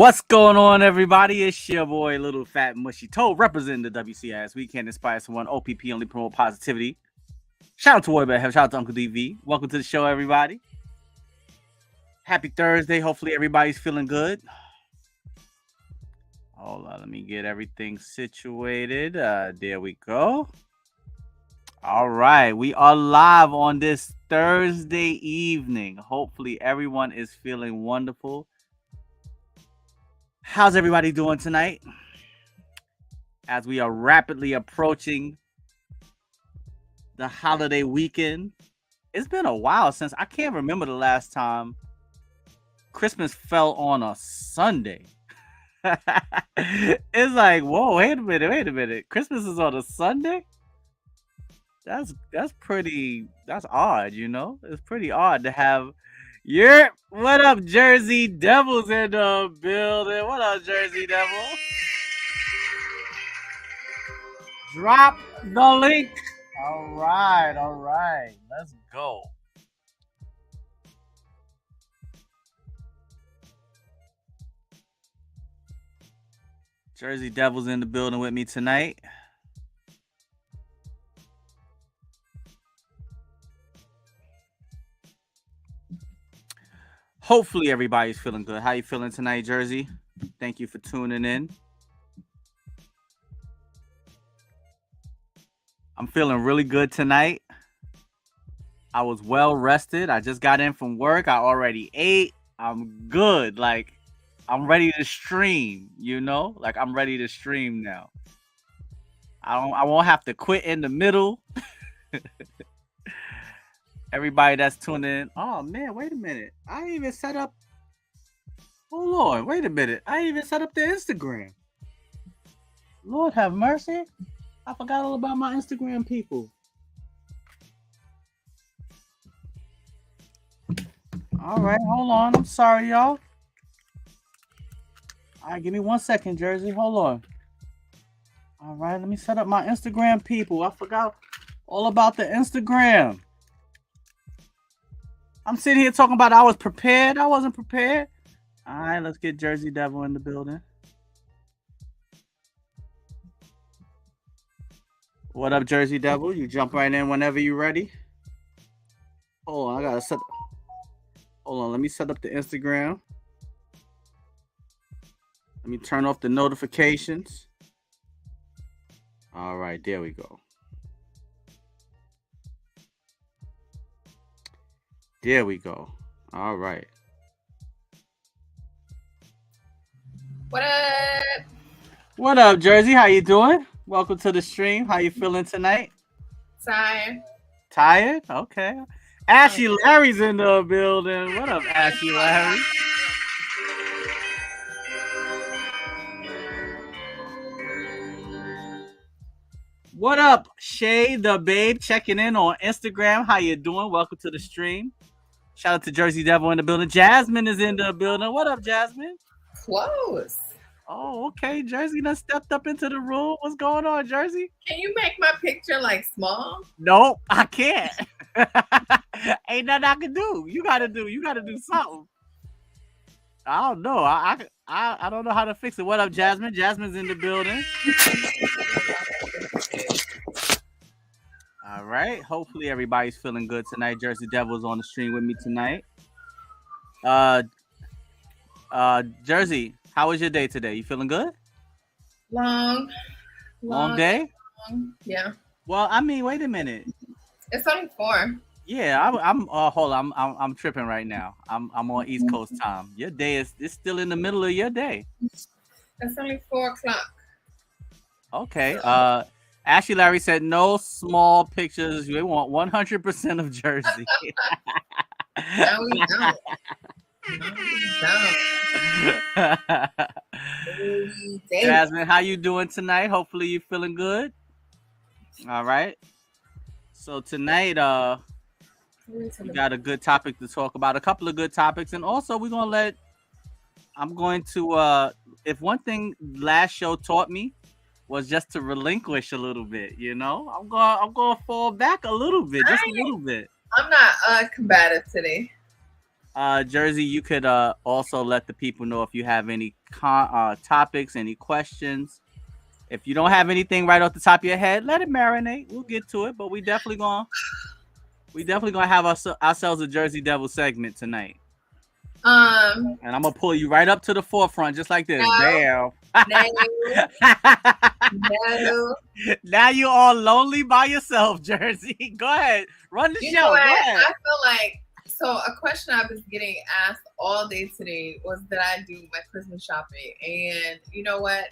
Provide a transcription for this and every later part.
What's going on, everybody? It's your boy, Little Fat Mushy Toe, representing the WCIS. We can inspire someone. OPP only promote positivity. Shout out to Warrior Shout out to Uncle DV. Welcome to the show, everybody. Happy Thursday. Hopefully, everybody's feeling good. Hold on, let me get everything situated. There we go. All right, we are live on this Thursday evening. Hopefully, everyone is feeling wonderful. How's everybody doing tonight? As we are rapidly approaching the holiday weekend. It's been a while since I can't remember the last time Christmas fell on a Sunday. It's like, whoa, wait a minute. Christmas is on a Sunday? That's odd, you know? It's pretty odd to have what up, Jersey Devils in the building? What up, Jersey Devils? Drop the link. All right. Let's go. Jersey Devils in the building with me tonight. Hopefully everybody's feeling good. How you feeling tonight, Jersey? Thank you for tuning in. I'm feeling really good tonight. I was well rested. I just got in from work. I already ate. I'm good. Like, I'm ready to stream, you know? Like, I'm ready to stream now. I won't have to quit in the middle. Everybody that's tuning in. Oh, man, wait a minute. I even set up. Oh, Lord, wait a minute. I even set up the Instagram. Lord have mercy. I forgot all about my Instagram people. All right, hold on. I'm sorry, y'all. All right, give me 1 second, Jersey. Hold on. All right, let me set up my Instagram people. I forgot all about the Instagram. I'm sitting here talking about I was prepared. I wasn't prepared. All right, let's get Jersey Devil in the building. What up, Jersey Devil? You jump right in whenever you're ready. Hold on, Hold on, let me set up the Instagram. Let me turn off the notifications. All right, there we go. There we go. All right. What up? What up, Jersey? How you doing? Welcome to the stream. How you feeling tonight? Tired. Tired? Okay. Ashy Larry's in the building. What up, Ashy Larry? What up, Shay the Babe? Checking in on Instagram. How you doing? Welcome to the stream. Shout out to Jersey Devil in the building. Jasmine is in the building. What up, Jasmine? Close. Oh, okay. Jersey done stepped up into the room. What's going on, Jersey? Can you make my picture like small? Nope, I can't. Ain't nothing I can do. You gotta do something. I don't know. I don't know how to fix it. What up, Jasmine? Jasmine's in the building. All right. Hopefully everybody's feeling good tonight. Jersey Devil's on the stream with me tonight. Jersey, how was your day today? You feeling good? Long day? Yeah. Well, I mean, wait a minute. It's only 4. Yeah, hold on. I'm tripping right now. I'm on East Coast time. Your day is still in the middle of your day. It's only 4 o'clock. Okay. Ashley Larry said no small pictures. We want 100% of Jersey. No, we don't. Jasmine, how you doing tonight? Hopefully you're feeling good. All right. So tonight, we got a good topic to talk about. A couple of good topics, and also if one thing last show taught me was just to relinquish a little bit. You know, I'm going to fall back a little bit, just a little bit. I'm not combative today. Jersey, you could also let the people know if you have any topics, any questions. If you don't have anything right off the top of your head, let it marinate. We'll get to it, but we definitely gonna have ourselves a Jersey Devil segment tonight. Um, And I'm gonna pull you right up to the forefront, just like this. no, Damn. no. Now you're all lonely by yourself, Jersey. Go ahead, run the You show. know what? Go ahead. I feel like so. A question I was getting asked all day today was, did I do my Christmas shopping? And you know what?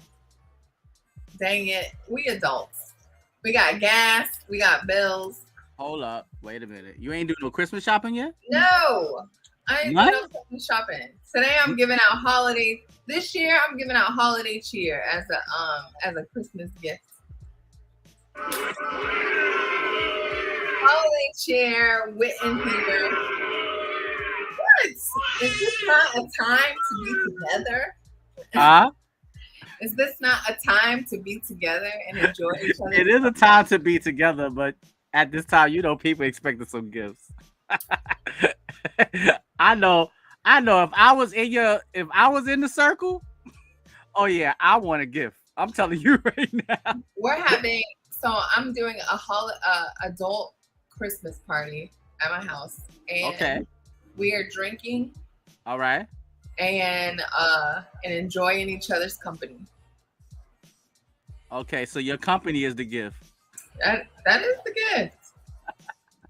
Dang it, we adults. We got gas. We got bills. Hold up, wait a minute. You ain't doing no Christmas shopping yet? No, I ain't doing What? no Christmas shopping. Today I'm giving out holiday. This year I'm giving out holiday cheer as a Christmas gift. Holiday cheer, wit and humor. What? Is this not a time to be together? Huh? Is this not a time to be together and enjoy each other? It is a time to be together, but at this time, people expected some gifts. I know. If I was in the circle, oh yeah, I want a gift. I'm telling you right now. I'm doing a adult Christmas party at my house, and Okay. we are drinking. All right. And enjoying each other's company. Okay, so your company is the gift. That is the gift.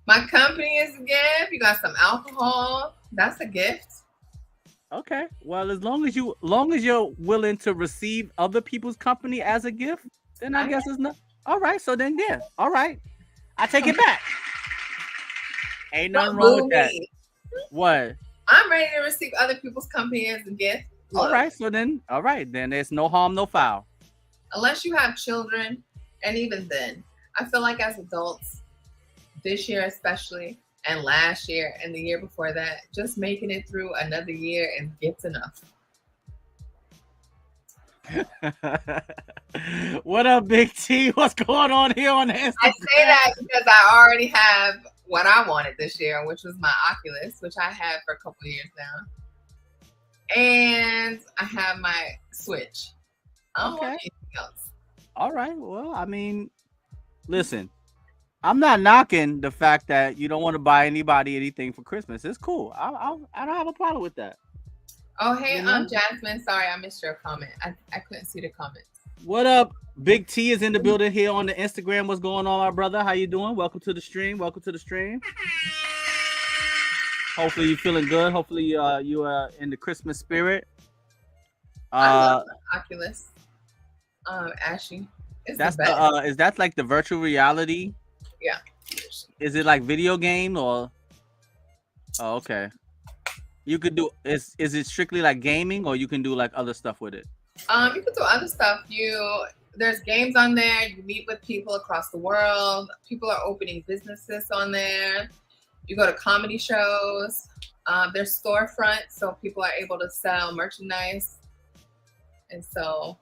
My company is a gift. You got some alcohol. That's a gift. Okay. Well, as long as you're willing to receive other people's company as a gift, then I guess it's not. All right. So then, yeah. All right. I take it back. Ain't nothing wrong with that. What? I'm ready to receive other people's company as a gift. Look. All right. So then, Then there's no harm, no foul. Unless you have children, and even then, I feel like as adults, this year especially, and last year and the year before that, just making it through another year is gets enough. What up, Bxthe? What's going on here on the Instagram? I say that because I already have what I wanted this year, which was my Oculus, which I had for a couple of years now. And I have my Switch. I don't want anything else. All right. Well, I mean, listen, I'm not knocking the fact that you don't want to buy anybody anything for Christmas. It's cool. I don't have a problem with that. Oh, hey, Jasmine. Sorry, I missed your comment. I couldn't see the comments. What up? Bxthe is in the building here on the Instagram. What's going on, my brother? How you doing? Welcome to the stream. Hopefully you're feeling good. Hopefully you are in the Christmas spirit. I love the Oculus. Ashy. Is that like the virtual reality? Yeah. Is it like video game or? Oh, okay. You could do is it strictly like gaming, or you can do like other stuff with it? You can do other stuff. There's games on there. You meet with people across the world. People are opening businesses on there. You go to comedy shows. There's storefronts, so people are able to sell merchandise. And so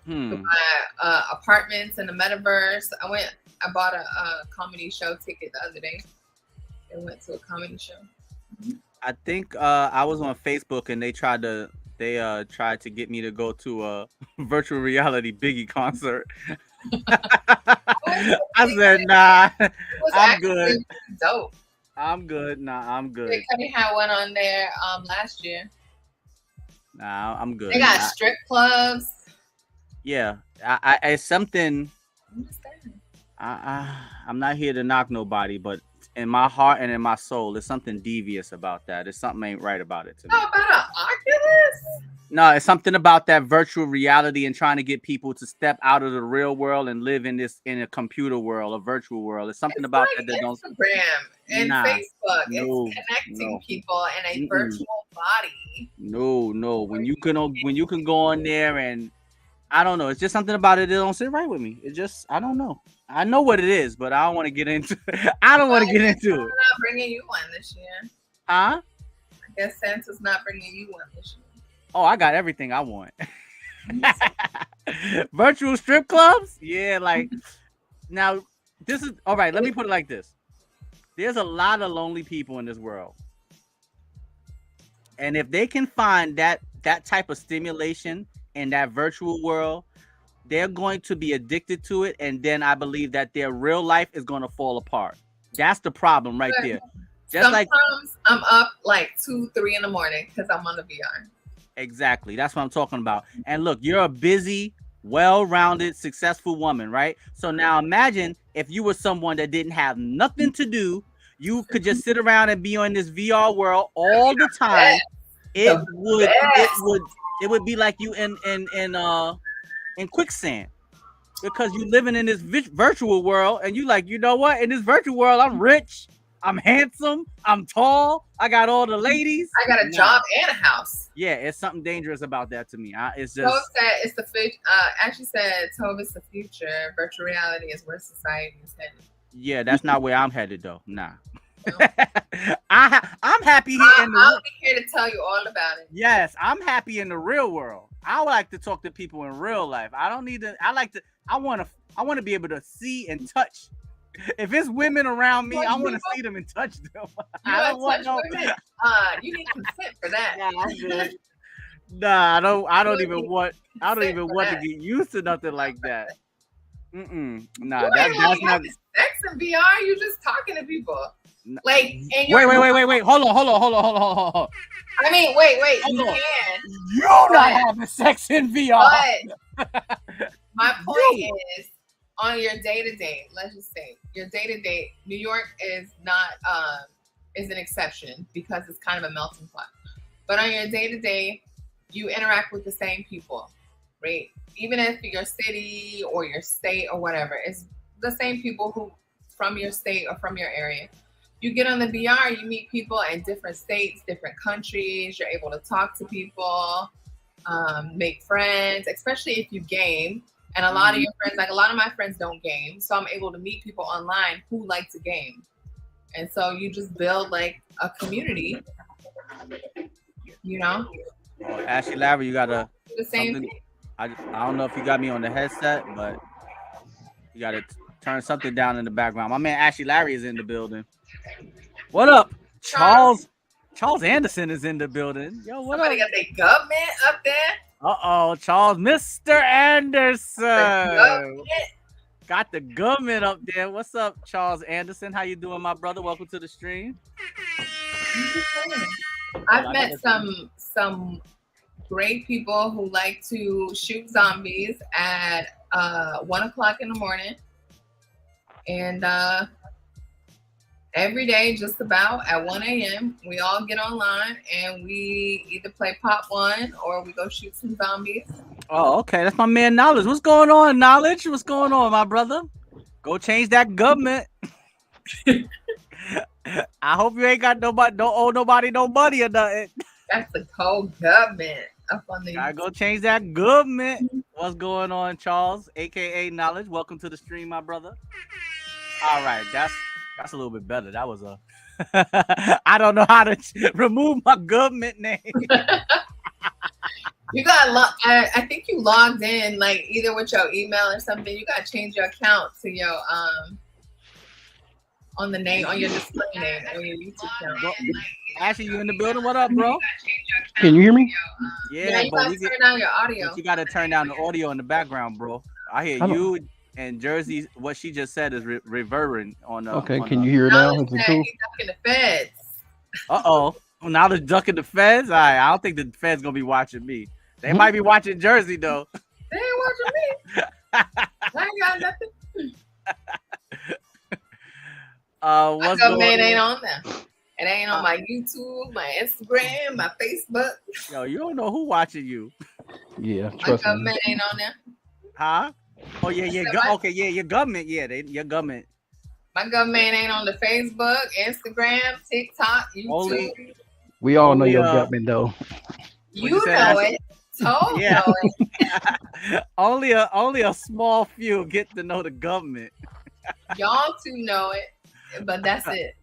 buy apartments in the metaverse. I bought a comedy show ticket the other day and went to a comedy show. I think I was on Facebook and they tried to get me to go to a virtual reality Biggie concert. I said, nah, I'm good. Dope. I'm good. Nah, I'm good. They kind of had one on there last year. Nah, I'm good. They got strip clubs. Yeah, it's something. I'm not here to knock nobody, but in my heart and in my soul, there's something devious about that. There's something ain't right about it to me. Oh, about an Oculus? No, it's something about that virtual reality and trying to get people to step out of the real world and live in a computer world, a virtual world. It's something about like that don't. Instagram and Facebook. It's connecting people in a virtual body. No. When you can go on there and I don't know. It's just something about it that don't sit right with me. It just I don't know. I know what it is, but I don't want to get into. I don't want to get into it. I'm not bringing you one this year. Huh? I guess Santa's not bringing you one this year. Oh, I got everything I want. Virtual strip clubs? Yeah, like now this is all right. Let me put it like this. There's a lot of lonely people in this world. And if they can find that type of stimulation in that virtual world, they're going to be addicted to it, and then I believe that their real life is going to fall apart. That's the problem right there. Just sometimes I'm up like 2, 3 in the morning because I'm on the VR. Exactly. That's what I'm talking about. And look, you're a busy, well-rounded, successful woman, right? So now imagine if you were someone that didn't have nothing to do. You could just sit around and be on this VR world all the time. It would be like you in quicksand, because you living in this virtual world, and you like, you know what? In this virtual world, I'm rich, I'm handsome, I'm tall, I got all the ladies, I got a job and a house. Yeah, it's something dangerous about that to me. It's just. Tove said it's the future. Ashley said Tove is the future. Virtual reality is where society is headed. Yeah, that's not where I'm headed though. Nah. No. I'm happy here. I'll be here to tell you all about it. Yes, I'm happy in the real world. I like to talk to people in real life. I don't need to. I want to be able to see and touch. If it's women around me, I want to see them and touch them. I don't want no. You need consent for that. Yeah, I'm good. Nah, I don't even want to get used to nothing like that. Nah, that's not sex in VR. You just talking to people. Like, wait. Hold on. I mean, wait. You're not having sex in VR. But my point is, on your day-to-day, let's just say your day-to-day, New York is not is an exception because it's kind of a melting pot. But on your day-to-day, you interact with the same people, right? Even if your city or your state or whatever, it's the same people who from your state or from your area. You get on the VR, you meet people in different states, different countries. You're able to talk to people, make friends, especially if you game. And a lot of your friends, like a lot of my friends don't game. So I'm able to meet people online who like to game. And so you just build like a community, you know? Ashley Larry, you got to the same thing. I don't know if you got me on the headset, but you got to turn something down in the background. My man Ashley Larry is in the building. What up? Charles Anderson is in the building. Yo, what Somebody up? Got their government up there. Charles, Mr. Anderson. Got the government up there. What's up, Charles Anderson? How you doing, my brother? Welcome to the stream. I've met some great people who like to shoot zombies at 1:00 in the morning. And every day, just about at 1 a.m., we all get online and we either play Pop 1 or we go shoot some zombies. Oh, okay. That's my man Knowledge. What's going on, Knowledge? What's going on, my brother? Go change that government. I hope you ain't got nobody, don't owe nobody no money or nothing. That's the cold government up on the. Gotta go change that government. What's going on, Charles, aka Knowledge? Welcome to the stream, my brother. All right, that's a little bit better. That was a. I don't know how to remove my government name. You got I think you logged in like either with your email or something. You got to change your account to your on the name on your display name on your YouTube channel. Ashley, you in the building? What up, bro? Can you hear me? Yeah, you got to turn down your audio. You got to turn down the audio in the background, bro. I hear you and Jersey. What she just said is reverberating on. Okay, can you hear it now? Is it cool? He's ducking the feds. Now they're ducking the feds. I don't think the feds gonna be watching me. They might be watching Jersey though. They ain't watching me. I ain't got nothing. My government ain't on there. It ain't on my YouTube, my Instagram, my Facebook. Yo, you don't know who watching you. Yeah, my government ain't on there. Huh? Oh yeah. Okay, yeah, your government. Yeah, your government. My government ain't on the Facebook, Instagram, TikTok, YouTube. We all know your government though. You know it. Know it. only a small few get to know the government. Y'all two know it, but that's it.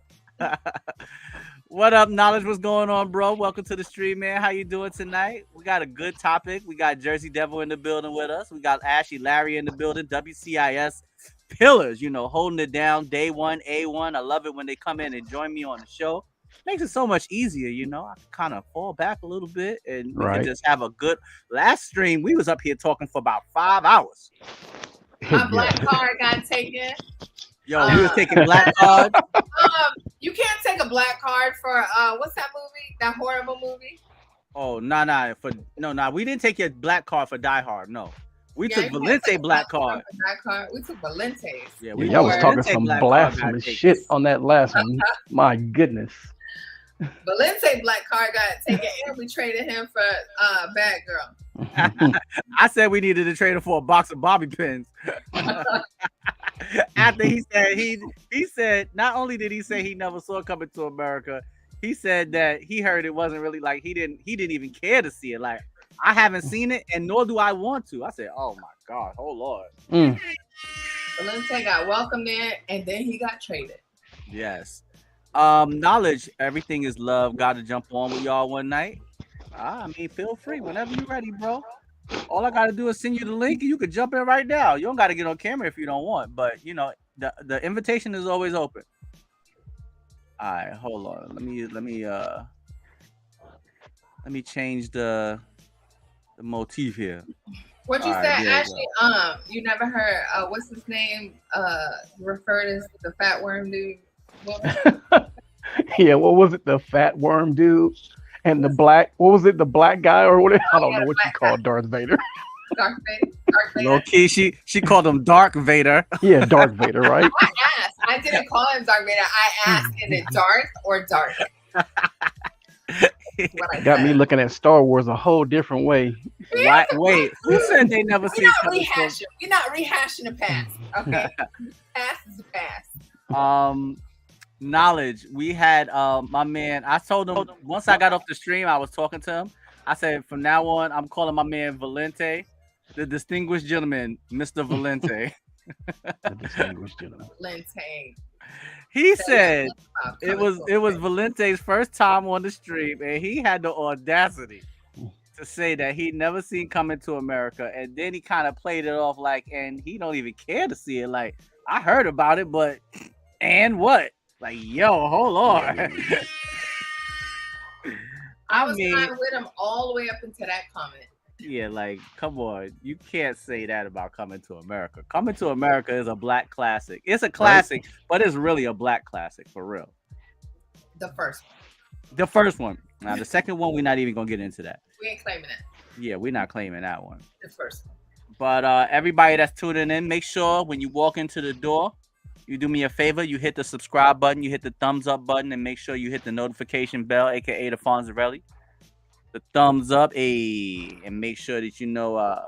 What up, Knowledge? What's going on, bro? Welcome to the stream, man. How you doing tonight? We got a good topic. We got Jersey Devil in the building with us. We got Ashy Larry in the building. WCIS pillars, holding it down. Day one, A1. I love it when they come in and join me on the show. makes it so much easier, you know. I can kind of fall back a little bit, and we can Right. just have a good. Last stream, we was up here talking for about 5 hours. My black card got taken. Yo, we was taking black cards. You can't take a black card for what's that movie? That horrible movie? Oh, nah. We didn't take your black card for Die Hard. No, we took Valente black card. We took Valente's. Yeah, y'all was talking some blasphemous shit on that last one. My goodness. Valente black card got taken, and we traded him for Badgurl. I said we needed to trade him for a box of bobby pins. After he said not only did he say he never saw Coming to America, he said that he heard it wasn't really like he didn't even care to see it. Like, I haven't seen it, and nor do I want to. I said, oh my God, oh Lord. Valente got welcomed in, and then he got traded. Yes. Knowledge, everything is love. Got to jump on with y'all one night. I mean, feel free whenever you're ready, bro. All I gotta do is send you the link, and you can jump in right now. You don't gotta get on camera if you don't want, but you know the invitation is always open. All right, hold on. Let me change the motif here. What you said, Ashley? You never heard what's his name? Referred as the fat worm dude. Yeah, what was it? The fat worm dude. And the black, what was it? The black guy or whatever? I don't know what you called Darth Vader. Darth Vader. Low key, she called him Dark Vader. Yeah, Darth Vader, right? I asked. I didn't call him Darth Vader. I asked, is it Darth or Dark? Got me looking at Star Wars a whole different way. Wait, who said they never seen? We're not rehashing the past. Okay, past is the past. Knowledge, we had my man. I told him once I got off the stream, I was talking to him. I said from now on, I'm calling my man Valente, the distinguished gentleman, Mr. Valente. The distinguished gentleman. Valente. He said it was Valente's first time on the stream, and he had the audacity to say that he'd never seen Coming to America, and then he kind of played it off like, and he don't even care to see it. Like, I heard about it, but and what? Like, yo, hold on. I was with him all the way up into that comment. Yeah, like, come on. You can't say that about Coming to America. Coming to America is a black classic. It's a classic, but it's really a black classic, for real. The first one. The first one. Now, the second one, we're not even going to get into that. We ain't claiming that. Yeah, we're not claiming that one. The first one. But everybody that's tuning in, make sure when you walk into the door, you do me a favor, you hit the subscribe button, you hit the thumbs up button, and make sure you hit the notification bell, aka the Fonzarelli. The thumbs up, and make sure that you know,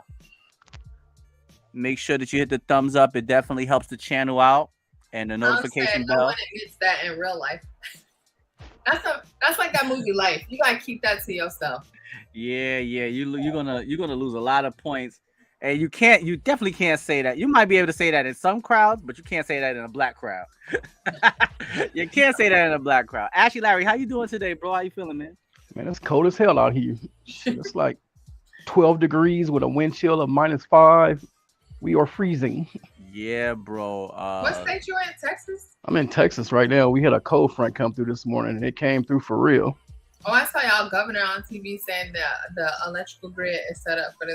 make sure that you hit the thumbs up. It definitely helps the channel out, and the notification bell. No one admits that in real life. That's like that movie Life. You gotta keep that to yourself. Yeah, you're gonna lose a lot of points. And you definitely can't say that. You might be able to say that in some crowds, but you can't say that in a black crowd. You can't say that in a black crowd. Ashy, Larry, how you doing today, bro? How you feeling, man? Man, it's cold as hell out here. It's like 12 degrees with a wind chill of -5. We are freezing. Yeah, bro. What state you in, Texas? I'm in Texas right now. We had a cold front come through this morning, and it came through for real. Oh, I saw y'all governor on TV saying that the electrical grid is set up for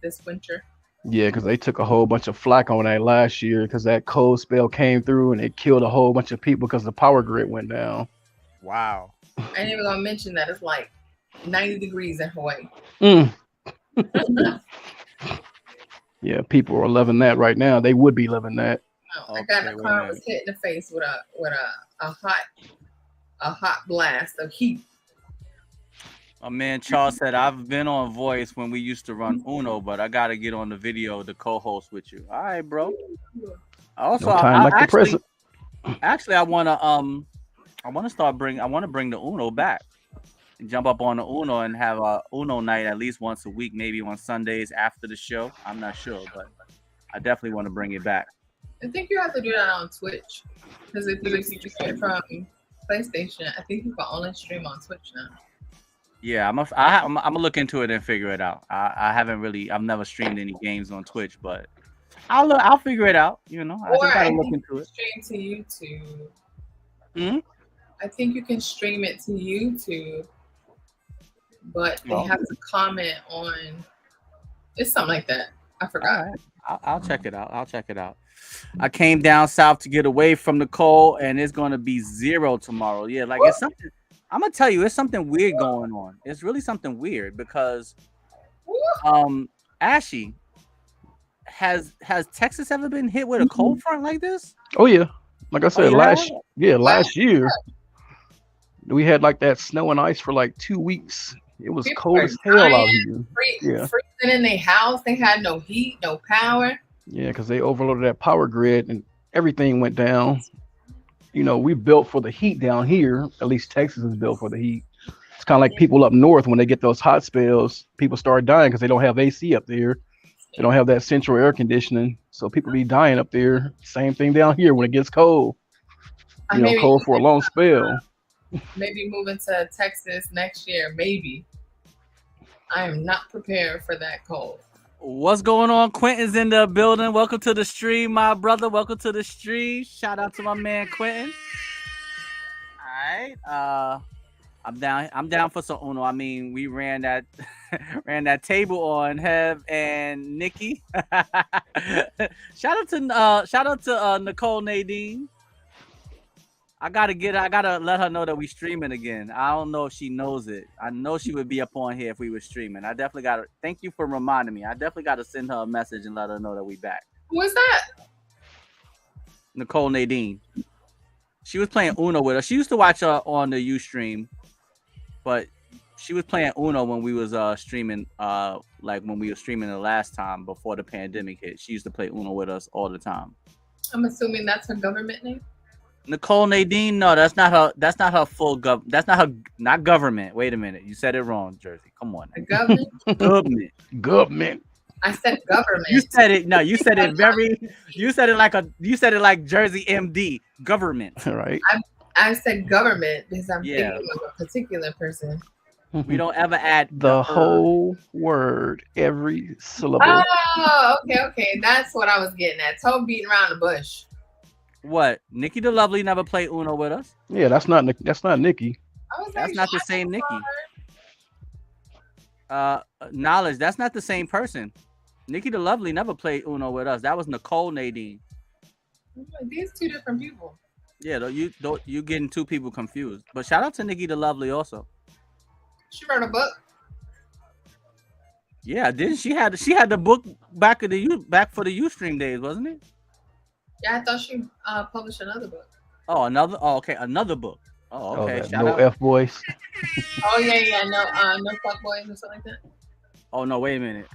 this winter. Yeah, because they took a whole bunch of flack on that last year because that cold spell came through and it killed a whole bunch of people because the power grid went down. Wow. I ain't even gonna mention that it's like 90 degrees in Hawaii. Yeah, people are loving that right now. They would be loving that. Oh, I got in the car, was hit in the face with a hot blast of heat. My man Charles said, I've been on voice when we used to run Uno, but I got to get on the video to co-host with you. All right, bro. Also, no time like the present. Actually, I want to bring the Uno back and jump up on the Uno and have a Uno night at least once a week, maybe on Sundays after the show. I'm not sure, but I definitely want to bring it back. I think you have to do that on Twitch because if you stream from PlayStation, I think you can only stream on Twitch now. Yeah, I'm gonna look into it and figure it out. I've never streamed any games on Twitch, but I'll figure it out. You know, I just gotta look into it. Stream to YouTube. I think you can stream it to YouTube, but they Oh. have to comment on. It's something like that. I forgot. All right. I'll check it out. I'll check it out. I came down south to get away from the cold, and it's going to be 0 tomorrow. Yeah, like it's something. I'm gonna tell you, it's something weird going on. It's really something weird because, Ashy, has Texas ever been hit with a cold front like this? Oh yeah, like I said, last Last year we had like that snow and ice for like 2 weeks. It was People cold were as hell dying, out here. Yeah. freezing in their house. They had no heat, no power. Yeah, because they overloaded that power grid and everything went down. You know, we built for the heat down here. At least Texas is built for the heat. It's kind of like people up north when they get those hot spells, people start dying because they don't have AC up there. They don't have that central air conditioning, so people be dying up there. Same thing down here when it gets cold. You know, cold for a long spell. Maybe moving to Texas next year. Maybe. I am not prepared for that cold. What's going on? Quentin's in the building. Welcome to the stream, my brother. Welcome to the stream. Shout out to my man Quentin. All right. I'm down for some Uno. I mean, we ran that table on Hev and Nikki. Shout out to Nicole Nadine. I gotta let her know that we streaming again. I don't know if she knows it. I know she would be up on here if we were streaming. I definitely gotta thank you for reminding me. I definitely gotta send her a message and let her know that we back. Who is that? Nicole Nadine. She was playing Uno with us. She used to watch her on the Ustream, but she was playing Uno when we was streaming, like when we were streaming the last time before the pandemic hit. She used to play Uno with us all the time. I'm assuming that's her government name. Nicole Nadine, no, that's not her. That's not her full That's not her. Not government. Wait a minute, you said it wrong, Jersey. Come on. Government. Government. I said government. You said it. No, you said it very. You said it like Jersey MD. Government. Right. I said government because I'm thinking of a particular person. We don't ever add the whole word, every syllable. Oh, okay. That's what I was getting at. Toe beating around the bush. What? Nikki the Lovely never played Uno with us. Yeah, that's not Nikki. That's not the same Nikki. Knowledge. That's not the same person. Nikki the Lovely never played Uno with us. That was Nicole Nadine. These two different people. Yeah, you getting two people confused. But shout out to Nikki the Lovely also. She wrote a book. Yeah, didn't she had the book back for the Ustream days, wasn't it? Yeah, I thought she published another book. Oh, another. Oh, okay, another book. Oh, okay. No F boys. Oh yeah. No fuck boys or something like that. Oh no! Wait a minute.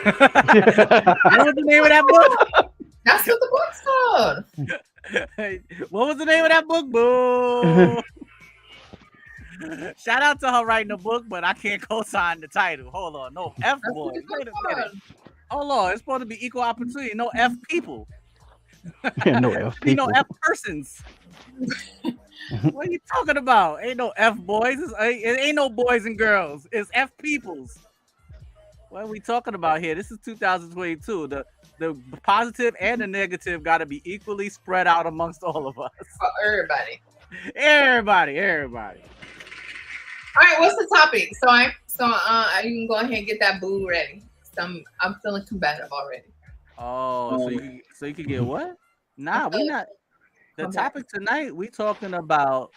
What was the name of that book? That's what the book's called. What was the name of that book? Boo! Shout out to her writing the book, but I can't co-sign the title. Hold on, no F boys. Wait a minute. Hold on, it's supposed to be equal opportunity. No F people. No F people. No F persons. What are you talking about? Ain't no F boys. It ain't no boys and girls. It's F peoples. What are we talking about here? This is 2022. The positive and the negative got to be equally spread out amongst all of us. For everybody. Everybody. All right, what's the topic? So you can go ahead and get that boo ready. I'm feeling combative already. Oh, so you could get what? Nah, we're not. The topic tonight, we talking about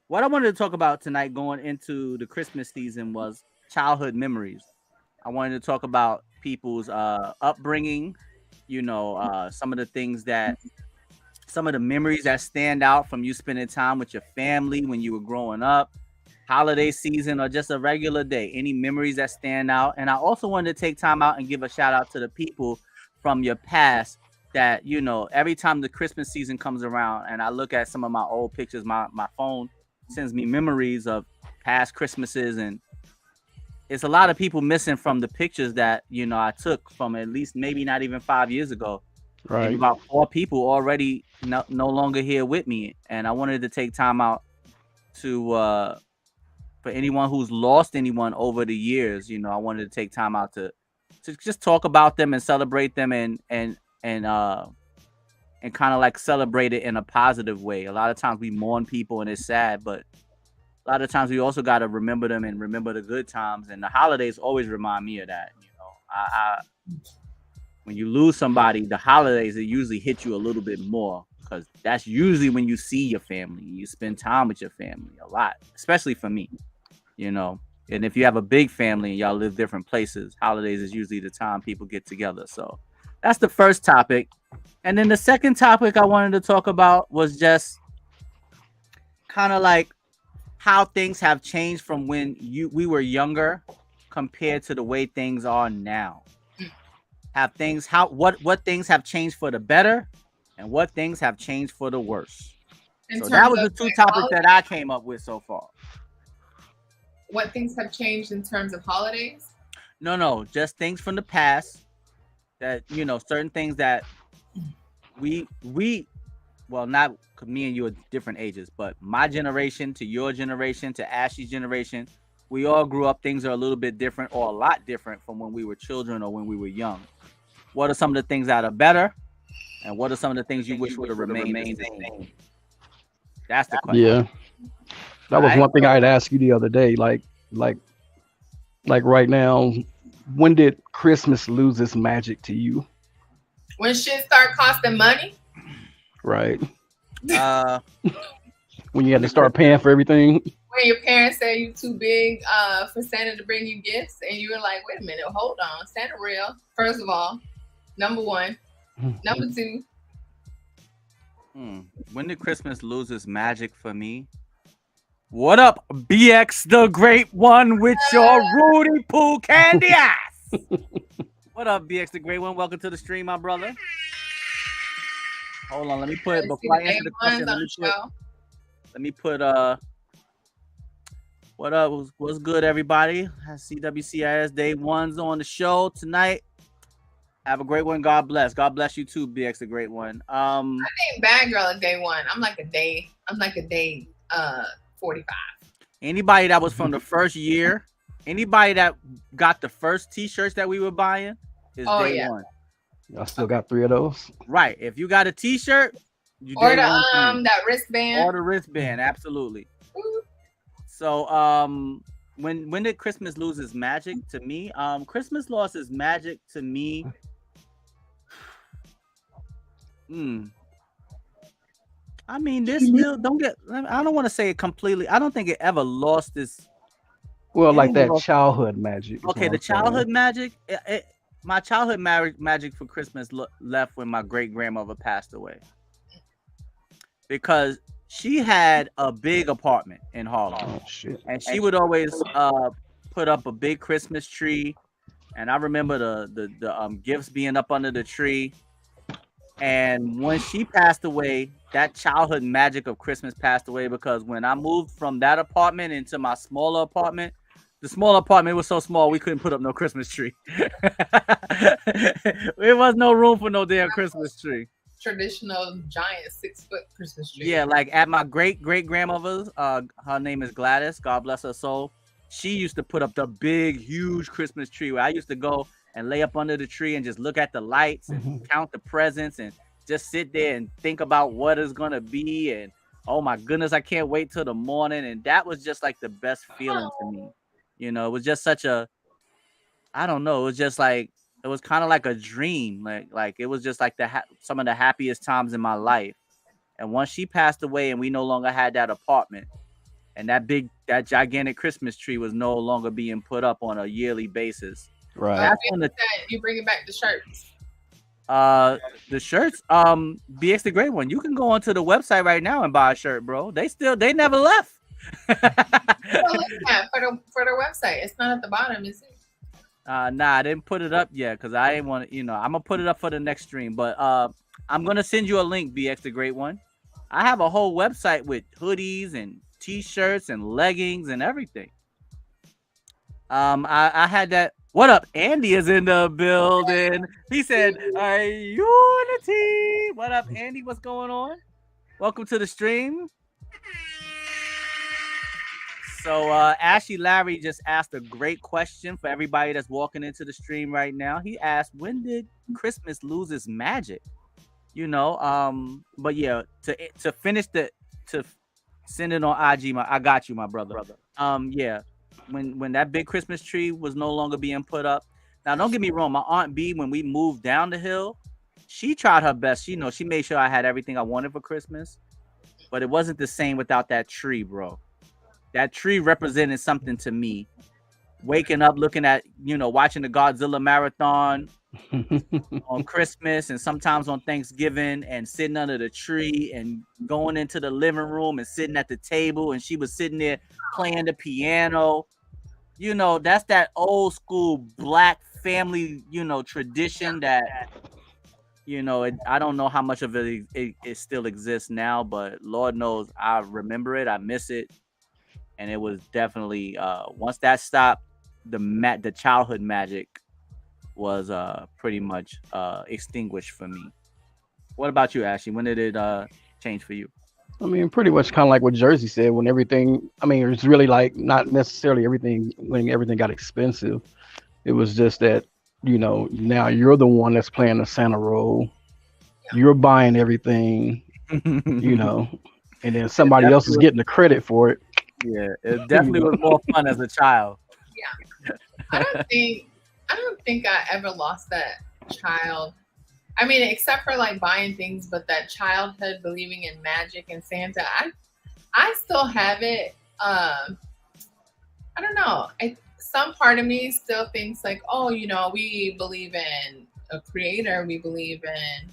what I wanted to talk about tonight going into the Christmas season was childhood memories. I wanted to talk about people's upbringing, some of the memories that stand out from you spending time with your family when you were growing up, holiday season, or just a regular day. Any memories that stand out. And I also wanted to take time out and give a shout out to the people from your past that, every time the Christmas season comes around and I look at some of my old pictures, my phone sends me memories of past Christmases, and it's a lot of people missing from the pictures that, I took from at least maybe not even 5 years ago. Right. And about 4 people already no longer here with me. And I wanted to take time out to, for anyone who's lost anyone over the years, I wanted to take time out to just talk about them and celebrate them and and kind of like celebrate it in a positive way. A lot of times we mourn people and it's sad, but a lot of times we also got to remember them and remember the good times. And the holidays always remind me of that. You know, I when you lose somebody, the holidays, it usually hit you a little bit more because that's usually when you see your family. You spend time with your family a lot, especially for me, you know. And if you have a big family and y'all live different places, holidays is usually the time people get together. So that's the first topic. And then the second topic I wanted to talk about was just kind of like how things have changed from when we were younger compared to the way things are now. Have things what things have changed for the better and what things have changed for the worse. So that was the two topics that I came up with so far. What things have changed in terms of holidays? No, just things from the past that, you know, certain things that we well, not me and you are different ages, but my generation to your generation to Ashy's generation, we all grew up. Things are a little bit different or a lot different from when we were children or when we were young. What are some of the things that are better? And what are some of the things you wish would have remained the same? That's the question. Yeah. That was one thing I'd ask you the other day. Like right now, when did Christmas lose its magic to you? When shit start costing money? Right. When you had to start paying for everything. When your parents say you too big for Santa to bring you gifts, and you were like, wait a minute, hold on, Santa real. First of all, number one. Number two. When did Christmas lose its magic for me? What up, Bxthe the Great One with your Rudy Poo candy ass? What up, Bxthe the Great One? Welcome to the stream, my brother. Hold on, let me put before I answer the question. Let me put what up? What's good, everybody? I see WCIS Day One's on the show tonight. Have a great one. God bless. God bless you too, Bxthe the Great One. I think Badgurl is day one. I'm like a day 45. Anybody that was from the first year, anybody that got the first t-shirts that we were buying is day one. I still got 3 of those. Right. If you got a t-shirt, you or the that wristband. Or the wristband, absolutely. So when did Christmas lose its magic to me? Christmas lost its magic to me. I mean, this still I don't want to say it completely. I don't think it ever lost this. Well, like that childhood magic. Okay, the childhood magic. My childhood magic for Christmas left when my great grandmother passed away, because she had a big apartment in Harlem, and she would always put up a big Christmas tree. And I remember the gifts being up under the tree. And when she passed away, that childhood magic of Christmas passed away, because when I moved from that apartment into my smaller apartment, the smaller apartment was so small we couldn't put up no Christmas tree. There was no room for no damn Christmas tree. Traditional giant 6-foot Christmas tree. Yeah, like at my great grandmother's, her name is Gladys, God bless her soul. She used to put up the big, huge Christmas tree where I used to go and lay up under the tree and just look at the lights and count the presents and just sit there and think about what it's gonna be. And oh my goodness, I can't wait till the morning. And that was just like the best feeling to me. You know, it was just such a, I don't know, it was just like, it was kind of like a dream. Like it was just like some of the happiest times in my life. And once she passed away and we no longer had that apartment, and that gigantic Christmas tree was no longer being put up on a yearly basis. Right. That's when you bringing back the shirts. The shirts, Bxthe the Great One, you can go onto the website right now and buy a shirt, bro. They never left. For their website, it's not at the bottom, is it? Nah, I didn't put it up yet because I didn't want to. You know, I'm gonna put it up for the next stream, but I'm gonna send you a link, Bxthe the Great One. I have a whole website with hoodies and t-shirts and leggings and everything. I had that. What up? Andy is in the building. He said, Unity. What up, Andy? What's going on? Welcome to the stream. So Ashy Larry just asked a great question for everybody that's walking into the stream right now. He asked, when did Christmas lose its magic? you know. But yeah, to finish to send it on IG, I got you, my brother. Yeah, when that big Christmas tree was no longer being put up. Now, don't get me wrong, my aunt B, when we moved down the hill, she tried her best. She made sure I had everything I wanted for Christmas, but it wasn't the same without that tree, bro. That tree represented something to me. Waking up, looking at, watching the Godzilla marathon on Christmas and sometimes on Thanksgiving, and sitting under the tree and going into the living room and sitting at the table, and she was sitting there playing the piano. That's that old school Black family, tradition that, I don't know how much of it still exists now, but Lord knows I remember it. I miss it. And it was definitely, once that stopped, the childhood magic was pretty much extinguished for me. What about you, Ashley? When did it change for you? I mean, pretty much kind of like what Jersey said. When everything, I mean, it's really like not necessarily everything when everything got expensive. It was just that, now you're the one that's playing the Santa role. You're buying everything, and then somebody else is getting the credit for it. Yeah, it definitely was more fun as a child. Yeah. I don't think I ever lost that child. I mean, except for like buying things, but that childhood believing in magic and Santa, I still have it. I don't know. Some part of me still thinks like, oh, we believe in a creator. We believe in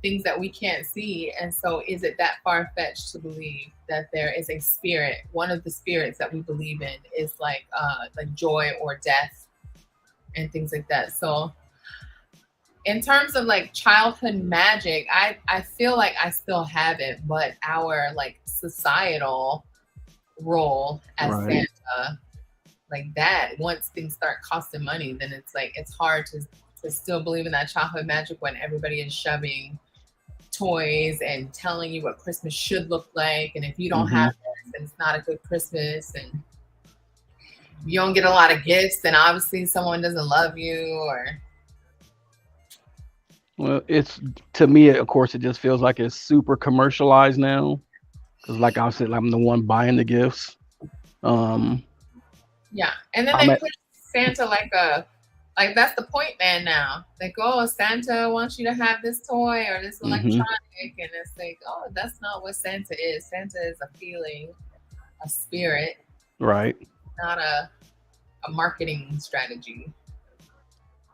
things that we can't see. And so is it that far-fetched to believe that there is a spirit? One of the spirits that we believe in is like joy or death and things like that. So in terms of like childhood magic, I feel like I still have it, but our like societal role as Santa, like that, once things start costing money, then it's like it's hard to still believe in that childhood magic when everybody is shoving toys and telling you what Christmas should look like, and if you don't have this, then it's not a good Christmas, and you don't get a lot of gifts, then obviously someone doesn't love you. Or well, it's, to me, of course, it just feels like it's super commercialized now, because like I said, I'm the one buying the gifts. Yeah, and then they put Santa like that's the point man now. Like, oh, Santa wants you to have this toy or this electronic, and it's like, oh, that's not what Santa is. Santa is a feeling, a spirit, right? Not a marketing strategy.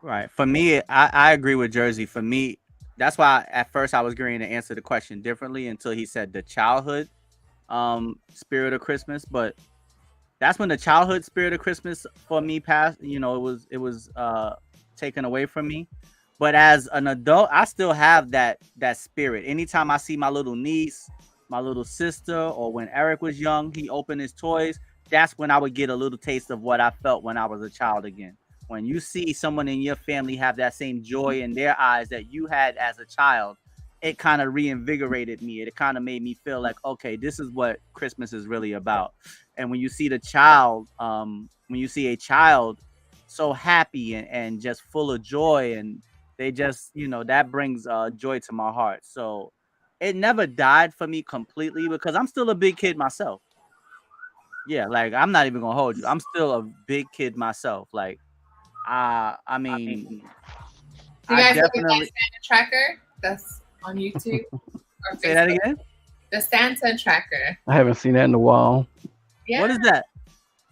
Right. For me, I agree with Jersey. For me, that's why at first I was going to answer the question differently until he said the childhood spirit of Christmas, but that's when the childhood spirit of Christmas for me passed. It was taken away from me. But as an adult, I still have that spirit. Anytime I see my little niece, my little sister, or when Eric was young, he opened his toys. That's when I would get a little taste of what I felt when I was a child again. When you see someone in your family have that same joy in their eyes that you had as a child, it kind of reinvigorated me. It kind of made me feel like, okay, this is what Christmas is really about. And when you see a child so happy and just full of joy, and they just, that brings joy to my heart. So it never died for me completely because I'm still a big kid myself. Yeah, like I'm not even gonna hold you. I'm still a big kid myself. Like, I mean, you guys look at that Santa tracker that's on YouTube or Say that again. The Santa tracker. I haven't seen that in a while. Yeah. What is that?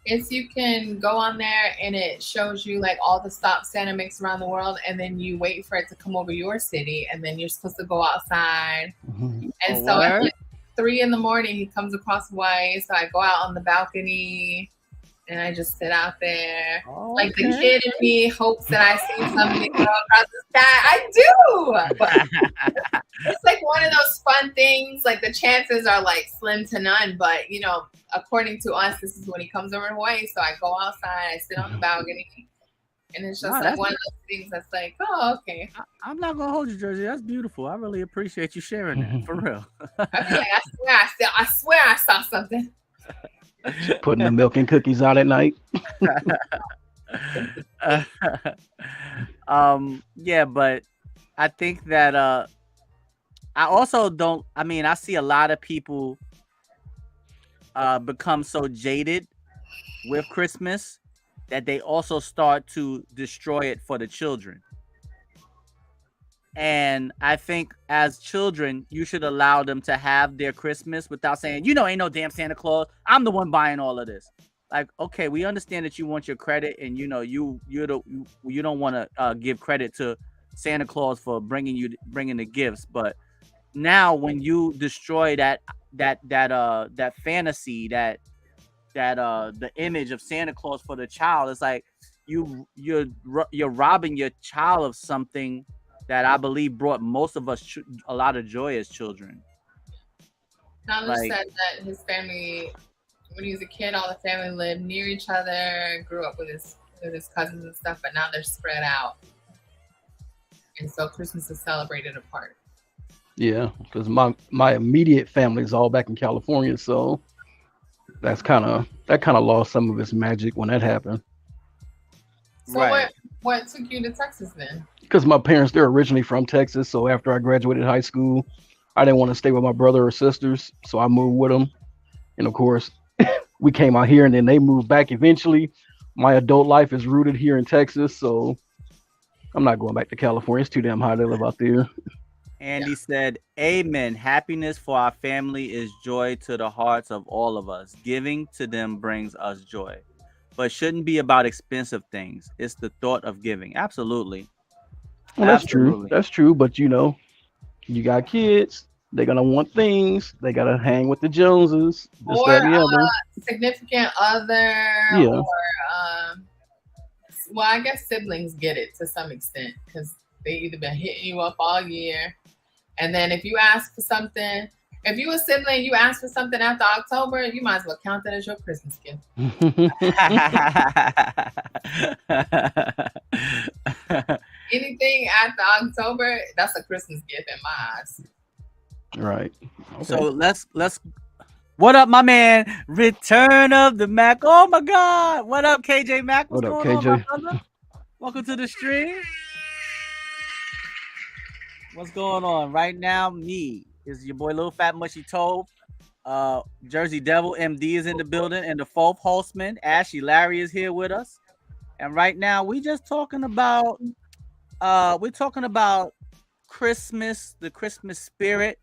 It's, you can go on there and it shows you like all the stops Santa makes around the world, and then you wait for it to come over your city, and then you're supposed to go outside. And so at like 3 a.m, he comes across Hawaii. So I go out on the balcony and I just sit out there. Like the kid in me hopes that I see something go across the sky. I do. But it's like one of those fun things. Like the chances are like slim to none. But according to us, this is when he comes over to Hawaii. So I go outside, I sit on the balcony, and it's just like one of those things that's like, oh, okay. I'm not gonna hold you, Jersey. That's beautiful. I really appreciate you sharing that, for real. I swear I saw something. Putting the milk and cookies out at night. Yeah, but I think that I also don't. I mean, I see a lot of people become so jaded with Christmas that they also start to destroy it for the children. And I think as children, you should allow them to have their Christmas without saying, ain't no damn Santa Claus. I'm the one buying all of this. Like, okay, we understand that you want your credit, and you don't want to give credit to Santa Claus for bringing the gifts. But now, when you destroy that fantasy, that the image of Santa Claus for the child, it's like you're robbing your child of something that I believe brought most of us a lot of joy as children. Knowledge said that his family, when he was a kid, all the family lived near each other, grew up with his cousins and stuff, but now they're spread out. And so Christmas is celebrated apart. Yeah, because my immediate family is all back in California, so that kind of lost some of its magic when that happened. So what took you to Texas then? Because my parents, they're originally from Texas, so after I graduated high school, I didn't want to stay with my brother or sisters, so I moved with them. And of course, we came out here, and then they moved back eventually. My adult life is rooted here in Texas, so I'm not going back to California. It's too damn hot to live out there. Andy said, "Amen. Happiness for our family is joy to the hearts of all of us. Giving to them brings us joy, but shouldn't be about expensive things. It's the thought of giving." Absolutely. Well, that's true. That's true. But you got kids. They're gonna want things. They gotta hang with the Joneses. This, or that, and the other. Significant other. Yeah. Or well, I guess siblings get it to some extent because they either been hitting you up all year, and then if you ask for something, if you a sibling, you ask for something after October, you might as well count that as your Christmas gift. Anything after October, that's a Christmas gift in my eyes. Right. Okay. So let's. What up, my man? Return of the Mac. Oh my God! What up, KJ Mac? What's going on, my brother? Welcome to the stream. What's going on right now? Me is your boy, Little Fat Mushy Toe. Jersey Devil MD is in the building, and the fourth hostman, Ashy Larry, is here with us. And right now, we're talking about Christmas, the Christmas spirit.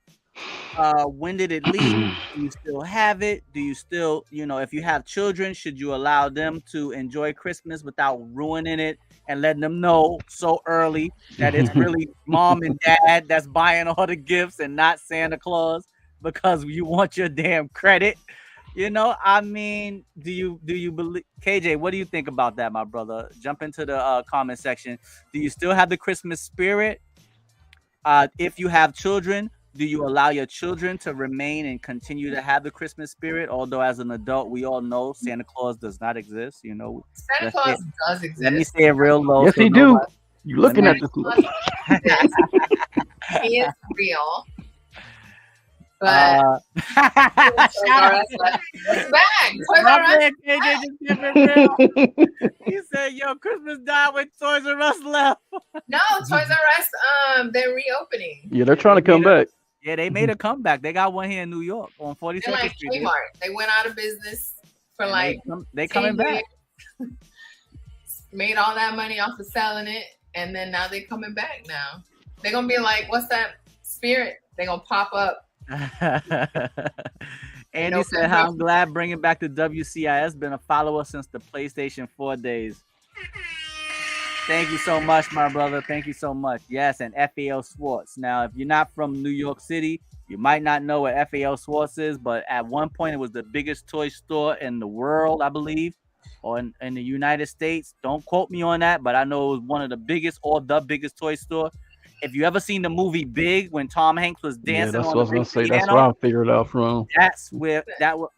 When did it leave? Do you still have it? Do you still, if you have children, should you allow them to enjoy Christmas without ruining it and letting them know so early that it's really mom and dad that's buying all the gifts and not Santa Claus because you want your damn credit? I mean, do you believe, KJ, what do you think about that, my brother? Jump into the comment section. Do you still have the Christmas spirit? If you have children, do you allow your children to remain and continue to have the Christmas spirit? Although as an adult, we all know Santa Claus does not exist. Santa Claus does exist. Let me say it real low. Yes, he do. You're looking at the. He is real. But it's back. He said, "Yo, Christmas died when Toys R Us left." No, Toys R Us, they're reopening. Yeah, they're trying to come back. Yeah, they made a comeback. They got one here in New York on 42nd Street. Kmart. They went out of business for they coming back. Made all that money off of selling it, and then now they're coming back. Now they're gonna be like, "What's that spirit?" They're gonna pop up. Andy said, "How I'm glad bringing back the WCIS. Been a follower since the PlayStation 4 days." Thank you so much, my brother. Thank you so much. Yes, and FAL Sports. Now, if you're not from New York City, you might not know what FAL Sports is, but at one point it was the biggest toy store in the world, I believe, or in the United States. Don't quote me on that, but I know it was one of the biggest or the biggest toy store. If you ever seen the movie Big when Tom Hanks was dancing, that's what I was gonna say. That's where I figured it out from. That's where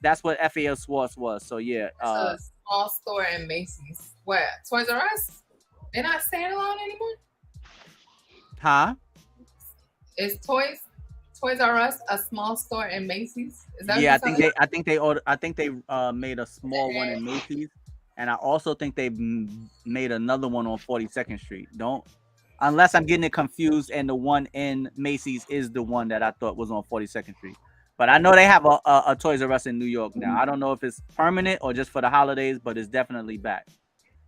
that's what FAL Sports was. So yeah, so a small store in Macy's. What, Toys R Us? They're not standalone anymore? Huh? Is Toys R Us a small store in Macy's? Is that I think they made a small one in Macy's, and I also think they made another one on 42nd Street. unless I'm getting it confused, and the one in Macy's is the one that I thought was on 42nd Street. But I know they have a Toys R Us in New York now. I don't know if it's permanent or just for the holidays, but it's definitely back.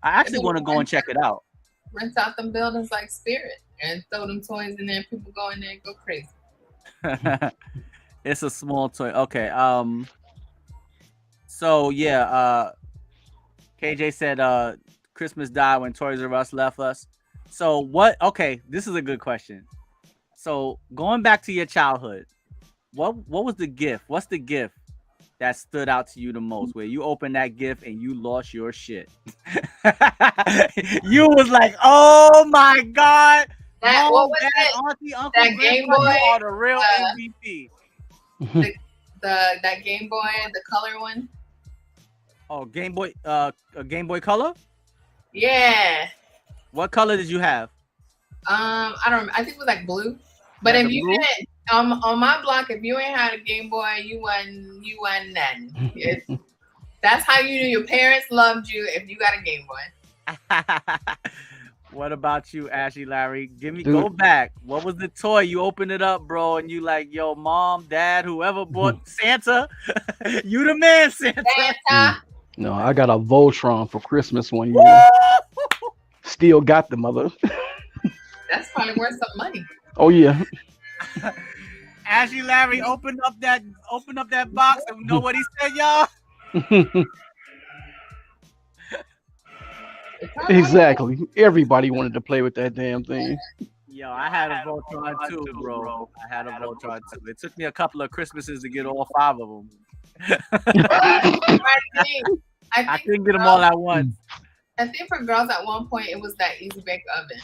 I actually want to go and check it out. Rent out them buildings like Spirit and throw them toys in there. People go in there and go crazy. It's a small toy. Okay. So yeah. KJ said Christmas died when Toys R Us left us. So what? Okay, this is a good question. So going back to your childhood, what was the gift? What's the gift that stood out to you the most? Where you opened that gift and you lost your shit. You was like, "Oh my god!" That Mom, what was Dad, it? Auntie, Uncle, That Game Grandpa, Boy, you are the real MVP. That Game Boy, the color one. Oh, Game Boy, a Game Boy Color. Yeah. What color did you have? I don't. I think it was like blue. But if you didn't, on my block, if you ain't had a Game Boy, you wasn't nothing. That's how you knew your parents loved you if you got a Game Boy. What about you, Ashy Larry? Go back. What was the toy? You opened it up, bro, and you like, yo, mom, dad, whoever bought Santa, you the man, Santa. No, I got a Voltron for Christmas one year. Still got the mother. That's probably worth some money. Oh yeah. Ashy Larry opened up that box and know what he said, y'all? Exactly. Everybody wanted to play with that damn thing. Yo, I had a Voltron too, bro. I had a Voltron too. It took me a couple of Christmases to get all 5 of them. I couldn't get them all at once. I think for girls at one point it was that Easy Bake Oven.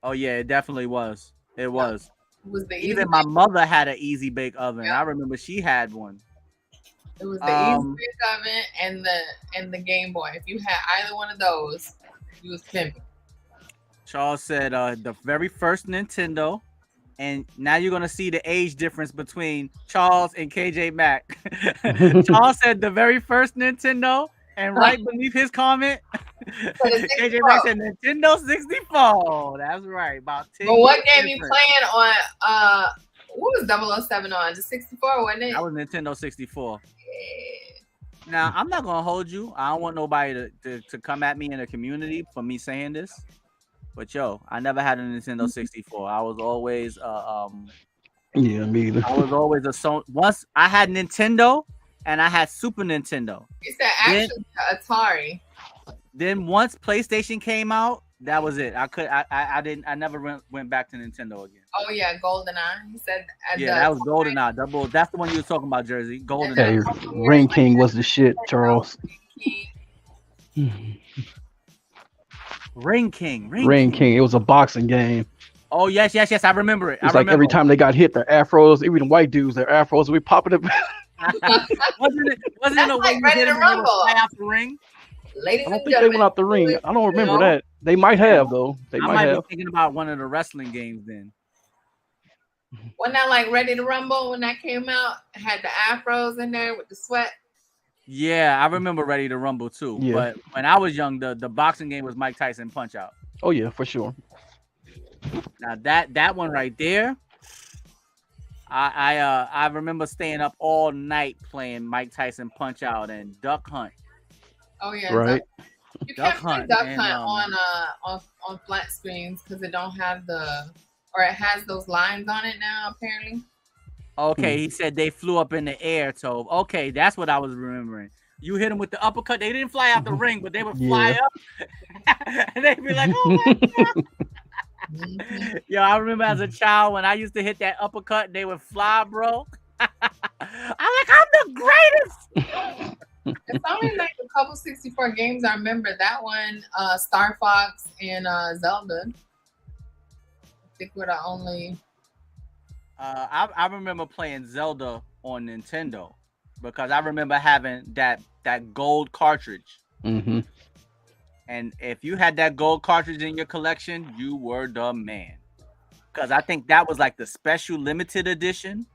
Oh yeah, it definitely was. It was. It was the Even my mother had an Easy Bake Oven. Yeah. I remember she had one. It was the Easy Bake Oven and the Game Boy. If you had either one of those, you was pimping. Charles said the very first Nintendo, and now you're gonna see the age difference between Charles and KJ Mack. Charles said the very first Nintendo, and right beneath his comment, KJ Mack said Nintendo 64. That's right. About 10. But what game you playing on? What was 007 on? The 64, wasn't it? That was Nintendo 64. Yeah. Now I'm not gonna hold you. I don't want nobody to come at me in the community for me saying this. But yo, I never had a Nintendo 64. I was always yeah, me either. I was always a Sony. Once I had Nintendo and I had Super Nintendo. It's actually Atari. Then once PlayStation came out, that was it. I never went back to Nintendo again. Oh yeah, GoldenEye. He said that was GoldenEye. That's the one you were talking about, Jersey. GoldenEye. Hey, Ring King was the shit, Charles. Ring King. It was a boxing game. Oh yes. I remember it. It's like every time they got hit, their afros, even white dudes, their afros, we popping it. wasn't it a way you hit him and fly out the ring? I don't think they went out the ring. I don't remember that. They might have though. They might have. Be thinking about one of the wrestling games then. Wasn't that like Ready to Rumble when that came out? It had the afros in there with the sweat. Yeah, I remember Ready to Rumble too. Yeah. But when I was young, the boxing game was Mike Tyson Punch Out. Oh yeah, for sure. Now that one right there, I remember staying up all night playing Mike Tyson Punch Out and Duck Hunt. Oh yeah, right. You can't play Duck Hunt on flat screens because it don't have it has those lines on it now apparently. Okay, he said they flew up in the air, so okay, that's what I was remembering. You hit them with the uppercut. They didn't fly out the ring, but they would fly up, and they'd be like, "Oh my god!" Yo, I remember as a child when I used to hit that uppercut, they would fly, bro. I'm the greatest. It's only like a couple 64 games I remember. That one, Star Fox and Zelda. I think were the only. I remember playing Zelda on Nintendo because I remember having that gold cartridge. Mm-hmm. And if you had that gold cartridge in your collection, you were the man. Because I think that was like the special limited edition.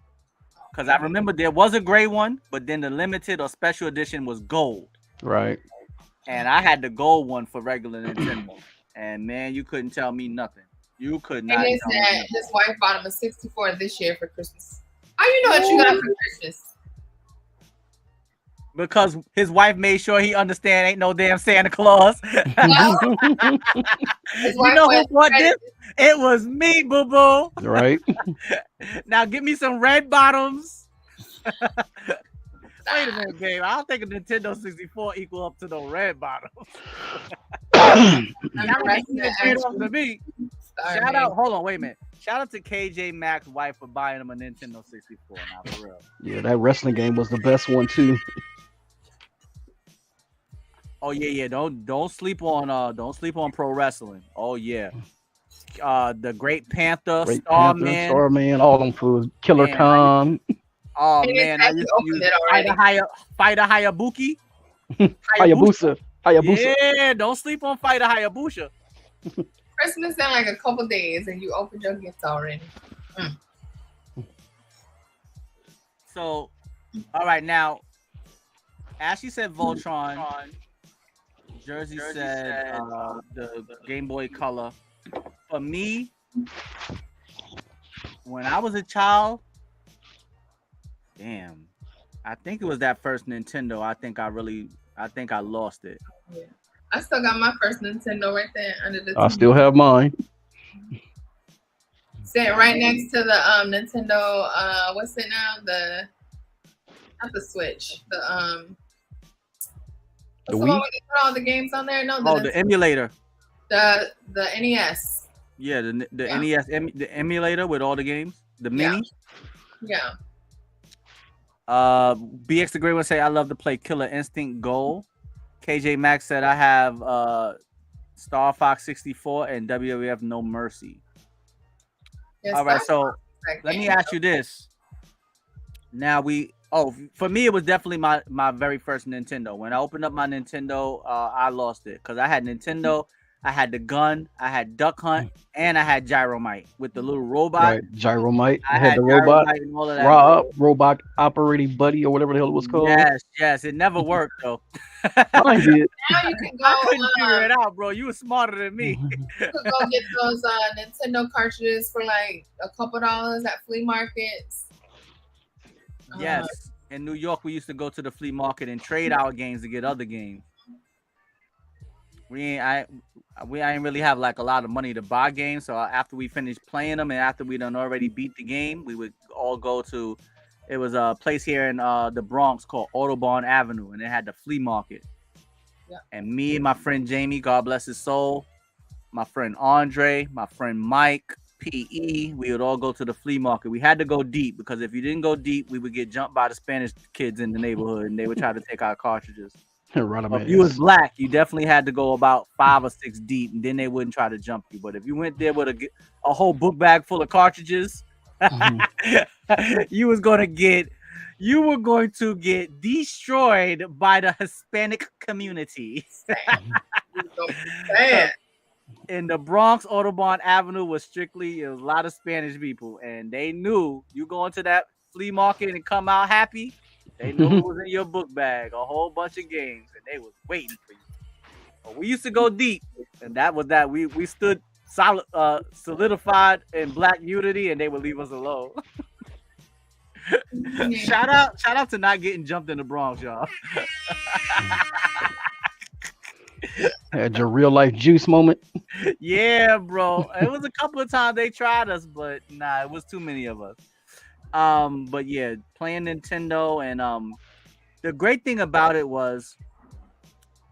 Because I remember there was a gray one, but then the limited or special edition was gold. Right. And I had the gold one for regular Nintendo. And man, you couldn't tell me nothing. You could And not. they tell said me. his wife bought him a 64 this year for Christmas. How you know what you got for Christmas? Because his wife made sure he understand ain't no damn Santa Claus. His You wife know who went bought credit. this? It was me, boo boo. Right. Now give me some red bottoms. Wait a minute, babe. I don't think a Nintendo 64 equal up to the red bottoms. I'm That would pressing be the even action. to me. Sorry, Shout man. out, hold on, wait a minute. Shout out to KJ Max's wife for buying him a Nintendo 64. Now for real. Yeah, that wrestling game was the best one too. Oh yeah. Don't sleep on pro wrestling. Oh yeah. The Great Panther, Great Starman. Panther, Starman, all them fools. Killer Man, Khan, Oh And man, it's I used to opened use it already. Fighter Hayabuki. Hayabusa. Yeah, don't sleep on Fighter Hayabusa. Christmas in like a couple days, and you opened your gifts already. So, all right, now, Ashy said Voltron. Jersey said the Game Boy Color. For me, when I was a child, damn, I think it was that first Nintendo. I think I lost it. Yeah. I still got my first Nintendo right there under the I TV. still have mine. Sitting right next to the Nintendo. What's it now? Not the Switch. The The what's the one Wii? where they put all the games on there? No, The emulator. the NES. Yeah, the Yeah. NES, the emulator with all the games. The Yeah. mini. Yeah. Bxthe the Great One say I love to play Killer Instinct Gold. KJ Maxx said I have Star Fox 64 and WWF No Mercy. Yes, All right, so let me ask you this. Now for me it was definitely my very first Nintendo. When I opened up my Nintendo, I lost it because I had Nintendo, I had the gun, I had Duck Hunt, and I had Gyromite with the little robot. Right, Gyromite. I had the robot, Gyromite and all of that. robot operating buddy or whatever the hell it was called. Yes, it never worked though. Mine did. Now you can go. I couldn't figure it out, bro. You were smarter than me. You could go get those Nintendo cartridges for like a couple dollars at flea markets. Yes. In New York, we used to go to the flea market and trade our games to get other games. We ain't really have like a lot of money to buy games. So after we finished playing them and after we done already beat the game, we would all go to. It was a place here in the Bronx called Audubon Avenue, and it had the flea market. Yeah. And me and my friend Jamie, God bless his soul, my friend Andre, my friend Mike, PE, we would all go to the flea market. We had to go deep because if you didn't go deep, we would get jumped by the Spanish kids in the neighborhood, and they would try to take our cartridges. If you was black, you definitely had to go about 5 or 6 deep, and then they wouldn't try to jump you. But if you went there with a whole book bag full of cartridges, you were going to get destroyed by the Hispanic community. In the Bronx, Audubon Avenue was it was a lot of Spanish people, and they knew you go into that flea market and come out happy. They knew it was in your book bag, a whole bunch of games, and they was waiting for you. But we used to go deep, and that was that. We stood solid, solidified in black unity, and they would leave us alone. Shout out to not getting jumped in the Bronx, y'all. Had your real life juice moment. Yeah, bro. It was a couple of times they tried us, but nah, it was too many of us. But yeah, playing Nintendo, and the great thing about it was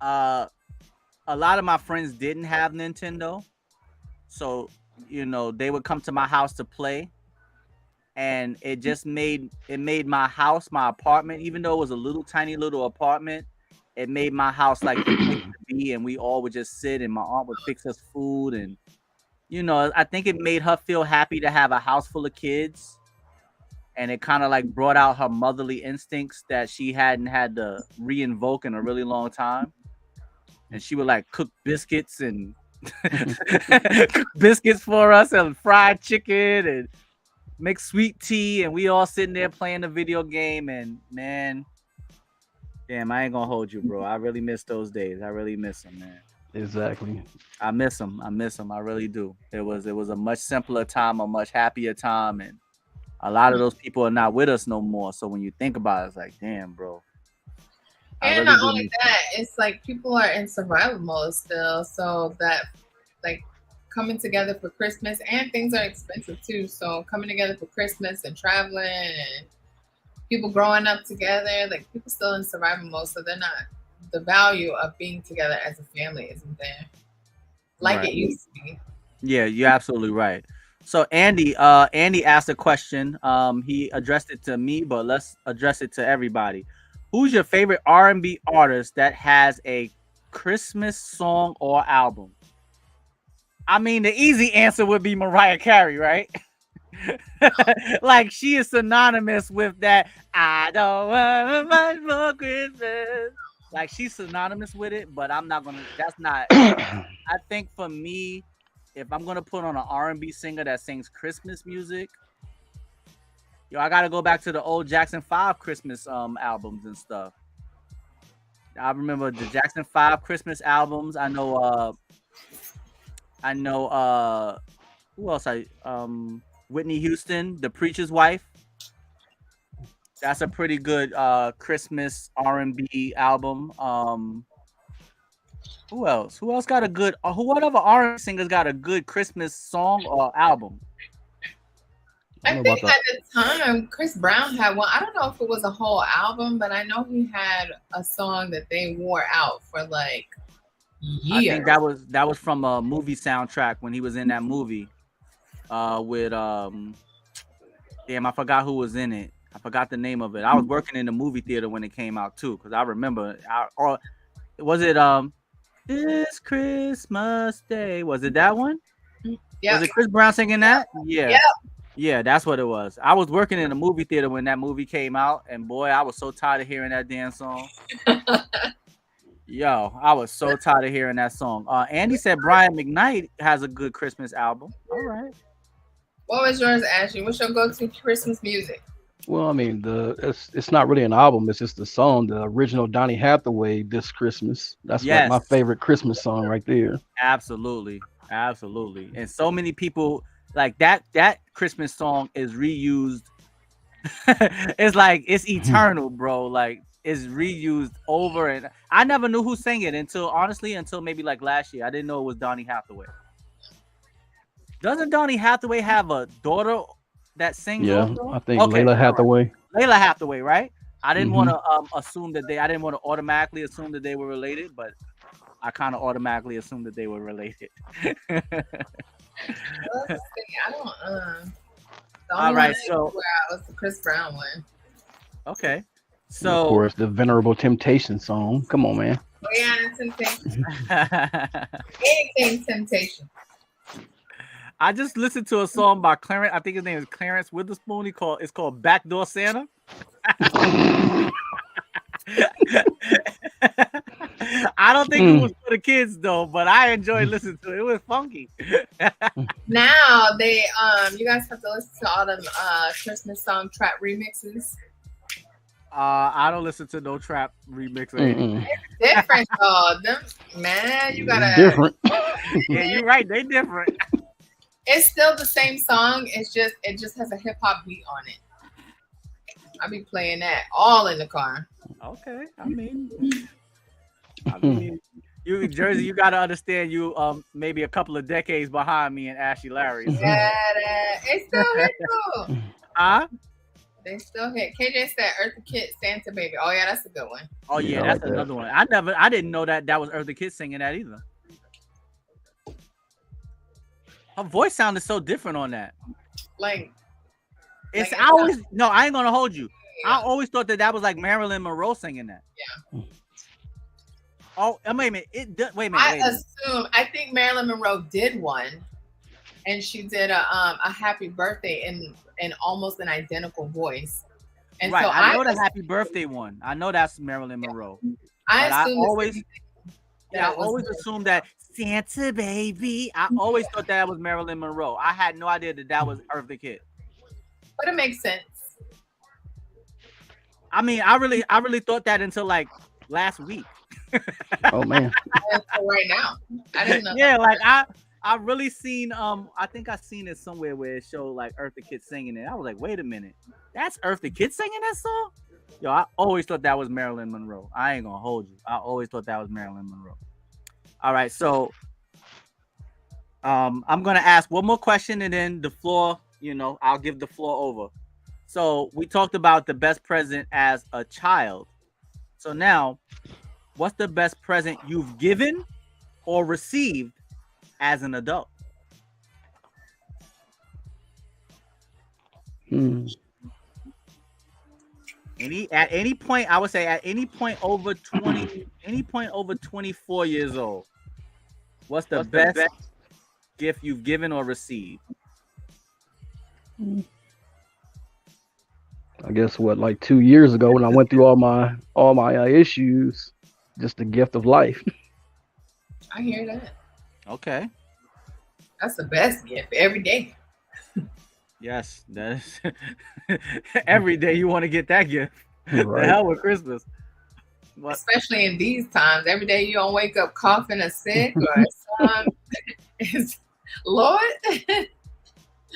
a lot of my friends didn't have Nintendo, so they would come to my house to play, and it just made my house, my apartment, even though it was a little tiny little apartment, it made my house like the place to be, and we all would just sit, and my aunt would fix us food, and I think it made her feel happy to have a house full of kids. And it kind of like brought out her motherly instincts that she hadn't had to re-invoke in a really long time. And she would like cook biscuits and cook biscuits for us and fried chicken and make sweet tea. And we all sitting there playing the video game. And man, damn, I ain't gonna hold you, bro. I really miss those days. I really miss them, man. Exactly. I miss them. I miss them. I really do. It was a much simpler time, a much happier time, and a lot of those people are not with us no more. So when you think about it, it's like, damn, bro. I And really not do only miss them. that, it's like people are in survival mode still. So that like coming together for Christmas and things are expensive too. So coming together for Christmas and traveling and people growing up together, like people still in survival mode. So they're not the value of being together as a family isn't there like Right. it used to be. Yeah, you're absolutely right. So Andy asked a question. He addressed it to me, but let's address it to everybody. Who's your favorite R&B artist that has a Christmas song or album? I mean, the easy answer would be Mariah Carey, right? Like she is synonymous with that. I don't want much for Christmas. Like she's synonymous with it, but I'm not gonna. That's not. I think for me, if I'm gonna put on an R&B singer that sings Christmas music, yo, I gotta go back to the old Jackson 5 Christmas albums and stuff. I remember the Jackson 5 Christmas albums. I know who else Whitney Houston, The Preacher's Wife. That's a pretty good Christmas R&B album. Who else? Who else got a good what other R&B singers got a good Christmas song or album? I I don't know think about at the time Chris Brown had one. I don't know if it was a whole album, but I know he had a song that they wore out for like I think years. that was from a movie soundtrack when he was in that movie with damn, I forgot who was in it. I forgot the name of it. I was working in the movie theater when it came out too, because I remember. Or was it This Christmas Day? Was it that one? Yeah. Was it Chris Brown singing that? Yeah. Yep. Yeah, that's what it was. I was working in the movie theater when that movie came out, and boy, I was so tired of hearing that damn song. Yo, I was so tired of hearing that song. Andy said Brian McKnight has a good Christmas album. All right. What was yours, Ashley? What's your go-to Christmas music? Well, I mean, it's not really an album. It's just the song, the original Donny Hathaway, "This Christmas." That's like my Yes, favorite Christmas song right there. absolutely, absolutely. And so many people like that Christmas song is reused. It's like it's eternal, bro. Like it's reused over and I never knew who sang it until maybe like last year. I didn't know it was Donny Hathaway. Doesn't Donny Hathaway have a daughter that sings Yeah, also? I think Okay, Layla all right. Hathaway. Layla Hathaway, right? I didn't want Hmm. to I didn't want to automatically assume that they were related, but I kind of automatically assumed that they were related. Let's see. I don't. The All only one I right, so wore out was the Chris Brown one. okay, And of so course, the Venerable Temptation song. Come on, man. Oh yeah, Temptation. I Anything Temptation. just listened to a song by Clarence. I think his name is Clarence Witherspoon. It's called Backdoor Santa. I don't think it was for the kids though, but I enjoyed listening to it. It was funky. Now they you guys have to listen to all them Christmas song trap remixes. I don't listen to no trap remix or anything. Mm-mm. Different though. Them man, you gotta Different. Yeah, you're right. They different. it's still the same song, it just has a hip hop beat on it. I'll be playing that all in the car. Okay, I mean, you Jersey, you got to understand you maybe a couple of decades behind me and Ashy Larry. So. Yeah, it's still hit too. Huh? They still hit. KJ said Eartha Kitt, Santa Baby. Oh yeah, that's a good one. Oh Yeah, yeah, I that's like that. another one. I didn't know that was Eartha Kitt singing that either. Her voice sounded so different on that. Like It's Like, I always no, I ain't gonna hold you. I yeah. always thought that was like Marilyn Monroe singing that. Yeah. Oh, wait a minute. Wait a minute. I think Marilyn Monroe did one, and she did a happy birthday in almost an identical voice. And Right, so I know the happy birthday one. I know that's Marilyn Monroe. I But I assumed always that it was assumed that Santa Baby. I always thought that was Marilyn Monroe. I had no idea that was Eartha Kitt. but it makes sense. I mean, I really thought that until like last week. Oh man. Right now, I didn't know. Yeah, like I really seen I think I seen it somewhere where it showed like Eartha Kitt singing it. I was like, wait a minute, that's Eartha Kitt singing that song? Yo, I always thought that was Marilyn Monroe. I ain't gonna hold you. I always thought that was Marilyn Monroe. All right, so I'm gonna ask one more question and then the floor, I'll give the floor over. So we talked about the best present as a child. So now, what's the best present you've given or received as an adult? At any point, I would say at any point over 24 years old, what's the best gift you've given or received? I guess like 2 years ago when I went through all my issues, just the gift of life. I hear that. Okay. That's the best gift every day. Yes, that is every day you want to get that gift. Right. The hell with Christmas. But, especially in these times, every day you don't wake up coughing or sick or something. Lord.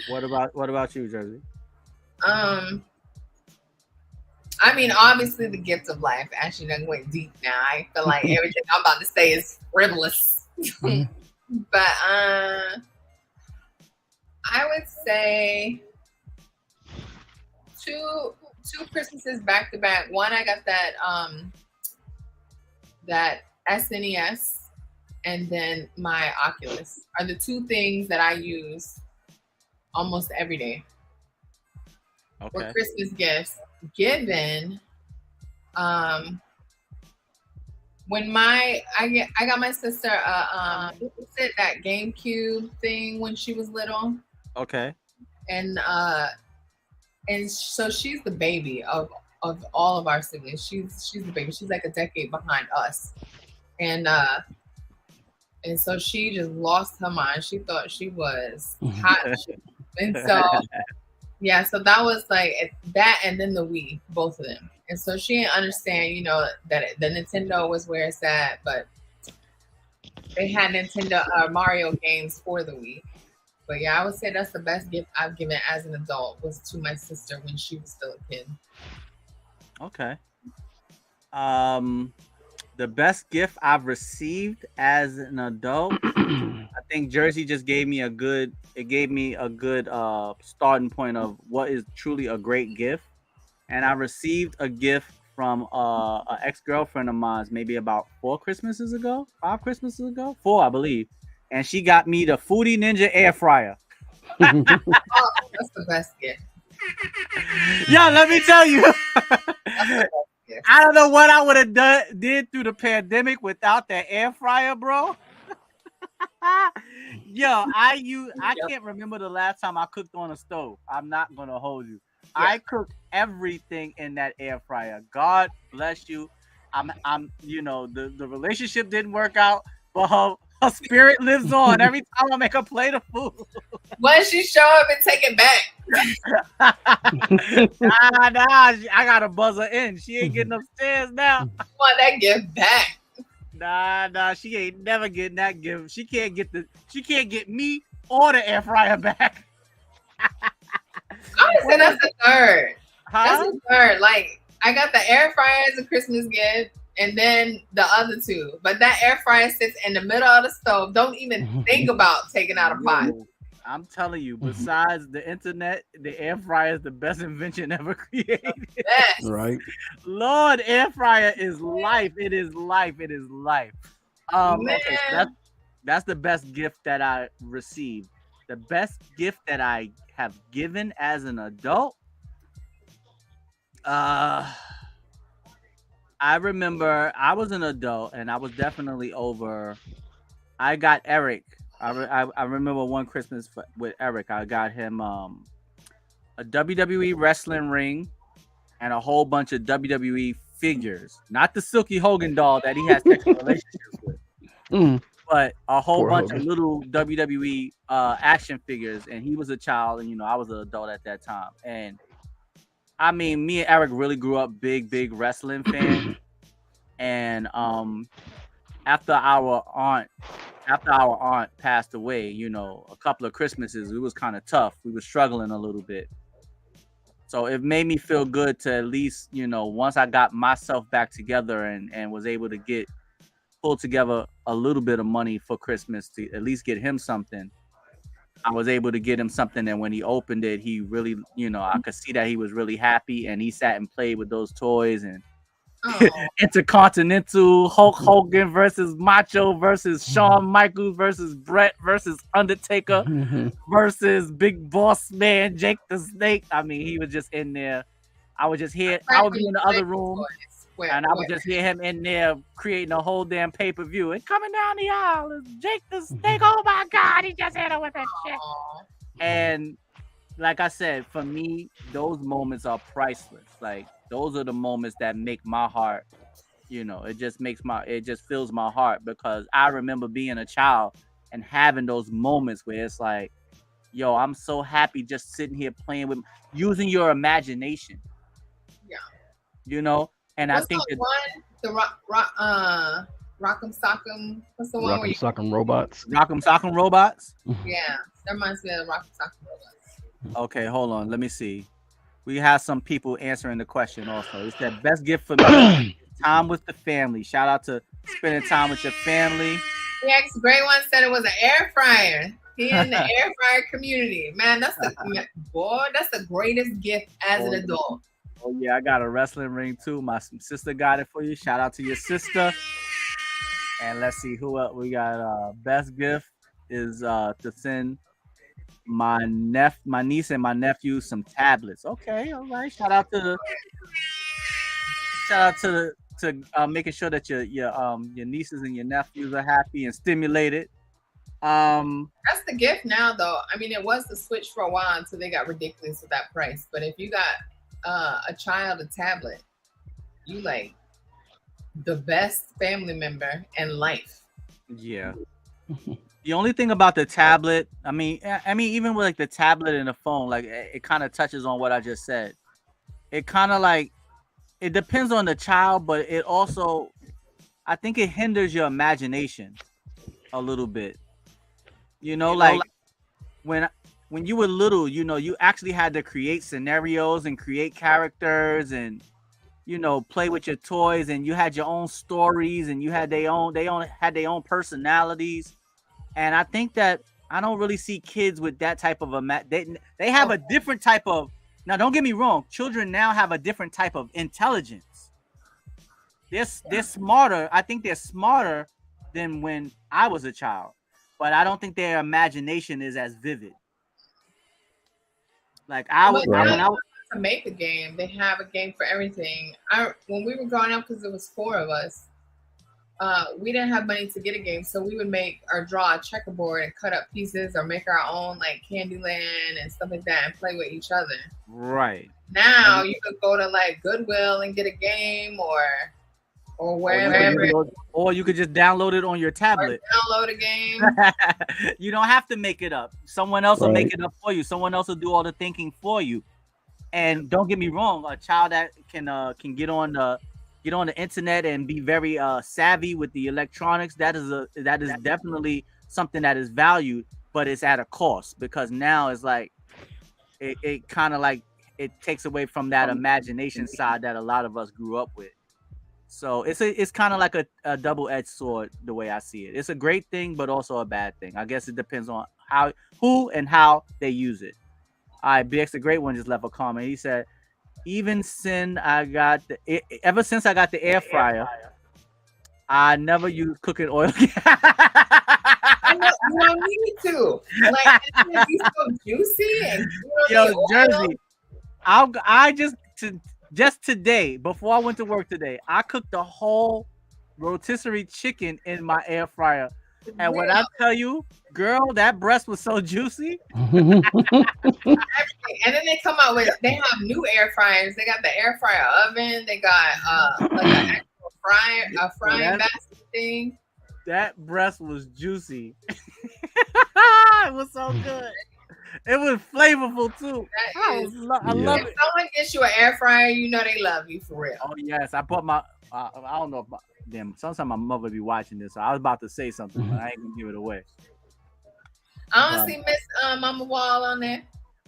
What about you, Jersey? I mean, obviously the gift of life. Ashley done went deep now. I feel like everything I'm about to say is frivolous. But I would say two Christmases back to back. One, I got that SNES, and then my Oculus are the two things that I use almost every day. Okay. For Christmas gifts given. When I got my sister that GameCube thing when she was little. Okay. And so she's the baby of all of our siblings. She's the baby. She's like a decade behind us. And so she just lost her mind. She thought she was hot. And so yeah, so that was like that, and then the Wii, both of them. And so she didn't understand, that the Nintendo was where it's at, but they had Nintendo Mario games for the Wii. But yeah, I would say that's the best gift I've given as an adult was to my sister when she was still a kid. Okay. The best gift I've received as an adult, I think Jersey just gave me a good starting point of what is truly a great gift. And I received a gift from an ex-girlfriend of mine maybe about 5 Christmases ago, I believe. And she got me the Foodie Ninja air fryer. Oh, that's the best gift. Yeah, let me tell you. I don't know what I would have did through the pandemic without that air fryer, bro. Yo, I can't remember the last time I cooked on a stove. I'm not gonna hold you. Yeah. I cooked everything in that air fryer. God bless you. I'm the relationship didn't work out, but her spirit lives on. Every time I make a plate of food. Once she show up and take it back. Nah, I gotta buzz her in. She ain't getting upstairs now. You want that gift back? Nah, she ain't never getting that gift. She can't get me or the air fryer back. I would say that's the third. Huh? That's the third. Like, I got the air fryer as a Christmas gift, and then the other two. But that air fryer sits in the middle of the stove. Don't even think about taking out a pot. I'm telling you, besides the internet, the air fryer is the best invention ever created. Yes. Right. Lord, air fryer is life. It is life. It is life. Okay, so that's the best gift that I received. The best gift that I have given as an adult. I remember I was an adult and I was definitely over. I got Eric. I remember one Christmas with Eric. I got him a WWE wrestling ring and a whole bunch of WWE figures. Not the Silky Hogan doll that he has sexual relationships with, but a whole bunch of little WWE action figures. And he was a child, and I was an adult at that time. And I mean, me and Eric really grew up big wrestling fans. And after our aunt passed away, you know, a couple of Christmases, it was kind of tough. We were struggling a little bit. So it made me feel good to at least, you know, once I got myself back together and was able to pull together a little bit of money for Christmas to at least get him something. I was able to get him something, and when he opened it, he really, you know, I could see that he was really happy, and he sat and played with those toys and Intercontinental Hulk Hogan versus Macho versus Shawn Michaels versus Brett versus Undertaker versus Big Boss Man Jake the Snake. I mean, he was just in there. I would just hear. I would be in the other room, and I would just hear him in there creating a whole damn pay-per-view. And coming down the aisle is Jake the Snake. Oh my God, he just hit her with that shit. And like I said, for me, those moments are priceless. Like, those are the moments that make my heart, you know, it just fills my heart, because I remember being a child and having those moments where it's like, yo, I'm so happy just sitting here playing with, using your imagination. Yeah. You know, and what's I think the one, Rock'em Sock'em, what's the one where Rock'em Sock'em Robots? Rock'em Sock'em Robots? Yeah, that reminds me of Rock'em Sock'em Robots. Okay, hold on, let me see. We have some people answering the question also. It said, best gift for me, time with the family. Shout out to spending time with your family. The great one said it was an air fryer. He in the air fryer community. Man, that's the greatest gift as an adult. Oh yeah, I got a wrestling ring too. My sister got it for you. Shout out to your sister. And let's see who else we got. Best gift is to send my niece and my nephew some tablets. Okay, all right. Shout out to making sure that your nieces and your nephews are happy and stimulated. That's the gift now, though. I mean, it was the Switch for a while until they got ridiculous with that price. But if you got a child a tablet, you like the best family member in life. Yeah. The only thing about the tablet, I mean, even with like the tablet and the phone, like it kind of touches on what I just said. It kind of like, it depends on the child, but it also, I think it hinders your imagination a little bit. You know, like when you were little, you know, you actually had to create scenarios and create characters and, you know, play with your toys, and you had your own stories, and you had they had their own personalities. And I think that I don't really see kids with that type of they have a different type of, now don't get me wrong, children now have a different type of intelligence. They're smarter. I think they're smarter than when I was a child, but I don't think their imagination is as vivid. Like when I was to make a game, they have a game for everything. When we were growing up, because it was 4 of us, we didn't have money to get a game, so we would draw a checkerboard and cut up pieces, or make our own like Candyland and stuff like that, and play with each other. Right. Now you could go to like Goodwill and get a game, or wherever, or you could just download it on your tablet. Download a game. You don't have to make it up. Someone else will make it up for you. Someone else will do all the thinking for you. And don't get me wrong, a child that can get on the internet and be very savvy with the electronics, that is definitely something that is valued, but it's at a cost, because now it's like it kind of like it takes away from that imagination side that a lot of us grew up with. So it's kind of like a double-edged sword, the way I see it. It's a great thing, but also a bad thing. I guess it depends on who and how they use it. All right, Bxthe, the great one, just left a comment. He said, ever since I got the air fryer, I never use cooking oil. I know, you need to. Like, it's be so juicy and yo, Jersey. I just today, before I went to work today, I cooked the whole rotisserie chicken in my air fryer. And when I tell you, girl, that breast was so juicy. And then they come out they have new air fryers. They got the air fryer oven. They got like an actual frying basket thing. That breast was juicy. It was so good. It was flavorful too. I love it. If someone gets you an air fryer, you know they love you for real. Oh yes, I bought my. I don't know Damn, sometimes my mother be watching this. So I was about to say something, but I ain't gonna give it away. I don't see Miss Mama Wall on there.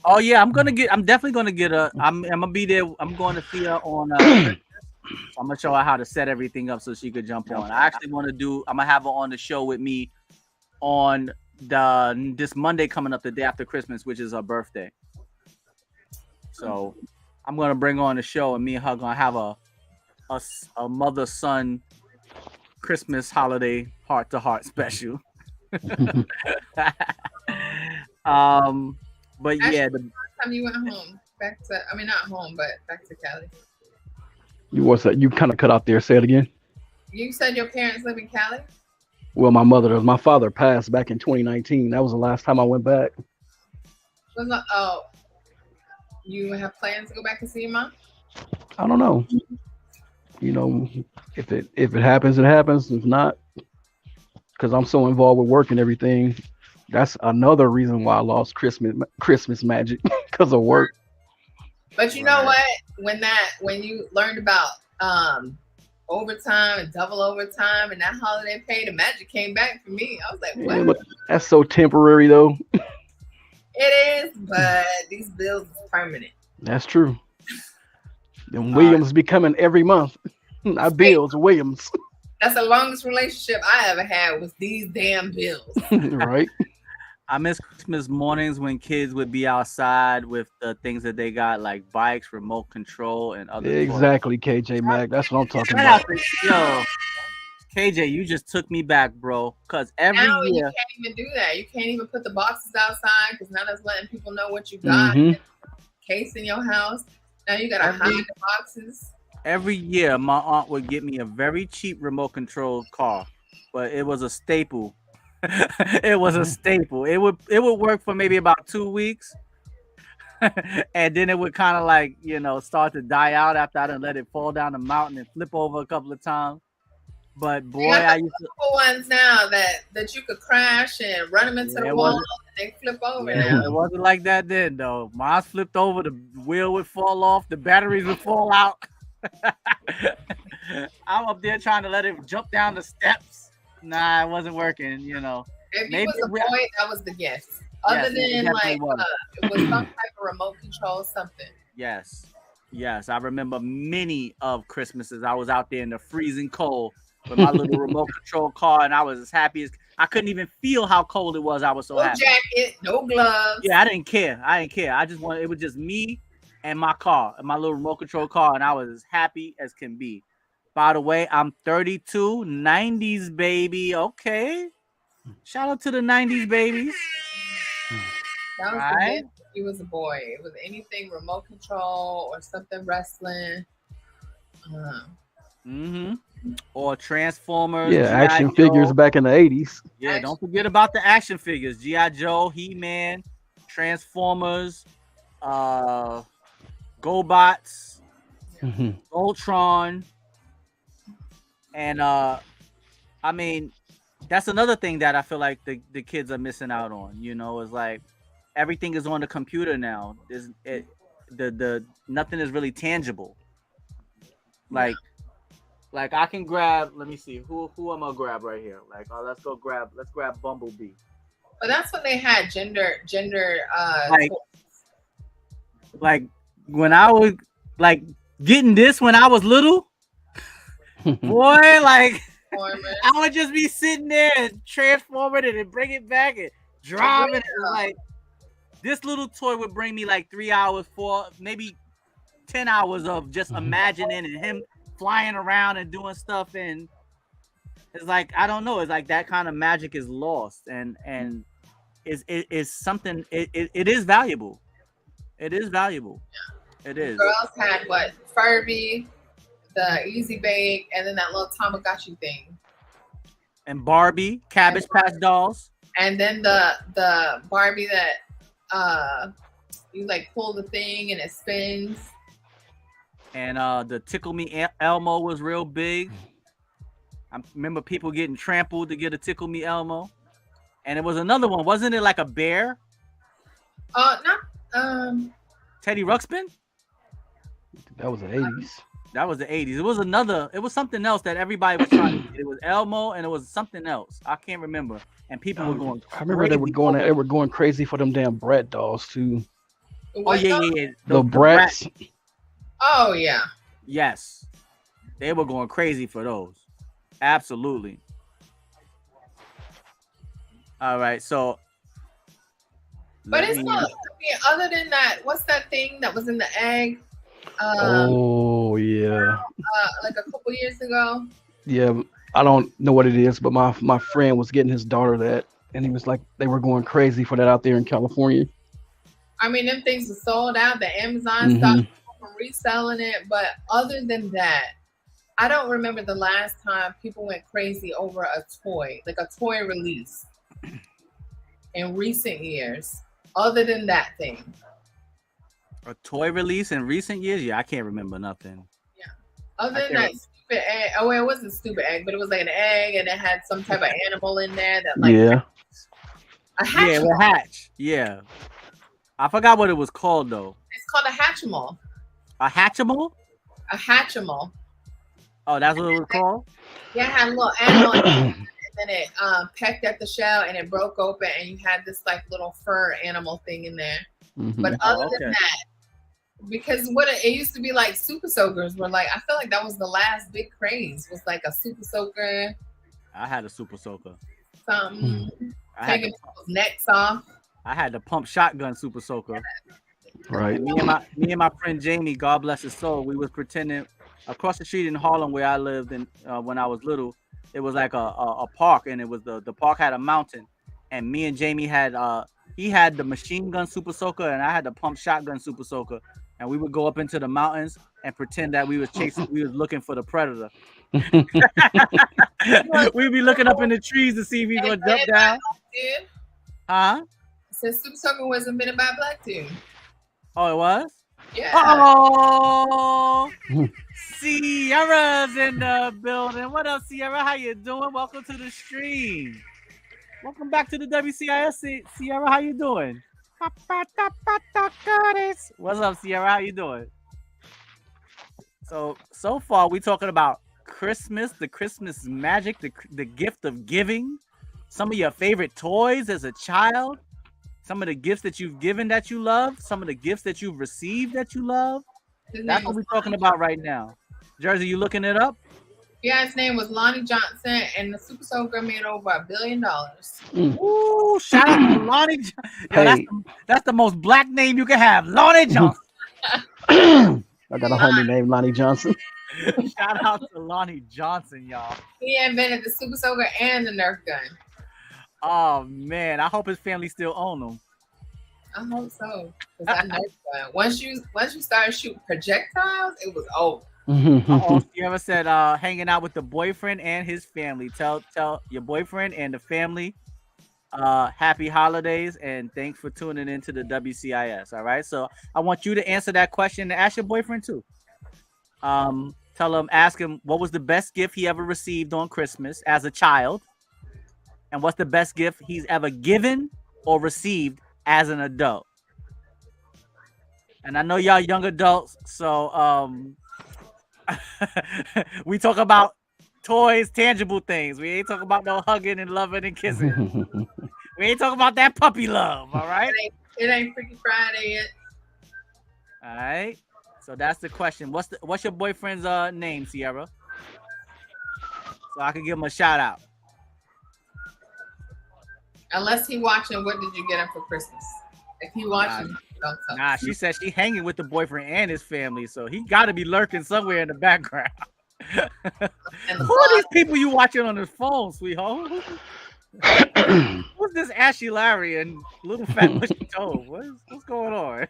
Oh yeah, I'm definitely gonna get her. I'm gonna be there. I'm going to see her on. So I'm gonna show her how to set everything up so she could jump on. I actually want to do. I'm gonna have her on the show with me on this Monday coming up, the day after Christmas, which is her birthday. So I'm gonna bring her on the show, and me and her gonna have a mother-son Christmas holiday heart-to-heart special. But Ashley, yeah, the last time you went home, not home, but back to Cali. What's that? You kind of cut out there. Say it again. You said your parents live in Cali? Well, my father passed back in 2019. That was the last time I went back. You have plans to go back and see your mom? I don't know. If it happens, it happens. If not, because I'm so involved with work and everything, that's another reason why I lost Christmas magic because of work. But you know what? When you learned about overtime and double overtime and that holiday pay, the magic came back for me. I was like, what? Yeah, but that's so temporary though. It is, but these bills is permanent. That's true. Then Williams be coming every month. Not bills, Williams. That's the longest relationship I ever had was these damn bills. Right. I miss Christmas mornings when kids would be outside with the things that they got, like bikes, remote control, and other exactly, toys. KJ Mac. That's what I'm talking about. Yo, KJ, you just took me back, bro. Because every year you can't even do that. You can't even put the boxes outside because now that's letting people know what you got. Case in your house. Now you gotta hide the boxes. Every year, my aunt would get me a very cheap remote control car, but it was a staple. It was a staple. It would work for maybe about 2 weeks, and then it would kind of like start to die out after I done let it fall down the mountain and flip over a couple of times. But boy, I used to ones now that you could crash and run them into the wall and they flip over. It wasn't like that then though. Mine flipped over, the wheel would fall off, the batteries would fall out. I'm up there trying to let it jump down the steps. Nah, it wasn't working. If you was a boy, that was the gift. Other than it was some type of remote control, something. Yes. I remember many of Christmases. I was out there in the freezing cold with my little remote control car, and I was as happy as I couldn't even feel how cold it was. I was so happy. No jacket, no gloves. Yeah, I didn't care. I just wanted, it was just me and my car, and my little remote control car, and I was as happy as can be. By the way, I'm 32, 90s baby. Okay. Shout out to the 90s babies. That was the gift. He was a boy. It was anything remote control or something wrestling. Or Transformers. Yeah, action figures back in the 80s. Yeah, don't forget about the action figures. G.I. Joe, He-Man, Transformers, GoBots, Ultron. And I mean, that's another thing that I feel like the kids are missing out on. Is like everything is on the computer now. Nothing is really tangible. Like I can grab. Let me see who I'm gonna grab right here. Let's grab Bumblebee. But that's when they had gender. Like when I was getting this when I was little. Boy, I would just be sitting there and transforming it and bring it back and driving it. This little toy would bring me 3 hours, 4, maybe 10 hours of just imagining and him flying around and doing stuff. And it's I don't know. It's that kind of magic is lost, and is something. It is valuable. It is valuable. Yeah. It is. Girls had what? Furby. The Easy Bake, and then that little Tamagotchi thing. And Barbie, Cabbage Patch Dolls. And then the Barbie that you pull the thing and it spins. And the Tickle Me Elmo was real big. I remember people getting trampled to get a Tickle Me Elmo. And it was another one, wasn't it like a bear? Not Teddy Ruxpin? That was the 80s. That was the 80s. It was something else that everybody was trying to get. It was Elmo and it was something else. I can't remember. And people were going I remember they were going crazy for them damn brat dolls too. Oh yeah. The brats. Oh yeah. Yes. They were going crazy for those. Absolutely. All right, so but it's not, I mean, other than that, what's that thing that was in the egg? Oh yeah. Like a couple years ago. Yeah, I don't know what it is, but my friend was getting his daughter that, and he was like, they were going crazy for that out there in California. I mean, them things were sold out. The Amazon stopped from reselling it. But other than that, I don't remember the last time people went crazy over a toy, like a toy release in recent years. Other than that thing. A toy release in recent years? Yeah, I can't remember nothing. Yeah. Other than that stupid egg. Oh, well, it wasn't stupid egg, but it was like an egg and it had some type of animal in there that like a hatch. Yeah, a hatch. Yeah. I forgot what it was called though. It's called a Hatchimal. A Hatchimal? A Hatchimal. Oh, that's what it was called? Yeah, it had a little animal and then it pecked at the shell and it broke open and you had this like little fur animal thing in there. But other than that, because what it used to be like super soakers were like, I feel like that was the last big craze, was like a super soaker. I had a super soaker. Something taking people's necks off. I had the pump shotgun super soaker. Right. And me and my friend Jamie, God bless his soul, we was pretending across the street in Harlem where I lived in when I was little. It was like a park, and it was the park had a mountain, and me and Jamie had he had the machine gun super soaker and I had the pump shotgun super soaker, and we would go up into the mountains and pretend that we was looking for the predator. We'd be looking up in the trees to see if he's gonna jump down. Huh? Said super soaker was invented by a black dude. Oh, it was? Yeah. Oh, Sierra's in the building. What up, Sierra? How you doing? Welcome to the stream. Welcome back to the WCIS. Sierra, how you doing? What's up, Sierra? How you doing? So far, we talking about Christmas, the Christmas magic, the gift of giving, some of your favorite toys as a child, some of the gifts that you've given that you love, some of the gifts that you've received that you love. That's what we're talking about right now. Jersey, you looking it up? Yeah, his name was Lonnie Johnson, and the Super Soaker made over $1 billion. Ooh, shout out to Lonnie. Yo, that's the most black name you can have, Lonnie Johnson. I got a homie named Lonnie Johnson. Shout out to Lonnie Johnson, y'all. He invented the Super Soaker and the Nerf gun. Oh man, I hope his family still own them. I hope so. That Nerf gun. Once you started shooting projectiles, it was over. You ever said hanging out with the boyfriend and his family? Tell your boyfriend and the family happy holidays and thanks for tuning into the WCIS. All right, so I want you to answer that question and ask your boyfriend too. Ask him what was the best gift he ever received on Christmas as a child, and what's the best gift he's ever given or received as an adult. And I know y'all young adults, so we talk about toys, tangible things. We ain't talking about no hugging and loving and kissing. We ain't talking about that puppy love, all right? It ain't Freaky Friday yet. All right. So that's the question. What's your boyfriend's name, Sierra? So I can give him a shout out. Unless he watching, what did you get him for Christmas? If he watching, don't tell. Nah, she said she hanging with the boyfriend and his family, so he got to be lurking somewhere in the background. Who are these people you watching on his phone, sweetheart? Who's this Ashy Larry and little fat mushy toe? What's going on?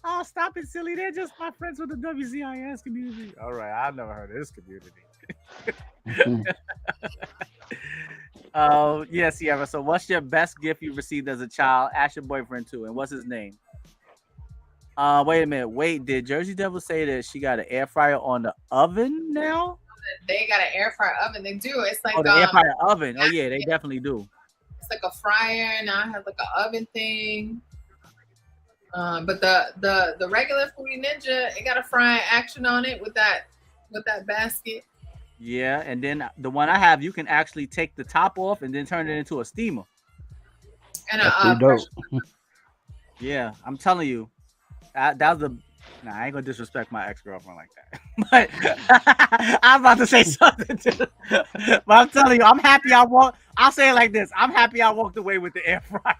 Oh, stop it, silly. They're just my friends with the WCIS community. All right, I've never heard of this community. Yes, Sierra. So what's your best gift you received as a child? Ask your boyfriend too. And what's his name? Wait a minute. Wait, did Jersey Devil say that she got an air fryer on the oven now? They got an air fryer oven. They do. It's like the air fryer oven. Oh yeah, they definitely do. It's like a fryer. Now it has like an oven thing. But the regular Foodie Ninja, it got a frying action on it with that basket. Yeah, and then the one I have, you can actually take the top off and then turn it into a steamer. And That's pretty dope. Yeah, I'm telling you, that was the. Nah, I ain't gonna disrespect my ex-girlfriend like that. But I was about to say something too. But I'm telling you, I'm happy I walked. I'll say it like this: I'm happy I walked away with the air fryer.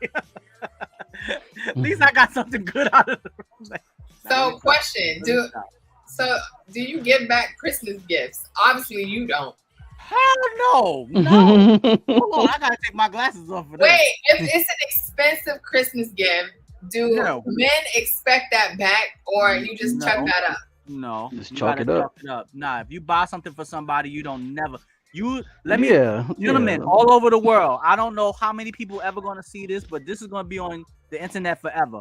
At least I got something good out of it. So, question: Do you give back Christmas gifts? Obviously, you don't. Hell no. Hold on, I gotta take my glasses off for this. Wait, if it's an expensive Christmas gift, do men expect that back, or you just chuck that up? No, just chalk it up. Nah, if you buy something for somebody, you don't never. Gentlemen all over the world. I don't know how many people ever gonna see this, but this is gonna be on the internet forever.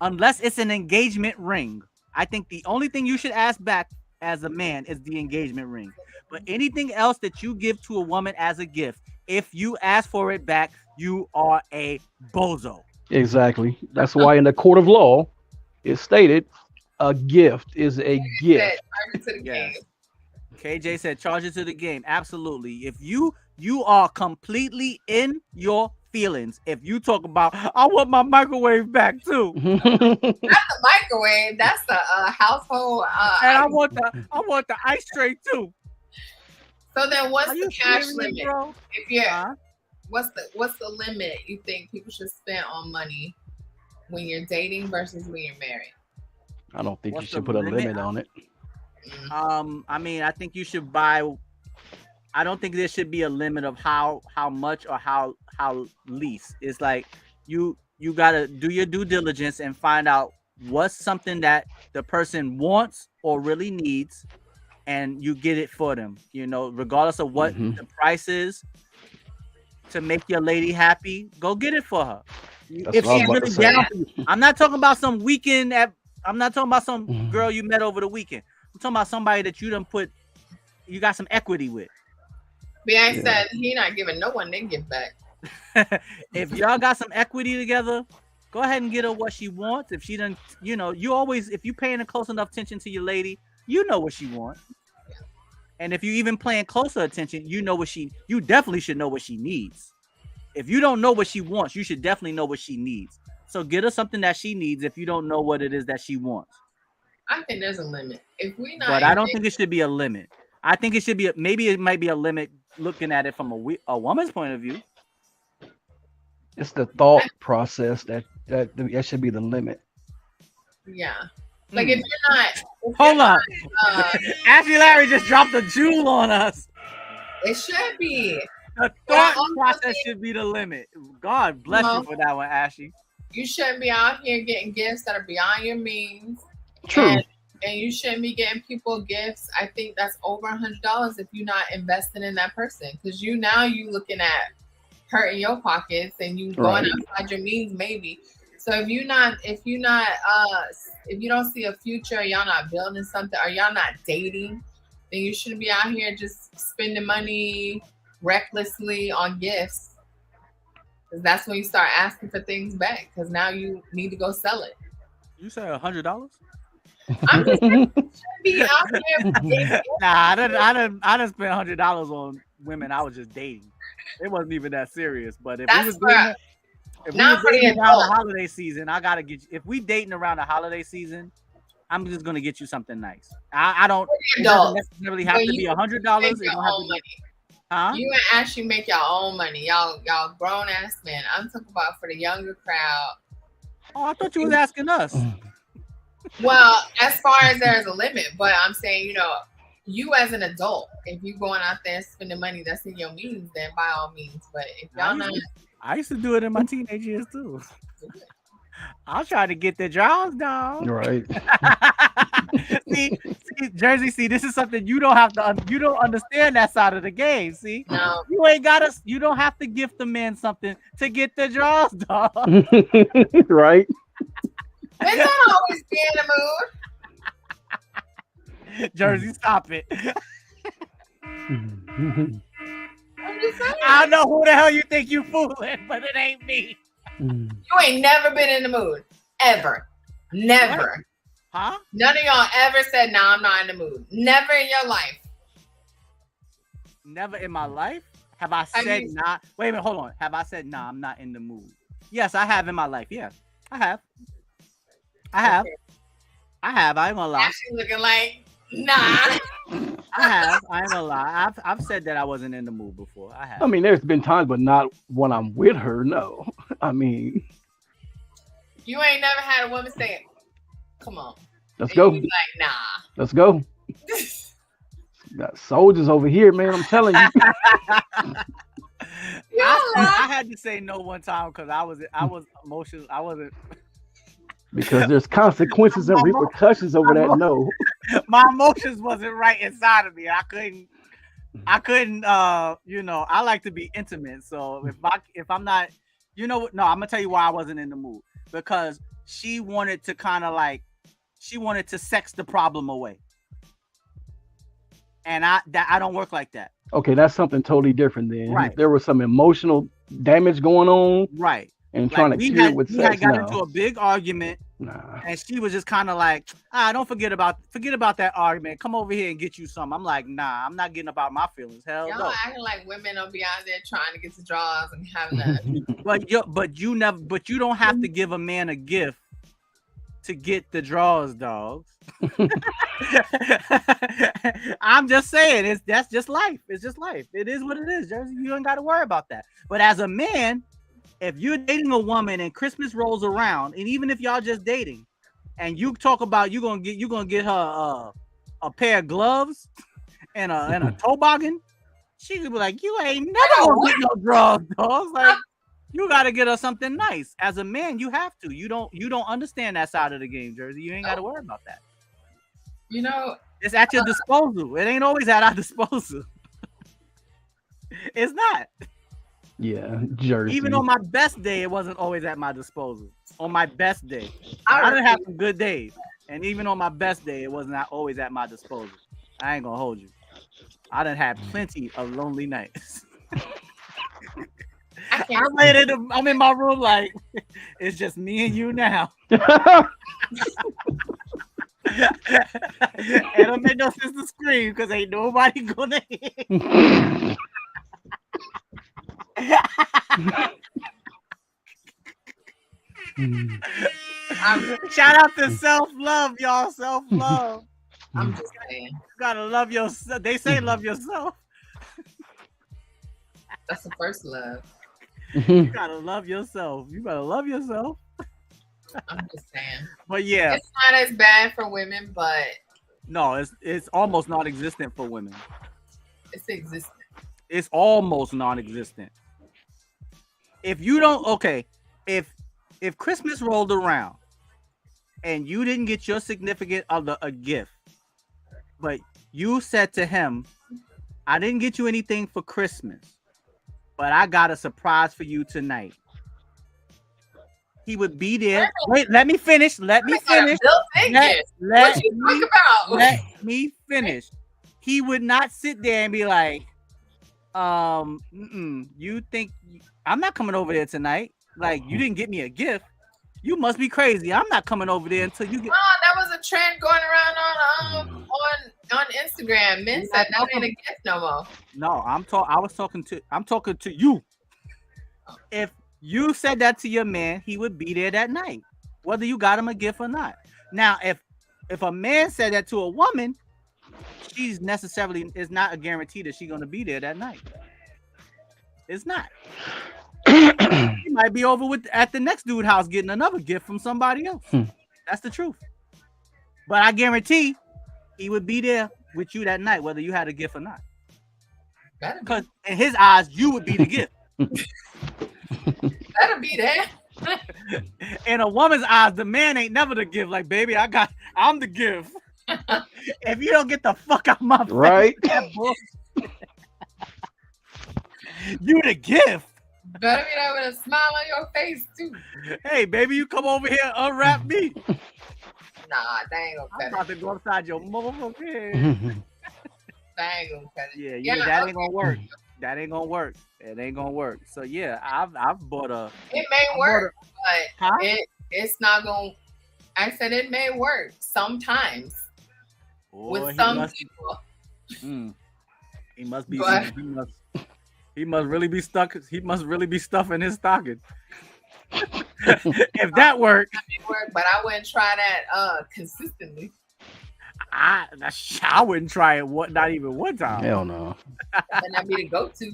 Unless it's an engagement ring, I think the only thing you should ask back as a man is the engagement ring. But anything else that you give to a woman as a gift, if you ask for it back, you are a bozo. Exactly. That's why in the court of law, it's stated a gift is a gift. Yes. KJ said charge it to the game. Absolutely. If you are completely in your feelings, if you talk about I want my microwave back too. Not the microwave, that's the household and I want the ice tray too. So then what's the cash limit? Bro? If you're what's the limit you think people should spend on money when you're dating versus when you're married? I don't think you should put a limit on it. I mean, I think you should buy. I don't think there should be a limit of how much or how least. It's like you gotta do your due diligence and find out what's something that the person wants or really needs, and you get it for them. You know, regardless of what the price is, to make your lady happy, go get it for her. If she's really down for you. I'm not talking about some weekend. I'm not talking about some girl you met over the weekend. I'm talking about somebody that you got some equity with. Bxthe said he not giving no one they give back. If y'all got some equity together, go ahead and get her what she wants. If she doesn't, if you paying a close enough attention to your lady, you know what she wants. And if you even paying closer attention, you definitely should know what she needs. If you don't know what she wants, you should definitely know what she needs. So get her something that she needs if you don't know what it is that she wants. I think there's a limit. But I don't think it should be a limit. I think it should be maybe it might be a limit looking at it from a woman's point of view. It's the thought process that should be the limit. Yeah. Like if you're not hold on. Ashley Larry just dropped a jewel on us. It should be. The thought process should be the limit. God bless you for that one, Ashley. You shouldn't be out here getting gifts that are beyond your means. True. And you shouldn't be getting people gifts. I think that's over $100 if you're not investing in that person. Because you looking at hurting your pockets and you going outside your means maybe. So if you don't see a future, y'all not building something, or y'all not dating, then you shouldn't be out here just spending money recklessly on gifts. Because that's when you start asking for things back. Because now you need to go sell it. You said $100? I'm just saying, you shouldn't be out here. Nah, I didn't spend $100 on women I was just dating. It wasn't even that serious. But if we was dating around the holiday season, I gotta get you. If we dating around the holiday season, I'm just gonna get you something nice. I don't. It doesn't necessarily have to be $100. It don't have to be. Huh? You and Ashley make your own money. Y'all grown ass men. I'm talking about for the younger crowd. Oh, I thought you was asking us. Well, as far as there's a limit, but I'm saying, you as an adult, if you going out there spending money that's in your means, then by all means. But if y'all not, I used to do it in my teenage years too. I'll try to get the draws down. Right. see, Jersey. This is something you don't have to. You don't understand that side of the game. See, no, you ain't got to. You don't have to gift the man something to get the draws down. Right. Men don't always be in the mood. Jersey, stop it. I'm just saying. I know who the hell you think you fooling, but it ain't me. You ain't never been in the mood. Ever. Never. Huh? None of y'all ever said, "Nah, I'm not in the mood." Never in your life. Never in my life have I said nah. Wait a minute, hold on. Have I said nah? I'm not in the mood. Yes, I have in my life. Yeah, I have. Okay. I ain't gonna lie. Ashy looking like nah. I ain't gonna lie. I've said that I wasn't in the mood before. I have. I mean, there's been times, but not when I'm with her. No, I mean, you ain't never had a woman say, "Come on, let's go." Like, nah. Let's go. Got soldiers over here, man. I'm telling you. I had to say no one time because I was emotional. I wasn't. Because there's consequences and repercussions over that no. My emotions wasn't right inside of me. I couldn't I like to be intimate. So if I'm not, I'm gonna tell you why I wasn't in the mood. Because she wanted to sex the problem away. And I don't work like that. Okay, that's something totally different then. Right. If there was some emotional damage going on. Right. And trying to cure it with sex. We had got into a big argument, and she was just kind of like, don't forget about that argument. Come over here and get you some. I'm like, nah, I'm not getting about my feelings. Hell y'all no. Acting like women don't be out there trying to get the draws and having that. but you don't have to give a man a gift to get the draws, dogs. I'm just saying, that's just life. It's just life. It is what it is, Jersey. You don't got to worry about that. But as a man, if you're dating a woman and Christmas rolls around, and even if y'all just dating, and you talk about you're gonna get her a pair of gloves and a toboggan, she could be like, "You ain't never gonna get no draws, dogs." Like, you gotta get her something nice. As a man, you have to. You don't understand that side of the game, Jersey. You ain't got to worry about that. It's at your disposal. It ain't always at our disposal. It's not. Yeah, Jersey. Even on my best day, it wasn't always at my disposal. On my best day, I didn't have some good days, and even on my best day, it wasn't always at my disposal. I ain't gonna hold you. I done had plenty of lonely nights. I'm in my room like it's just me and you now. And it made no sense to scream because ain't nobody gonna hear. Shout out to self-love, y'all. Self-love. I'm just saying. You gotta love yourself. They say love yourself. That's the first love. You gotta love yourself. You better love yourself. I'm just saying. But yeah. It's not as bad for women, but no, it's almost non-existent for women. It's existent. It's almost non-existent. If you don't, if Christmas rolled around and you didn't get your significant other a gift, but you said to him, "I didn't get you anything for Christmas, but I got a surprise for you tonight." He would be there. Wait, let me finish. Let me finish. Let me finish. He would not sit there and be like, you think I'm not coming over there tonight? Like, you didn't get me a gift. You must be crazy. I'm not coming over there until you get. Oh, that was a trend going around on Instagram. Men said that ain't a gift no more. No, I'm talking to you. If you said that to your man, he would be there that night, whether you got him a gift or not. Now, if a man said that to a woman, she's necessarily is not a guarantee that she's gonna be there that night. It's not. He might be over at the next dude's house getting another gift from somebody else. That's the truth. But I guarantee he would be there with you that night, whether you had a gift or not. Because in his eyes, you would be the gift. Better be there. In a woman's eyes, the man ain't never the gift. Like, baby, I'm the gift. If you don't get the fuck out my face, right? You the gift. Better be there with a smile on your face too. Hey, baby, you come over here and unwrap me. Nah, that ain't gonna cut it. I'm about to go upside your motherfucker head. That ain't gonna cut it. Yeah, that ain't gonna work. That ain't gonna work. It ain't gonna work. So yeah, I've bought a. It may work, but it's not going. I said it may work sometimes with some people. He must be. But He must really be stuck. He must really be stuffing his stocking. If that worked, but I wouldn't try that consistently. I wouldn't try it. Not even one time. Hell no. And that'd be the go-to.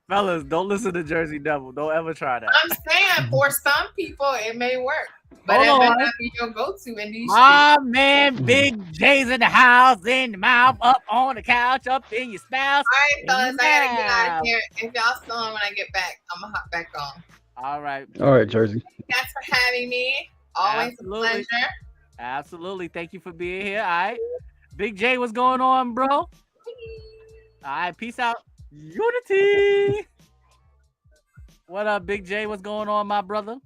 Fellas, don't listen to Jersey Devil. Don't ever try that. I'm saying for some people it may work, but it may not be your go-to in these. My man, Big J's in the house, in the mouth, up on the couch, up in your spouse. All right, fellas, I gotta get out of here. If y'all still on when I get back, I'm gonna hop back on. All right, Jersey. Thanks for having me. Always a pleasure. Absolutely. Thank you for being here. All right. Big J, what's going on, bro? All right, peace out. Unity. What up, Big J? What's going on, my brother?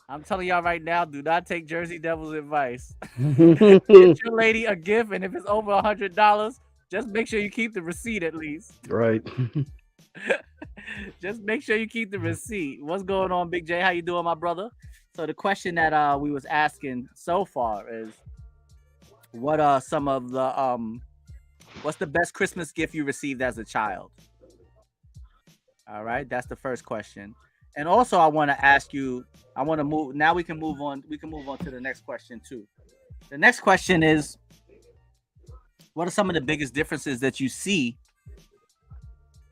I'm telling y'all right now, do not take Jersey Devil's advice. Get your lady a gift, and if it's over $100, just make sure you keep the receipt at least. Right. Just make sure you keep the receipt. What's going on, Big J? How you doing, my brother? So the question that we was asking so far is, what are some of the what's the best Christmas gift you received as a child? All right, that's the first question. And also, I want to ask you. I want to move. Now we can move on. We can move on to the next question too. The next question is, what are some of the biggest differences that you see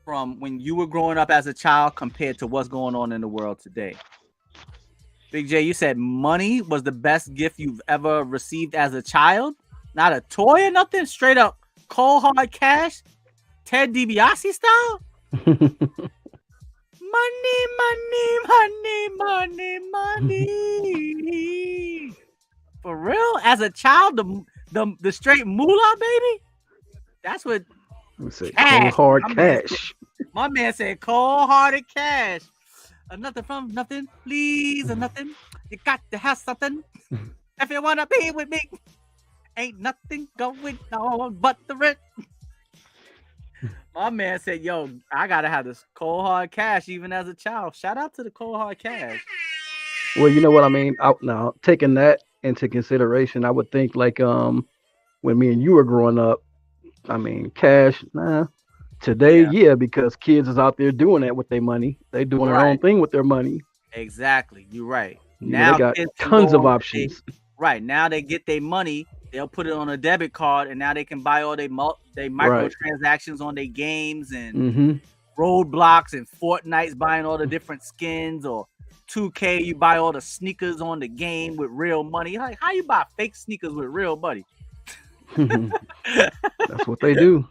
from when you were growing up as a child compared to what's going on in the world today? Big J, you said money was the best gift you've ever received as a child? Not a toy or nothing? Straight up cold hard cash? Ted DiBiase style? Money. For real? As a child, the straight moolah, baby? That's what cold hard cash. My man said cold-hearted cash. Nothing from nothing, please, or nothing. You got to have something. If you wanna be with me, ain't nothing going on but the rent. My man said, yo, I gotta have this cold hard cash even as a child. Shout out to the cold hard cash. Well, you know what I mean? Now, taking that into consideration, I would think like when me and you were growing up, I mean, cash, nah. Today, yeah, because kids is out there doing that with their money. They doing their own thing with their mony. Exactly. You're right. Now they got tons of options. Right. Now they get their money, they'll put it on a debit card, and now they can buy all their microtransactions on their games and Roadblocks and Fortnite's buying all the different skins, or 2K, you buy all the sneakers on the game with real money. Like, how you buy fake sneakers with real money? That's what they do.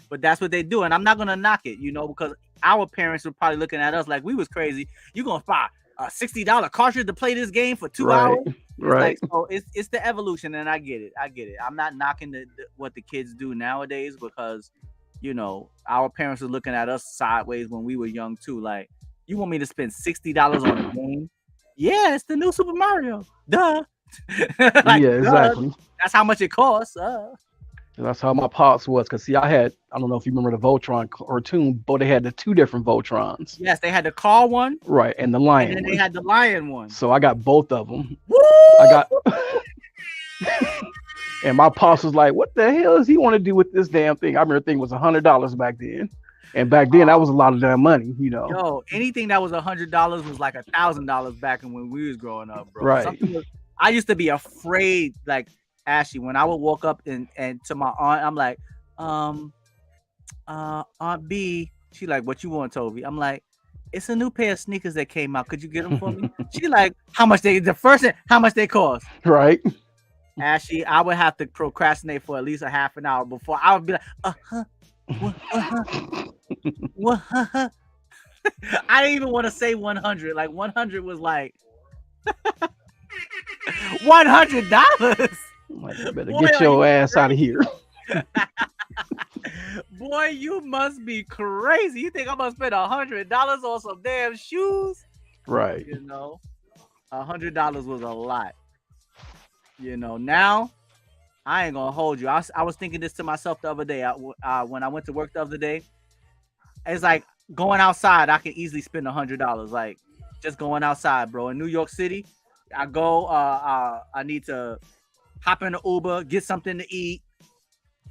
But that's what they do, and I'm not gonna knock it, because our parents were probably looking at us like we was crazy. You gonna buy a $60 cartridge to play this game for 2 hours? Right. Like, so it's the evolution, and I get it. I'm not knocking what the kids do nowadays, because our parents were looking at us sideways when we were young too. Like, you want me to spend $60 on a game? Yeah, it's the new Super Mario. Duh. Like, yeah, exactly. Duh. That's how much it costs. That's how my pops was. Because, see, I don't know if you remember the Voltron cartoon, but they had the two different Voltrons. Yes, they had the car one. Right, and the lion and then one. They had the lion one. So I got both of them. Woo! I got... And my pops was like, what the hell does he want to do with this damn thing? I remember the thing was $100 back then. And back then, that was a lot of damn money, Yo, anything that was $100 was like $1,000 back when we was growing up, bro. Right. I used to be afraid, like, Ashy, when I would walk up and to my aunt, I'm like, Aunt B, she like, what you want, Toby? I'm like, it's a new pair of sneakers that came out. Could you get them for me? She like, how much they cost? Right. Ashy, I would have to procrastinate for at least a half an hour before I would be like, what? I didn't even want to say 100. Like, 100 was like $100. Like, you better get your ass out of here. Boy, you must be crazy. You think I'm gonna spend $100 on some damn shoes? Right. $100 was a lot. Now I ain't gonna hold you. I was thinking this to myself the other day. When I went to work the other day, it's like going outside, I can easily spend $100. Like just going outside, bro. In New York City, I go. I need to hop in the Uber, get something to eat.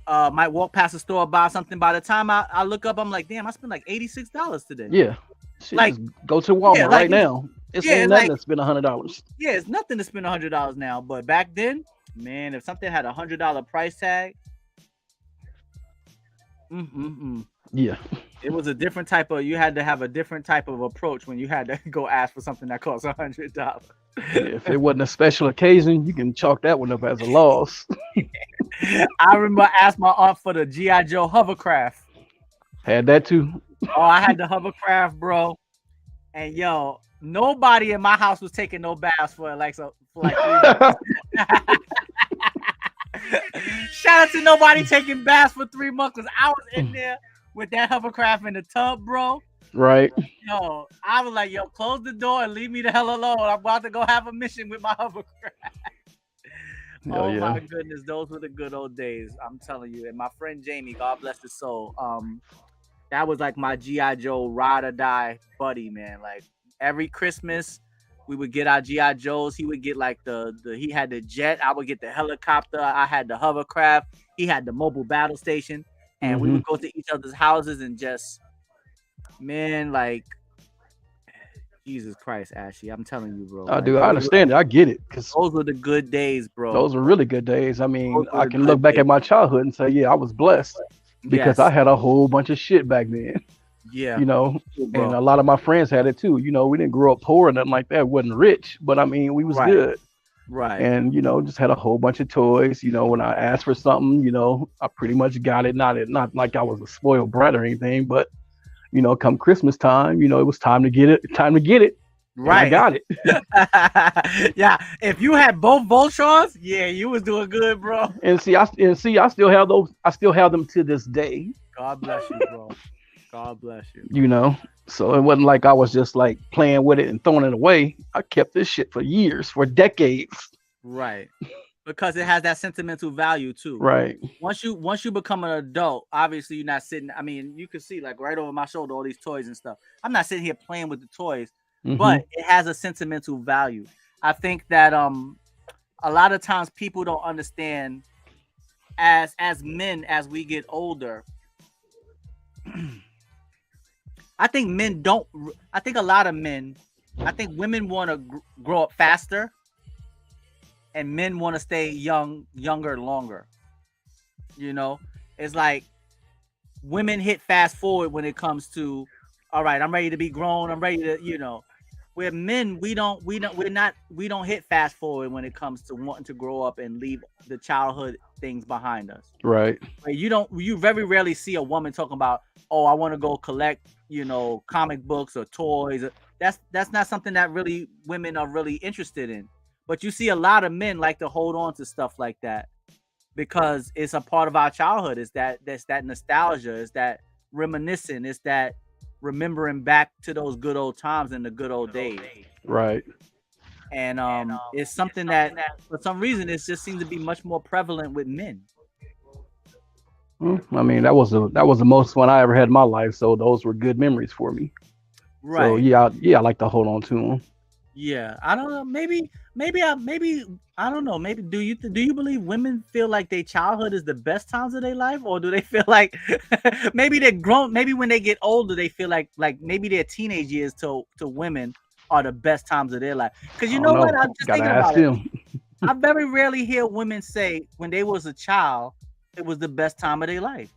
Might walk past the store, buy something. By the time I look up, I'm like, damn, I spent like $86 today. Yeah. Shit, Like, just go to Walmart yeah, like right now. It's ain't nothing like to spend $100. yeah, it's nothing to spend $100 now. But back then, man, if something had $100 price tag, Yeah. it was a different type of. You had to have a different type of approach when you had to go ask for something that costs $100. Yeah, if it wasn't a special occasion, you can chalk that one up as a loss. I remember I asked my aunt for the G.I. Joe hovercraft. Had that too. Oh, I had the hovercraft, bro. And yo, nobody in my house was taking no baths for like 3 months. Shout out to nobody taking baths for 3 months because I was in there with that hovercraft in the tub, bro. Right. Yo, I was like, yo, close the door and leave me the hell alone. I'm about to go have a mission with my hovercraft. Oh yeah. my goodness, those were the good old days. I'm telling you. And my friend Jamie, God bless his soul. That was like my G.I. Joe ride or die buddy, man. Like every Christmas, we would get our G.I. Joes. He would get like he had the jet. I would get the helicopter. I had the hovercraft. He had the mobile battle station. And we would go to each other's houses and just, man, like, Jesus Christ, Ashy. I'm telling you, bro. I do. I understand it. I get it. Because those were the good days, bro. Those were really good days. I mean, I can look back at my childhood and say, yeah, I was blessed because I had a whole bunch of shit back then. Yeah. You know, and a lot of my friends had it too. You know, we didn't grow up poor or nothing like that. Wasn't rich, but I mean, we was good. Right. And, you know, just had a whole bunch of toys. You know, when I asked for something, you know, I pretty much got it. Not like I was a spoiled brat or anything, but, you know, come Christmas time, you know, it was time to get it. Right. I got it. Yeah. If you had both Voltrons, yeah, you was doing good, bro. And I still have those. I still have them to this day. God bless you, bro. God bless you. You know, so it wasn't like I was just like playing with it and throwing it away. I kept this shit for years, for decades. Right. Because it has that sentimental value too. Right. Once you become an adult, obviously you're not sitting. I mean, you can see like right over my shoulder all these toys and stuff. I'm not sitting here playing with the toys, but it has a sentimental value. I think that a lot of times people don't understand as men as we get older. I think men don't. I think a lot of men. I think women want to grow up faster, and men want to stay younger, longer. You know, it's like women hit fast forward when it comes to, all right, I'm ready to be grown. I'm ready to, you know. Where men, we don't hit fast forward when it comes to wanting to grow up and leave the childhood things behind us. Right. You very rarely see a woman talking about, oh, I want to go collect, you know, comic books or toys. That's not something that really women are really interested in. But you see a lot of men like to hold on to stuff like that because it's a part of our childhood. It's that nostalgia. It's that reminiscing. It's that remembering back to those good old times and the good old days. Right. And it's something that for some reason it just seems to be much more prevalent with men. I mean, that was the most fun I ever had in my life, so those were good memories for me. Right. So I like to hold on to them. Yeah, I don't know. Maybe I don't know. Maybe do you believe women feel like their childhood is the best times of their life, or do they feel like maybe they're grown? Maybe when they get older, they feel like maybe their teenage years to women are the best times of their life. Because you know what? I'm just thinking about it. I very rarely hear women say when they was a child it was the best time of their life.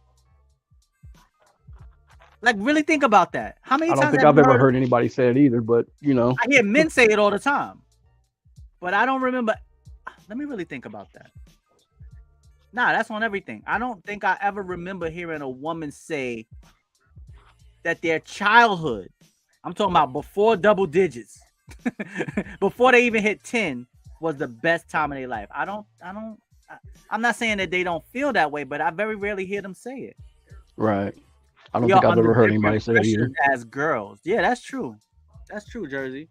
Like, really think about that. How many times? I don't think I've ever heard anybody say it either, but you know, I hear men say it all the time, but I don't remember. Let me really think about that. Nah, that's on everything. I don't think I ever remember hearing a woman say that their childhood, I'm talking about before double digits, before they even hit 10, was the best time of their life. I'm not saying that they don't feel that way, but I very rarely hear them say it. Right. I don't think I've ever heard anybody say it either. As girls. Yeah, that's true. That's true, Jersey.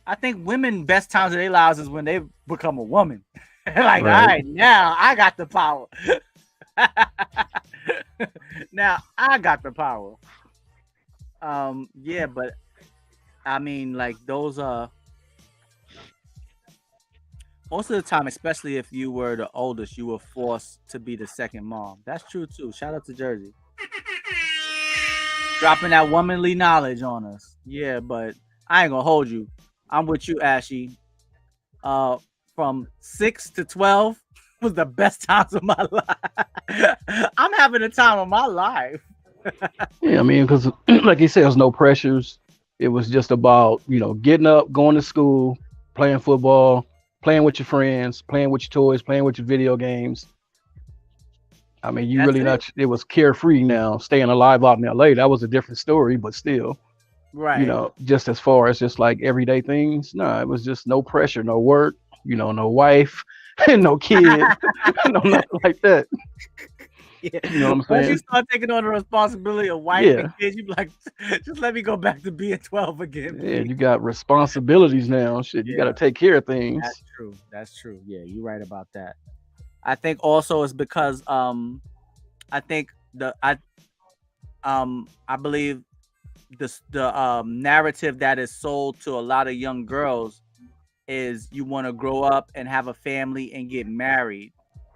I think women best times of their lives is when they become a woman. Like, right. All right, now I got the power. Now I got the power. Yeah, but I mean, like those most of the time, especially if you were the oldest, you were forced to be the second mom. That's true too. Shout out to Jersey, dropping that womanly knowledge on us. Yeah, but I ain't gonna hold you. I'm with you, Ashy. Uh, from 6 to 12 was the best times of my life. I'm having the time of my life. Yeah, I mean, because like you said, there's no pressures. It was just about getting up, going to school, playing football, playing with your friends, playing with your toys, playing with your video games. I mean, you That's really it. not. It was carefree. Now staying alive out in LA, that was a different story, but still, Right. just as far as just like everyday things, no, it was just no pressure, no work, no wife, and no kid, no nothing like that. Yeah. You know what I'm Once you saying? start taking on the responsibility of wife and Yeah, kids, you be like, just let me go back to being 12 again, yeah. please. You got responsibilities now. Shit, you got to Yeah, take care of that's things. true. That's true. Yeah, you're right about that. I think also it's because I think I believe the narrative that is sold to a lot of young girls is you want to grow up and have a family and get married.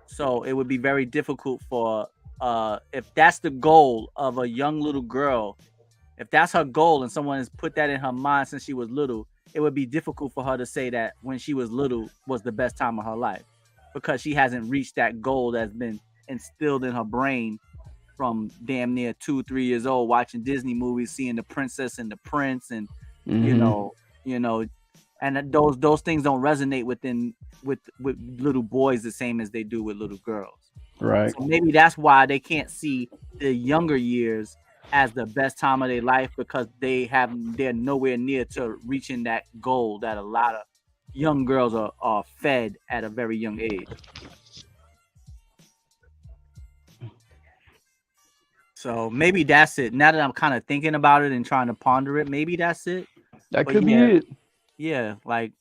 So it would be very difficult for if that's the goal of a young little girl, if that's her goal and someone has put that in her mind since she was little, it would be difficult for her to say that when she was little was the best time of her life because she hasn't reached that goal that's been instilled in her brain from damn near 2, 3 years old, watching Disney movies, seeing the princess and the prince, and you Hmm. know, you know, and those things don't resonate with little boys the same as they do with little girls. Right. So maybe that's why they can't see the younger years as the best time of their life because they're nowhere near to reaching that goal that a lot of young girls are fed at a very young age. So maybe that's it. Now that I'm kind of thinking about it and trying to ponder it, maybe that's it. That But could be yeah, it. yeah, like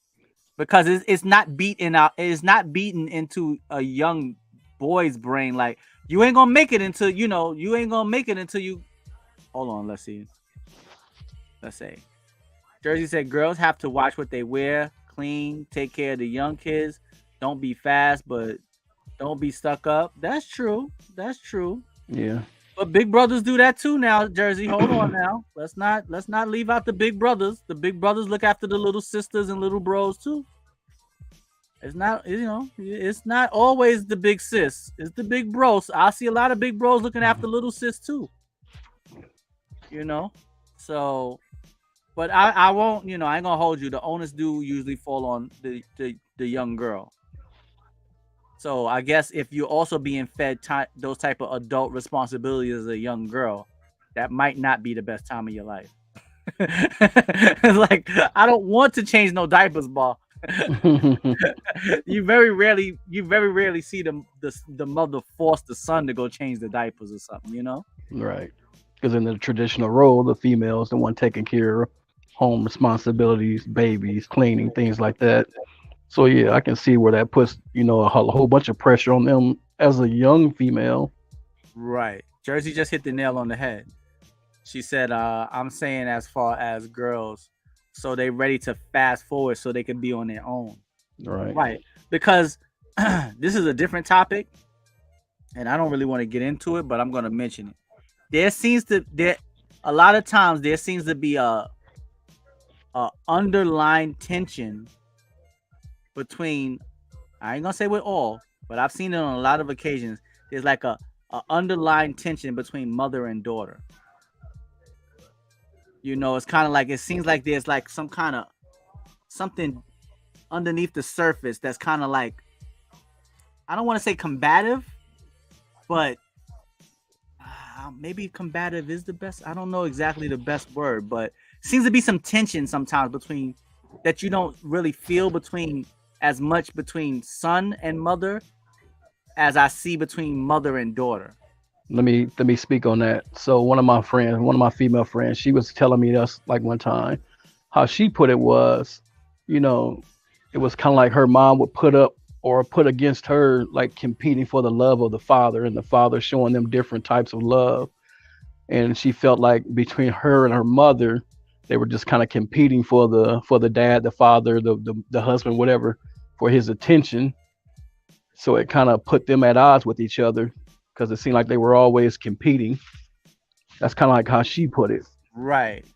because it's not beaten out, it's not beaten into a young boy's brain. Like you ain't gonna make it until you ain't gonna make it until you. Hold on, let's see. Let's say Jersey said girls have to watch what they wear, clean, take care of the young kids. Don't be fast, but don't be stuck up. That's true. That's true. Yeah. But big brothers do that too now, Jersey. Hold on now. Let's not leave out the big brothers. The big brothers look after the little sisters and little bros too. It's not, it's not always the big sis. It's the big bros. I see a lot of big bros looking after little sis too. You know, so, but I won't. I ain't gonna hold you. The onus do usually fall on the young girl. So I guess if you're also being fed those type of adult responsibilities as a young girl, that might not be the best time of your life. It's like I don't want to change no diapers, ball. You very rarely see the mother force the son to go change the diapers or something. Right. Because in the traditional role, the female is the one taking care of home responsibilities, babies, cleaning, things like that. So yeah, I can see where that puts, a whole bunch of pressure on them as a young female. Right. Jersey just hit the nail on the head. She said, I'm saying as far as girls, so they ready to fast forward so they can be on their own. Right. Right. Because this is a different topic and I don't really want to get into it, but I'm going to mention it. A lot of times there seems to be a underlying tension between, I ain't going to say with all, but I've seen it on a lot of occasions. There's like a underlying tension between mother and daughter. It's kind of like it seems like there's like some kind of something underneath the surface that's kind of like, I don't want to say combative, but maybe combative is the best. I don't know exactly the best word, but seems to be some tension sometimes between that you don't really feel between as much between son and mother as I see between mother and daughter. Let me speak on that. So one of my female friends, she was telling me this like one time, how she put it was, you know, it was kind of like her mom would put up or put against her, like competing for the love of the father, and the father showing them different types of love. And she felt like between her and her mother, they were just kind of competing for the dad, the father, the husband, whatever, for his attention. So it kind of put them at odds with each other because it seemed like they were always competing. That's kind of like how she put it. Right.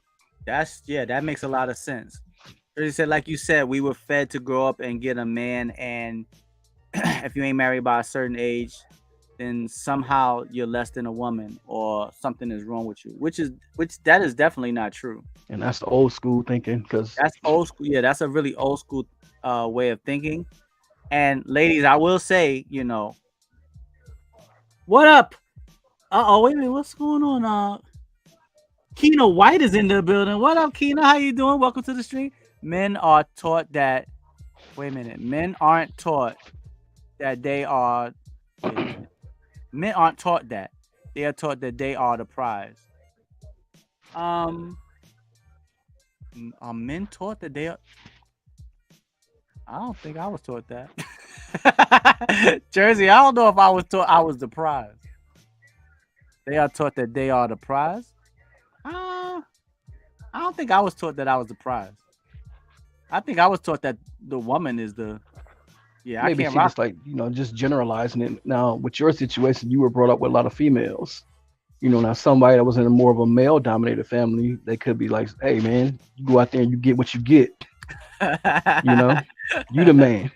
That makes a lot of sense. Jersey said, like you said, we were fed to grow up and get a man, and if you ain't married by a certain age, then somehow you're less than a woman or something is wrong with you, which that is definitely not true. And that's the old school thinking, because That's old school. Yeah, that's a really old school way of thinking. And ladies, I will say, what up? Wait a minute, what's going on? Keena White is in the building. What up, Keena? How you doing? Welcome to the stream. Men are taught that. Wait a minute. Men aren't taught that they are. Men aren't taught that. They are taught that they are the prize. Are men taught that they are? I don't think I was taught that. Jersey, I don't know if I was taught I was the prize. They are taught that they are the prize. I don't think I was taught that I was the prize. I think I was taught that the woman is the. Yeah, maybe I can't she just like just generalizing it. Now, with your situation, you were brought up with a lot of females. Now somebody that was in a more of a male-dominated family, they could be like, "Hey, man, you go out there and you get what you get." You the man.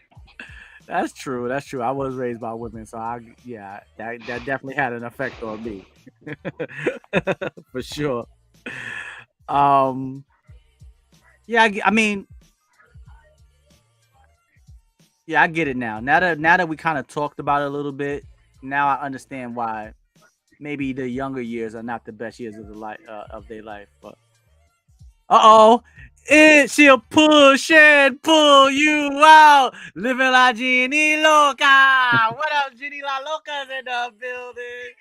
That's true. That's true. I was raised by women, so that definitely had an effect on me, for sure. I mean, I get it now. Now that we kind of talked about it a little bit, now I understand why maybe the younger years are not the best years of their life. But she'll push and pull you out, living la Genie Loca. What up, Genie La Loca's in the building?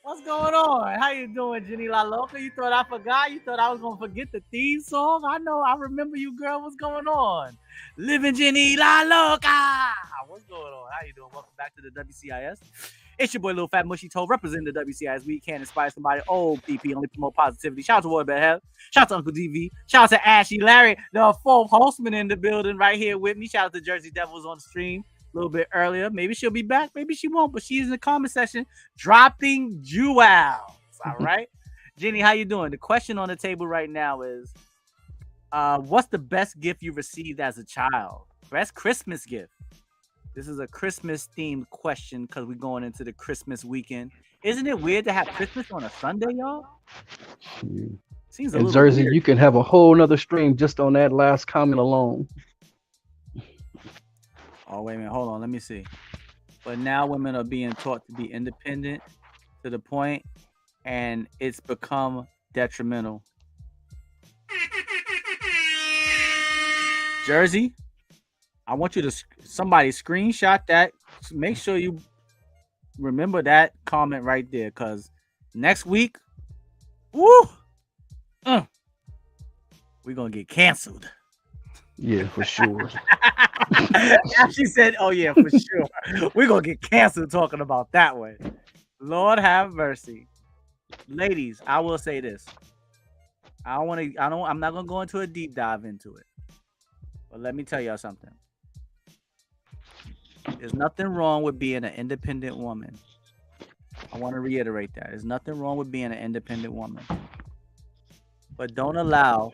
What's going on? How you doing, Jenny La Loca? You thought I forgot? You thought I was gonna forget the theme song? I know, I remember you, girl. What's going on? Living Jenny La Loca. What's going on? How you doing? Welcome back to the WCIS. It's your boy Lil Fat Mushy Toe, representing the WCIS. We can inspire somebody. Oh, PP, only promote positivity. Shout out to Roy Bad Shout out to Uncle DV. Shout out to Ashy, Larry, the fourth hostman in the building right here with me. Shout out to Jersey Devils on the stream a little bit earlier. Maybe she'll be back. Maybe she won't, but she's in the comment section dropping jewels. All right. Jenny, how you doing? The question on the table right now is, what's the best gift you received as a child? Best Christmas gift. This is a Christmas themed question because we're going into the Christmas weekend. Isn't it weird to have Christmas on a Sunday, y'all? Seems a in little Jersey, weird. You can have a whole nother stream just on that last comment alone. Oh, wait a minute. Hold on. Let me see. But now women are being taught to be independent to the point, and it's become detrimental. Jersey, I want you to somebody screenshot that. Make sure you remember that comment right there, because next week, we're going to get canceled. Yeah, for sure. She said, "Oh yeah, for sure. We're gonna get canceled talking about that way." Lord have mercy, ladies. I will say this. I'm not gonna go into a deep dive into it, but let me tell y'all something. There's nothing wrong with being an independent woman. I want to reiterate that. There's nothing wrong with being an independent woman, but don't allow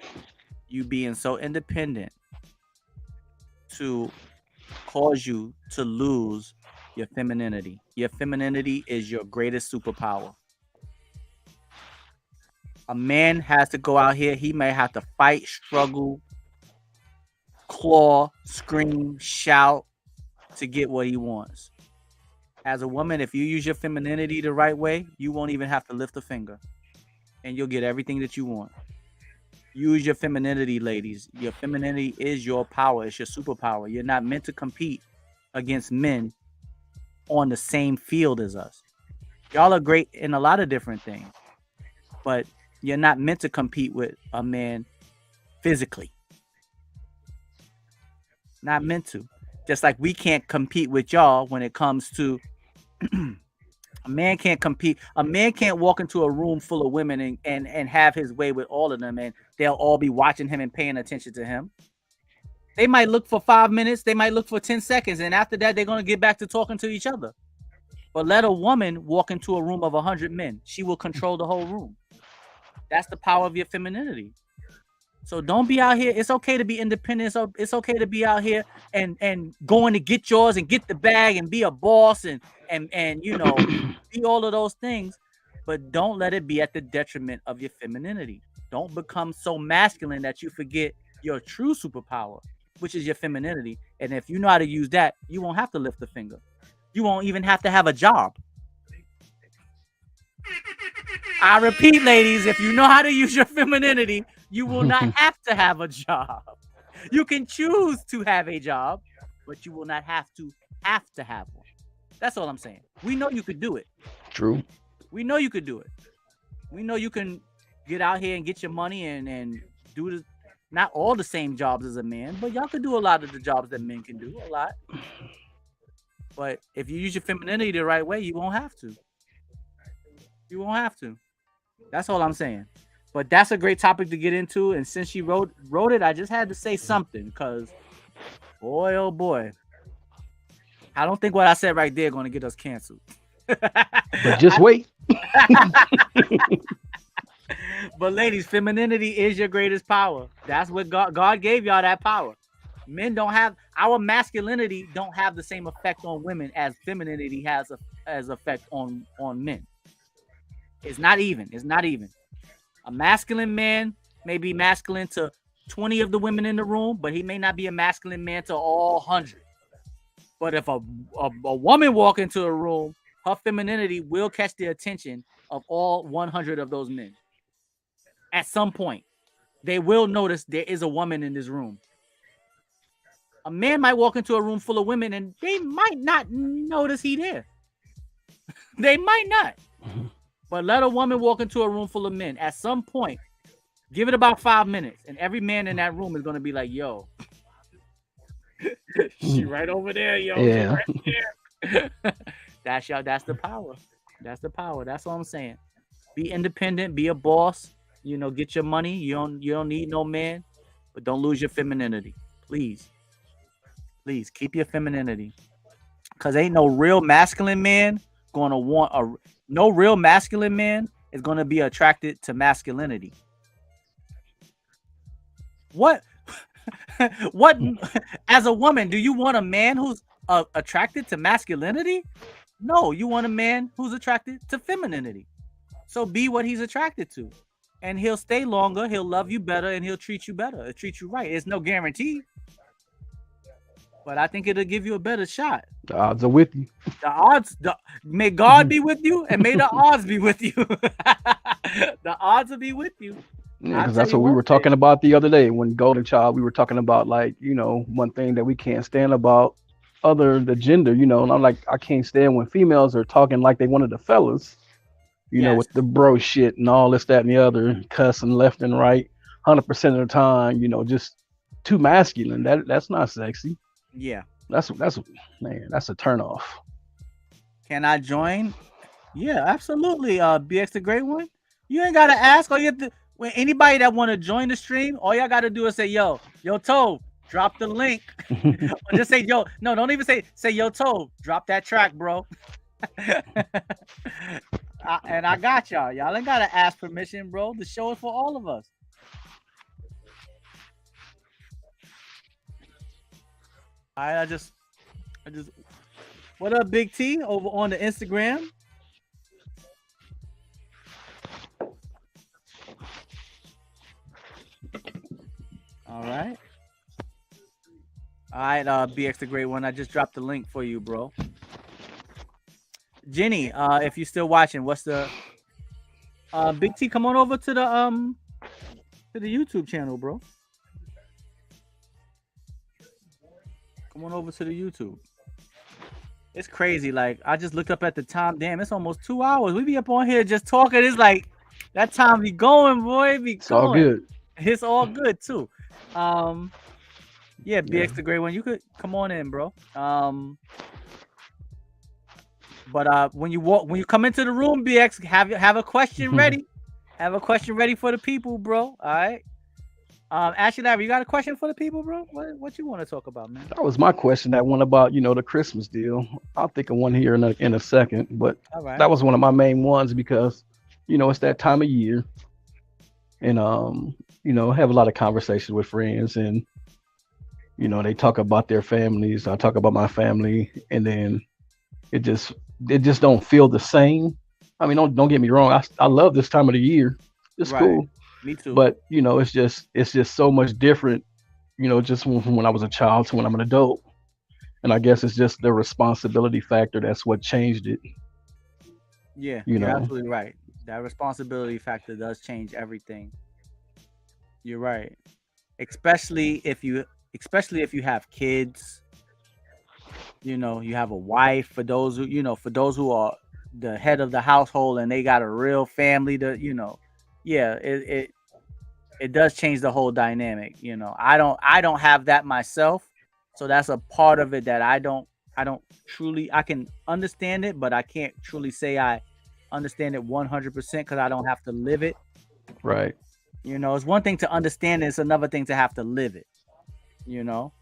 you being so independent to cause you to lose your femininity. Your femininity is your greatest superpower. A man has to go out here. He may have to fight, struggle, claw, scream, shout to get what he wants. As a woman, if you use your femininity the right way, you won't even have to lift a finger, and you'll get everything that you want. Use your femininity, ladies. Your femininity is your power. It's your superpower. You're not meant to compete against men on the same field as us. Y'all are great in a lot of different things, but you're not meant to compete with a man physically. Not meant to. Just like we can't compete with y'all when it comes to a man can't compete. A man can't walk into a room full of women and have his way with all of them, and they'll all be watching him and paying attention to him. They might look for 5 minutes, they might look for 10 seconds, and after that, they're gonna get back to talking to each other. But let a woman walk into a room of 100 men, she will control the whole room. That's the power of your femininity. So don't be out here. It's okay to be independent. So it's okay to be out here and going to get yours and get the bag and be a boss and you know be all of those things. But don't let it be at the detriment of your femininity. Don't become so masculine that you forget your true superpower, which is your femininity. And if you know how to use that, you won't have to lift a finger. You won't even have to have a job. I repeat, ladies, if you know how to use your femininity, you will not have to have a job. You can choose to have a job, but you will not have to have one. That's all I'm saying. We know you could do it. True. We know you could do it. We know you can get out here and get your money and do not all the same jobs as a man, but y'all can do a lot of the jobs that men can do, a lot. But if you use your femininity the right way, you won't have to. You won't have to. That's all I'm saying. But that's a great topic to get into. And since she wrote it, I just had to say something because, boy, oh boy, I don't think what I said right there going to get us canceled. But just wait. But ladies, femininity is your greatest power. That's what God gave y'all, that power. Men don't have, our masculinity don't have the same effect on women as femininity has as effect on men. It's not even. It's not even. A masculine man may be masculine to 20 of the women in the room, but he may not be a masculine man to all 100. But if a woman walk into a room, her femininity will catch the attention of all 100 of those men. At some point, they will notice there is a woman in this room. A man might walk into a room full of women and they might not notice he there. They might not. But let a woman walk into a room full of men. At some point, give it about 5 minutes, and every man in that room is going to be like, yo, she right over there, yo. Yeah. Right there. That's the power. That's the power. That's all I'm saying. Be independent, be a boss, you know, get your money. You don't need no man, but don't lose your femininity. Please. Please keep your femininity. Cause ain't no real masculine man gonna want no real masculine man is gonna be attracted to masculinity. What as a woman, do you want a man who's attracted to masculinity? No, you want a man who's attracted to femininity. So be what he's attracted to. And he'll stay longer, he'll love you better, and he'll treat you better. He'll treat you right. It's no guarantee. But I think it'll give you a better shot. The odds are with you. May God be with you, and may the odds be with you. The odds will be with you. Yeah, because that's what we were talking about the other day when Golden Child. We were talking about, like, you know, one thing that we can't stand about the gender, you know, and I'm like, I can't stand when females are talking like they one of the fellas, you know, with the bro shit and all this, that, and the other, cussing left and right, 100% of the time, you know, just too masculine. That's not sexy. Yeah, that's man, that's a turnoff. Can I join? Yeah, absolutely. Bxthe the Great One. You ain't gotta ask. All you have to, when anybody that want to join the stream, all y'all gotta do is say, yo, Tove, drop the link. Or just say, yo, no, don't even say yo, Tove, drop that track, bro. And I got y'all. Y'all ain't gotta ask permission, bro. The show is for all of us. All right, I just what up, Bxthe, over on the Instagram? All right, Bxthe the Great One. I just dropped the link for you, bro. Jenny, if you're still watching, what's the Bxthe? Come on over to the YouTube channel, bro. Come on over to the YouTube. It's crazy. Like, I just looked up at the time. Damn, it's almost 2 hours. We be up on here just talking. It's like that time be going, boy. It's all good. It's all good too. Yeah, BX the great one. You could come on in, bro. But when you come into the room, BX, have a question ready. Have a question ready for the people, bro. All right. Ashley, you got a question for the people, bro? What you want to talk about, man? That was my question. That one about the Christmas deal. I'll think of one here in a second, but All right. that was one of my main ones because it's that time of year, and have a lot of conversations with friends, and they talk about their families. I talk about my family, and then it just don't feel the same. I mean, don't get me wrong. I love this time of the year. It's Right. cool, Me too. but it's just so much different. Just from when I was a child to when I'm an adult, and I guess it's just the responsibility factor that's what changed it. Yeah, You you're know, absolutely right. That responsibility factor does change everything. You're right. Especially if you have kids, you have a wife, for those who are the head of the household and they got a real family yeah, it does change the whole dynamic. I don't have that myself, so that's a part of it that I don't truly, I can understand it, but I can't truly say I understand it 100% because I don't have to live it. right? It's one thing to understand it, it's another thing to have to live it. You know,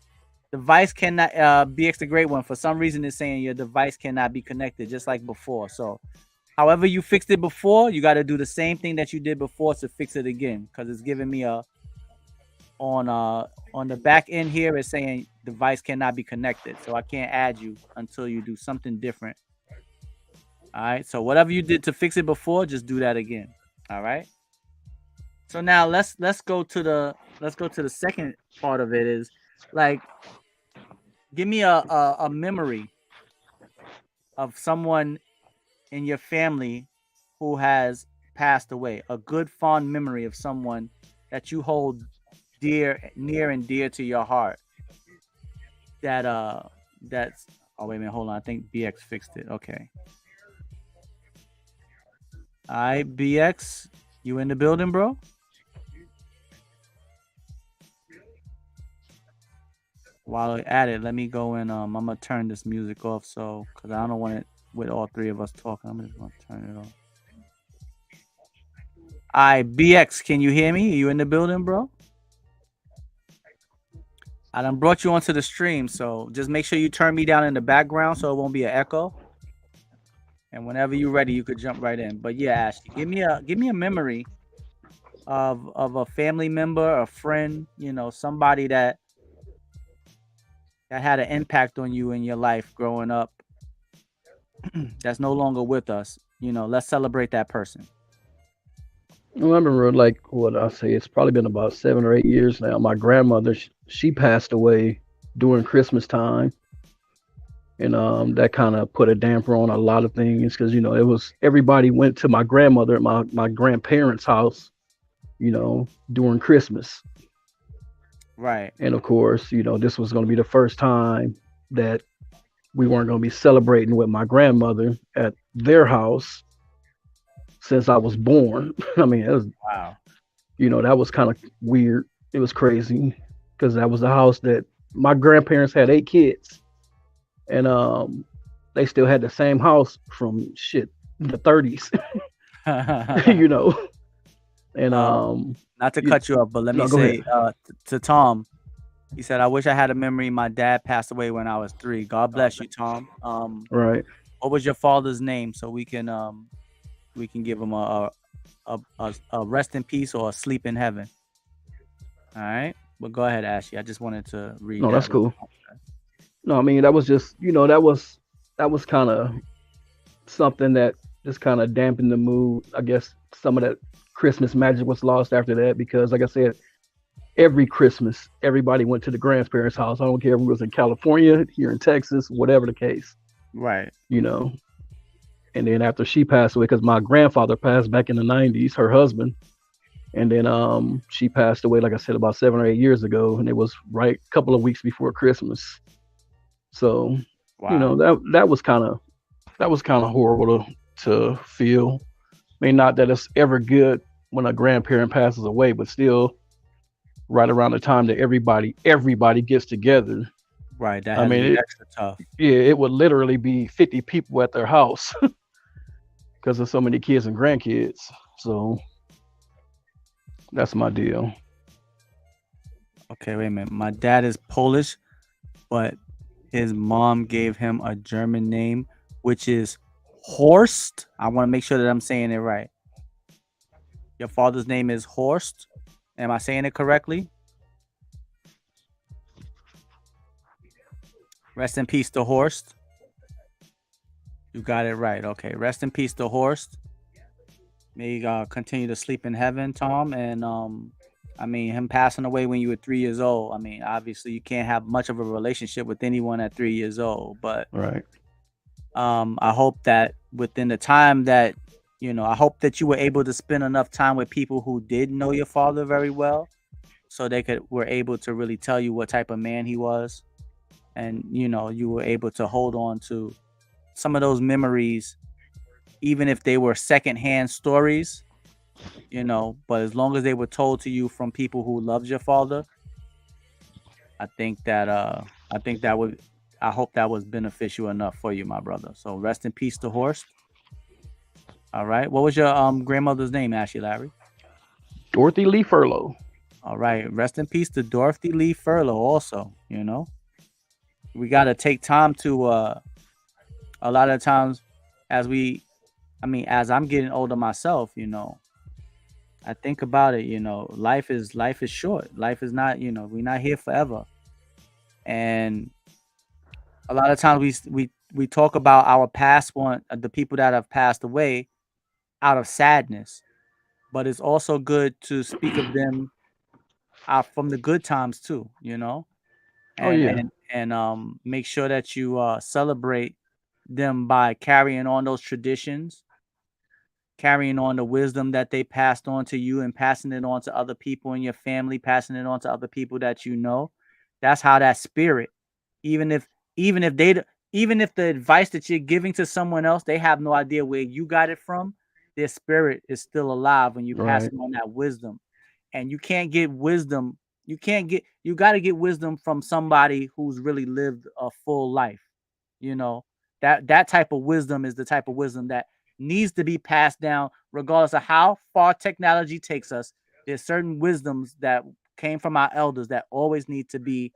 device cannot BX the great one. For some reason, it's saying your device cannot be connected, just like before. So, however you fixed it before, you got to do the same thing that you did before to fix it again, because it's giving me on the back end here. It's saying device cannot be connected, so I can't add you until you do something different. All right. So whatever you did to fix it before, just do that again. All right. So now let's go to the second part of it. Is like, give me a memory of someone in your family who has passed away. A good fond memory of someone that you hold near and dear to your heart. That's oh wait a minute, hold on. I think BX fixed it. Okay. All right, BX, you in the building, bro? While we're at it, let me go and I'm gonna turn this music off, so because I don't want it with all three of us talking. I'm just gonna turn it off. All right, BX, can you hear me? Are you in the building, bro? I done brought you onto the stream, so just make sure you turn me down in the background so it won't be an echo. And whenever you're ready, you could jump right in. But yeah, Ashley, give me a memory of a family member, a friend, somebody that had an impact on you in your life growing up that's no longer with us. Let's celebrate that person. Well, I remember, like, what I say, it's probably been about 7 or 8 years now. My grandmother, she passed away during Christmas time, and that kind of put a damper on a lot of things because it was everybody went to my grandmother at my grandparents' house, during Christmas. Right. And of course, this was going to be the first time that we weren't going to be celebrating with my grandmother at their house since I was born. I mean, it was, Wow. that was kind of weird. It was crazy because that was the house that my grandparents had 8 kids, and they still had the same house from the 30s, you know. And Not to cut you off, but let me no, go say ahead. to Tom, he said, "I wish I had a memory. My dad passed away when I was 3. God bless you, Tom. Right. What was your father's name so we can give him a rest in peace or a sleep in heaven?" All right. But go ahead, Ashley. I just wanted to read No, that. that's cool. No, I mean that was just that was kind of something that just kind of dampened the mood. I guess some of that Christmas magic was lost after that because, like I said, every Christmas everybody went to the grandparents' house. I don't care if it was in California, here in Texas, whatever the case, Right. you know. And then after she passed away, because my grandfather passed back in the '90s, her husband, and then she passed away, like I said, about 7 or 8 years ago, and it was right a couple of weeks before Christmas. So, Wow. that was kind of horrible to feel. I mean, not that it's ever good when a grandparent passes away, but still, right around the time that everybody gets together. Right. That I had to mean, be extra tough. it would literally be 50 people at their house because of so many kids and grandkids. So that's my deal. Okay, wait a minute. My dad is Polish, but his mom gave him a German name, which is Horst. I want to make sure that I'm saying it right. Your father's name is Horst. Am I saying it correctly? Rest in peace to Horst. You got it right. Okay. Rest in peace to Horst. May you continue to sleep in heaven, Tom. And I mean, him passing away when you were 3 years old. I mean, obviously, you can't have much of a relationship with anyone at 3 years old. But Right. I hope that within the time that I hope that you were able to spend enough time with people who did know your father very well, so they were able to really tell you what type of man he was, and you were able to hold on to some of those memories, even if they were secondhand stories. But as long as they were told to you from people who loved your father, I think that I think that would I hope that was beneficial enough for you, my brother. So rest in peace to Horst. All right. What was your grandmother's name, Ashy Larry? Dorothy Lee Furlow. All right. Rest in peace to Dorothy Lee Furlow also, We gotta take time to a lot of times as as I'm getting older myself, I think about it, life is short. Life is not, we're not here forever. And a lot of times we talk about our past the people that have passed away out of sadness, but it's also good to speak of them from the good times too, Oh and yeah. make sure that you celebrate them by carrying on those traditions, carrying on the wisdom that they passed on to you, and passing it on to other people in your family, passing it on to other people that you know. That's how that spirit, even if even if they even if the advice that you're giving to someone else, they have no idea where you got it from, their spirit is still alive when you pass Right. passing on that wisdom. And you can't get wisdom, you got to get wisdom from somebody who's really lived a full life. You know, that type of wisdom is the type of wisdom that needs to be passed down regardless of how far technology takes us. There's certain wisdoms that came from our elders that always need to be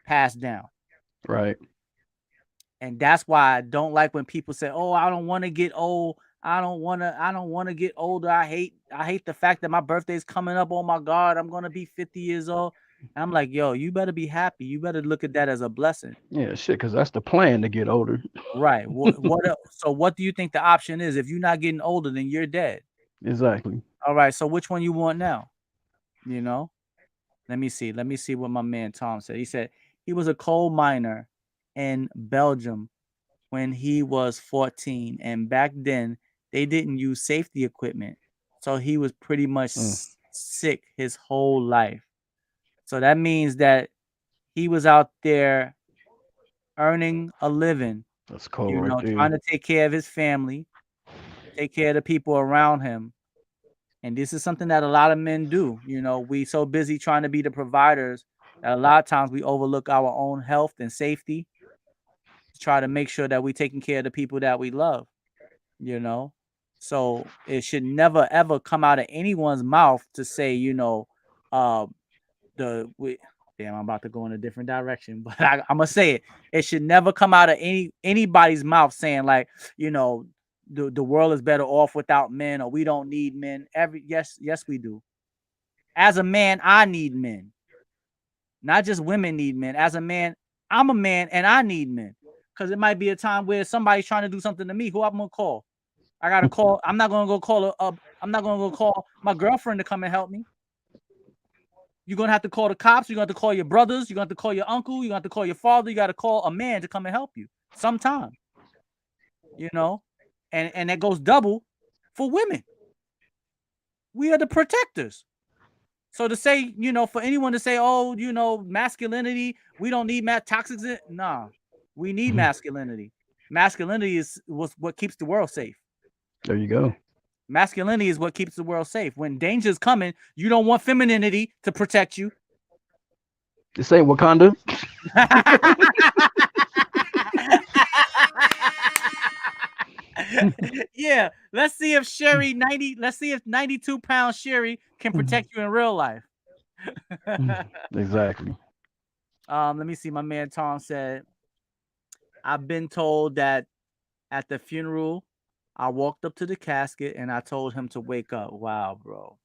passed down. Right. And that's why I don't like when people say, "Oh, I don't want to get old. I don't want to get older. I hate the fact that my birthday's coming up. Oh my God, I'm going to be 50 years old." And I'm like, "Yo, you better be happy. You better look at that as a blessing." Yeah, shit, because that's the plan to get older. Right. What else? So what do you think the option is? If you're not getting older, then you're dead. Exactly. All right. So which one you want now? You know? Let me see. Let me see what my man Tom said. He said he was a coal miner in Belgium when he was 14, and back then they didn't use safety equipment. So he was pretty much Mm, sick his whole life. So that means that he was out there earning a living, that's cold right trying there. to take care of his family, take care of the people around him. And this is something that a lot of men do. We so busy trying to be the providers that a lot of times we overlook our own health and safety to try to make sure that we're taking care of the people that we love, you know. So it should never ever come out of anyone's mouth to say, uh the we, damn, I'm about to go in a different direction, but I'm gonna say it. It should never come out of anybody's mouth saying like, the world is better off without men, or we don't need men. Yes we do. As a man, I need men. Not just women need men. As a man, I'm a man and I need men. Because it might be a time where somebody's trying to do something to me. Who I'm gonna call? I gotta call. I'm not gonna go call I'm not gonna go call my girlfriend to come and help me. You're gonna have to call the cops. You're gonna have to call your brothers. You're gonna have to call your uncle. You're gonna have to call your father. You gotta call a man to come and help you sometime. You know, and that goes double for women. We are the protectors. So to say, for anyone to say, "Oh, masculinity, we don't need toxic," nah, we need masculinity. Masculinity was what keeps the world safe. There you go. Masculinity is what keeps the world safe. When danger's coming, you don't want femininity to protect you. This ain't Wakanda. Yeah, let's see if Sherry 90. Let's see if 92-pound Sherry can protect you in real life. Exactly. Let me see. My man Tom said, "I've been told that at the funeral, I walked up to the casket and I told him to wake up." Wow, bro.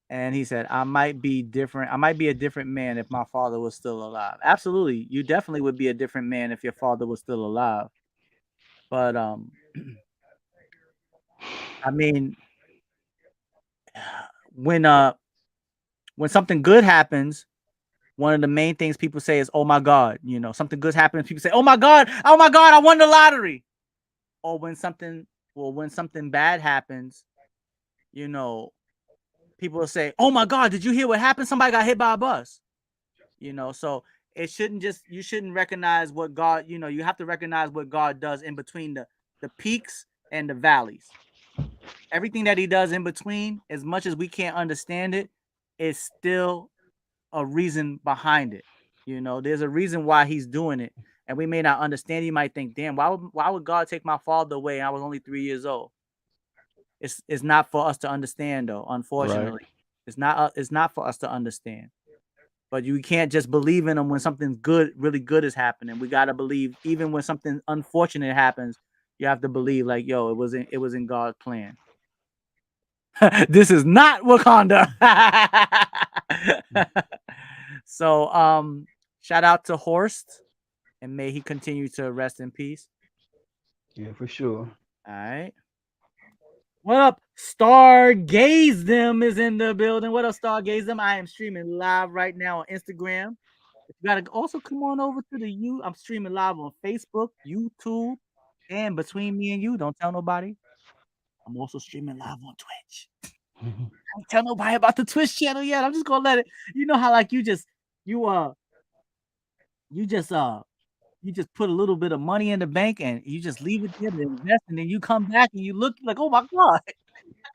And he said, "I might be different. I might be a different man if my father was still alive." Absolutely, you definitely would be a different man if your father was still alive. But I mean, when something good happens, one of the main things people say is, "Oh my God," something good happens. People say, "Oh my God, I won the lottery." Or when something bad happens, people will say, "Oh my God, did you hear what happened? Somebody got hit by a bus." So you shouldn't recognize what God, you have to recognize what God does in between the peaks and the valleys. Everything that he does in between, as much as we can't understand it, is still a reason behind it. There's a reason why he's doing it. And we may not understand. You might think, damn, why would God take my father away? And I was only 3 years old. It's not for us to understand, though. Unfortunately, Right. It's not for us to understand. But you can't just believe in him when something good, really good is happening. We gotta believe, even when something unfortunate happens. You have to believe, like, yo, it was in God's plan. This is not Wakanda. So, shout out to Horst, and may he continue to rest in peace. Yeah, for sure. All right. What up? Stargaze them is in the building. What up, Stargaze them? I am streaming live right now on Instagram. You gotta also come on over to I'm streaming live on Facebook, YouTube, and between me and you, don't tell nobody. I'm also streaming live on Twitch. Don't tell nobody about the Twitch channel yet. I'm just gonna let it. You know how, like, you just put a little bit of money in the bank and you just leave it there to invest, and then you come back and you look like, oh my God,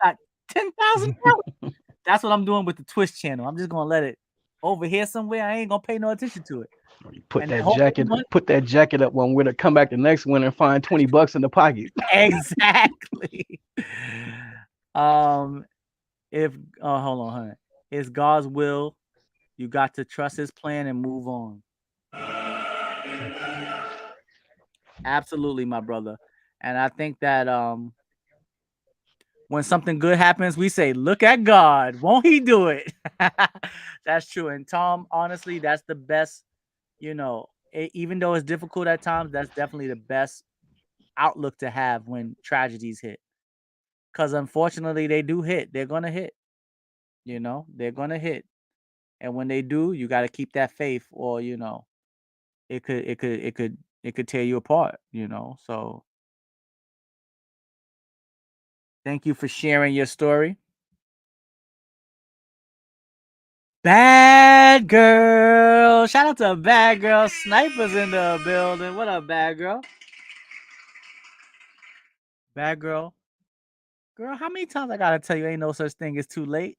I got $10,000. That's what I'm doing with the Twitch channel. I'm just gonna let it over here somewhere. I ain't gonna pay no attention to it. You put And that hopefully jacket up one winter, come back the next winter and find $20 in the pocket. exactly. If hold on, it's God's will. You got to trust his plan and move on. Absolutely, my brother. And I think that when something good happens, we say, "Look at God, won't he do it?" That's true. And Tom, honestly, that's the best. Even though it's difficult at times, that's definitely the best outlook to have when tragedies hit. Because unfortunately, they do hit. They're gonna hit. They're gonna hit. And when they do, you got to keep that faith, or it could tear you apart. So thank you for sharing your story. Badgurl, shout out to Badgurl. Snipers in the building. What up, Badgurl? Badgurl, girl, how many times I gotta tell you, ain't no such thing as too late.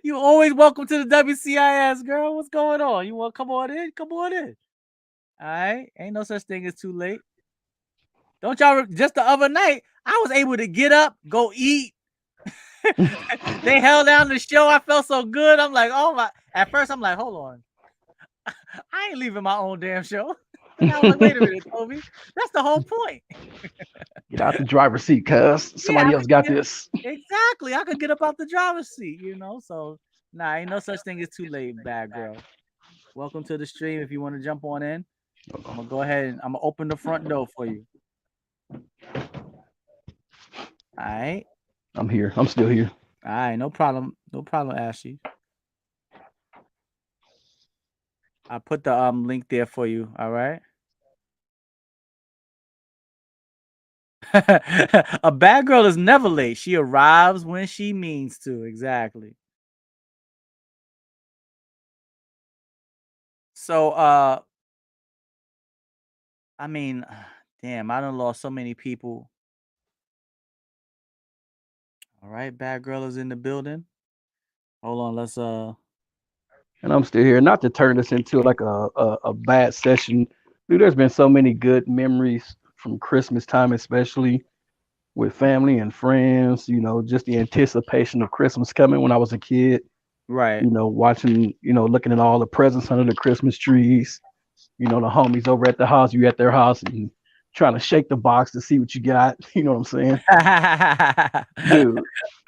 You always welcome to the WCIS, girl. What's going on? You want to come on in? Come on in. All right, ain't no such thing as too late. Don't y'all? Just the other night, I was able to get up, go eat. They held down the show. I felt so good. I'm like, oh my. At first, I'm like, hold on. I ain't leaving my own damn show. And I was like, wait a minute, Toby. That's the whole point. Get out the driver's seat, cuz somebody else got this. Exactly. I could get up out the driver's seat, So, nah, ain't no such thing as too late, Badgurl. Welcome to the stream. If you want to jump on in, I'm gonna go ahead and I'm gonna open the front door for you. All right. I'm here. I'm still here. All right. No problem. No problem, Ashy. I put the link there for you. All right. A bad girl is never late. She arrives when she means to. Exactly. So, I mean, damn, I done lost so many people All right, Badgurl is in the building. Hold on, let's And I'm still here. Not to turn this into like a bad session. Dude, there's been so many good memories from Christmas time, especially with family and friends. Just the anticipation of Christmas coming when I was a kid. right. Watching, looking at all the presents under the Christmas trees. The homies over at the house, you at their house and trying to shake the box to see what you got. You know what I'm saying? Dude,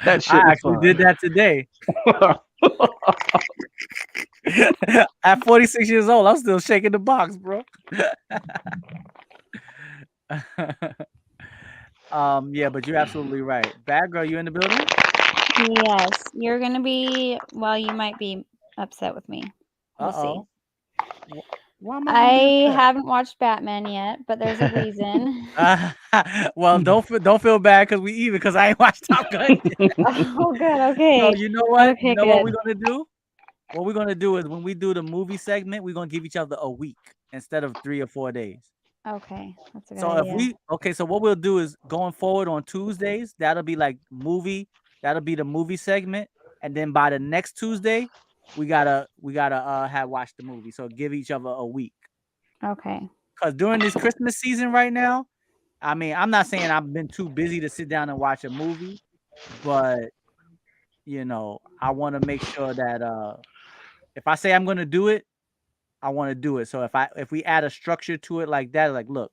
that I shit was actually did fun. that today. At 46 years old, I'm still shaking the box, bro. Yeah, but you're absolutely right. Badgurl, you in the building? Yes, you're gonna be. Well, you might be upset with me. We'll see. Why am I gonna be I upset? haven't watched Batman yet, but there's a reason. Well, don't feel bad because we even because I ain't watched Top Gun. Oh, good. Okay. So you know what? Okay, You know what good. we're gonna do? What we're gonna do is when we do the movie segment, we're gonna give each other a week instead of 3 or 4 days. Okay, that's a good So idea. so what we'll do is going forward on Tuesdays, that'll be like that'll be the movie segment, and then by the next Tuesday, we gotta have watched the movie. So give each other a week. Okay. Because during this Christmas season right now, I mean, I'm not saying I've been too busy to sit down and watch a movie, but I want to make sure that if I say I'm gonna do it, I want to do it. So if we add a structure to it like that, like look,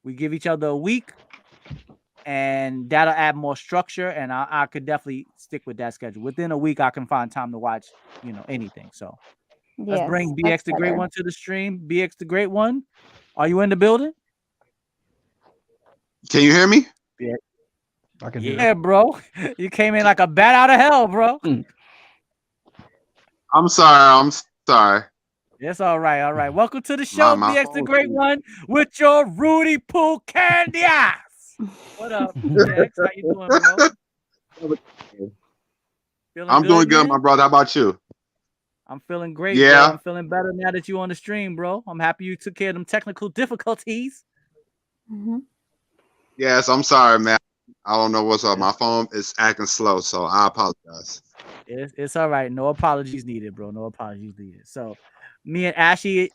we give each other a week, and that'll add more structure, and I could definitely stick with that schedule. Within a week, I can find time to watch anything. So let's Yes, bring that's Bx the Great better. One to the stream. Bx the Great One, are you in the building? Can you hear me? I can hear Yeah, bro. You came in like a bat out of hell, bro. I'm sorry. It's all right. All right. Welcome to the show, My Bx the phone Great keeps- One, with your Rudy Poo candy ass. What up, Bx? How you doing, bro? Feeling I'm doing good, man? my brother. How about you? I'm feeling great, Yeah. bro. I'm feeling better now that you on the stream, bro. I'm happy you took care of them technical difficulties. Mm-hmm. Yes, I'm sorry, man. I don't know what's up. My phone is acting slow, so I apologize. It's all right. No apologies needed, bro. No apologies needed. So me and Ashy,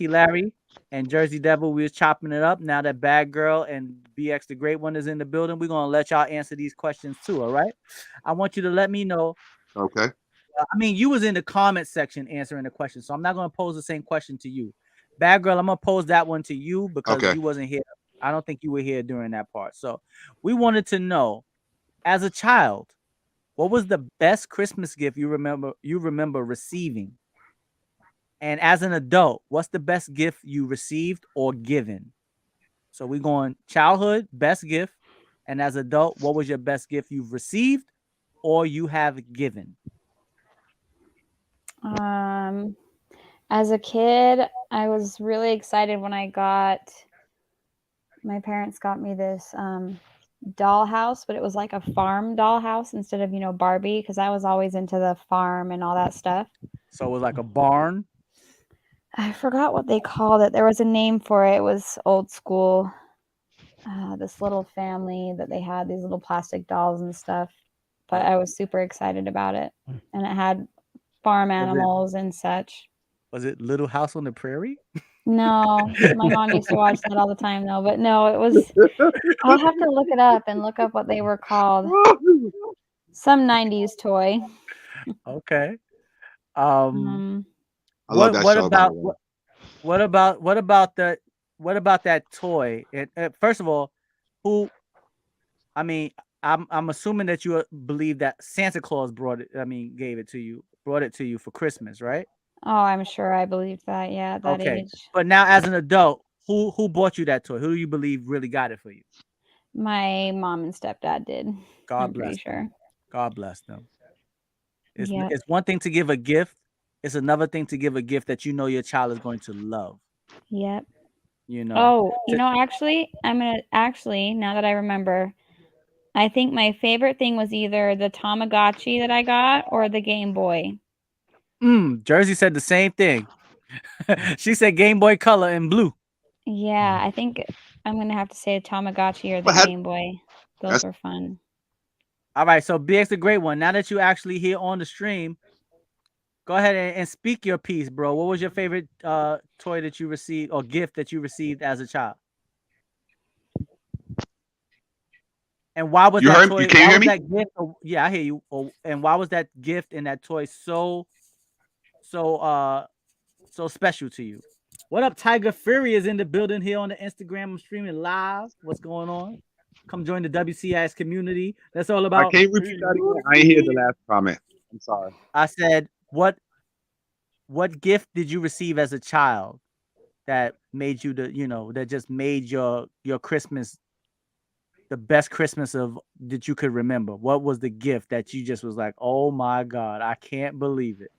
Larry, and Jersey Devil, we was chopping it up. Now that Badgurl and Bx the Great One is in the building, we're gonna let y'all answer these questions too. All right. I want you to let me know. Okay. I mean, you was in the comment section answering the question, so I'm not gonna pose the same question to you. Badgurl, I'm gonna pose that one to you because you wasn't here. I don't think you were here during that part. So we wanted to know, as a child, what was the best Christmas gift you remember receiving? And as an adult, what's the best gift you received or given? So we're going childhood, best gift, and as adult, what was your best gift you've received or you have given? As a kid, I was really excited when my parents got me this dollhouse, but it was like a farm dollhouse instead of Barbie, because I was always into the farm and all that stuff. So it was like a barn. I forgot what they called it. There was a name for it. It was old school. This little family that they had these little plastic dolls and stuff, but I was super excited about it, and it had farm animals and such. Was it Little House on the Prairie? No, my mom used to watch that all the time though, but no, it was. I'll have to look it up and look up what they were called. Some 90s toy. Okay. I love that show. What about that toy? First of all, I'm assuming that you believe that Santa Claus brought it to you for Christmas, right? Oh, I'm sure I believed that. Yeah, at that age. But now as an adult, who bought you that toy? Who do you believe really got it for you? My mom and stepdad did. God I'm bless pretty sure. God bless them. Yep. It's one thing to give a gift. It's another thing to give a gift that you know your child is going to love. Yep. Oh, actually, now that I remember, I think my favorite thing was either the Tamagotchi that I got or the Game Boy. Jersey said the same thing. She said Game Boy Color and blue. Yeah, I think I'm gonna have to say a Tamagotchi or the Game Boy. Those were fun. All right, so Bxthe Great One. Now that you actually here on the stream, go ahead and speak your piece, bro. What was your favorite toy that you received or gift that you received as a child? And why was You that heard? toy? You can you Why hear was me? that gift? Yeah, I hear you. And why was that gift and that toy so special to you? What up, Tiger Fury is in the building here on the Instagram. I'm streaming live. What's going on? Come join the WCIS community. That's all I about. can't repeat that again. I ain't hear the last comment. I'm sorry. I said, what gift did you receive as a child that made you that just made your Christmas the best Christmas that you could remember? What was the gift that you just was like, oh my God, I can't believe it?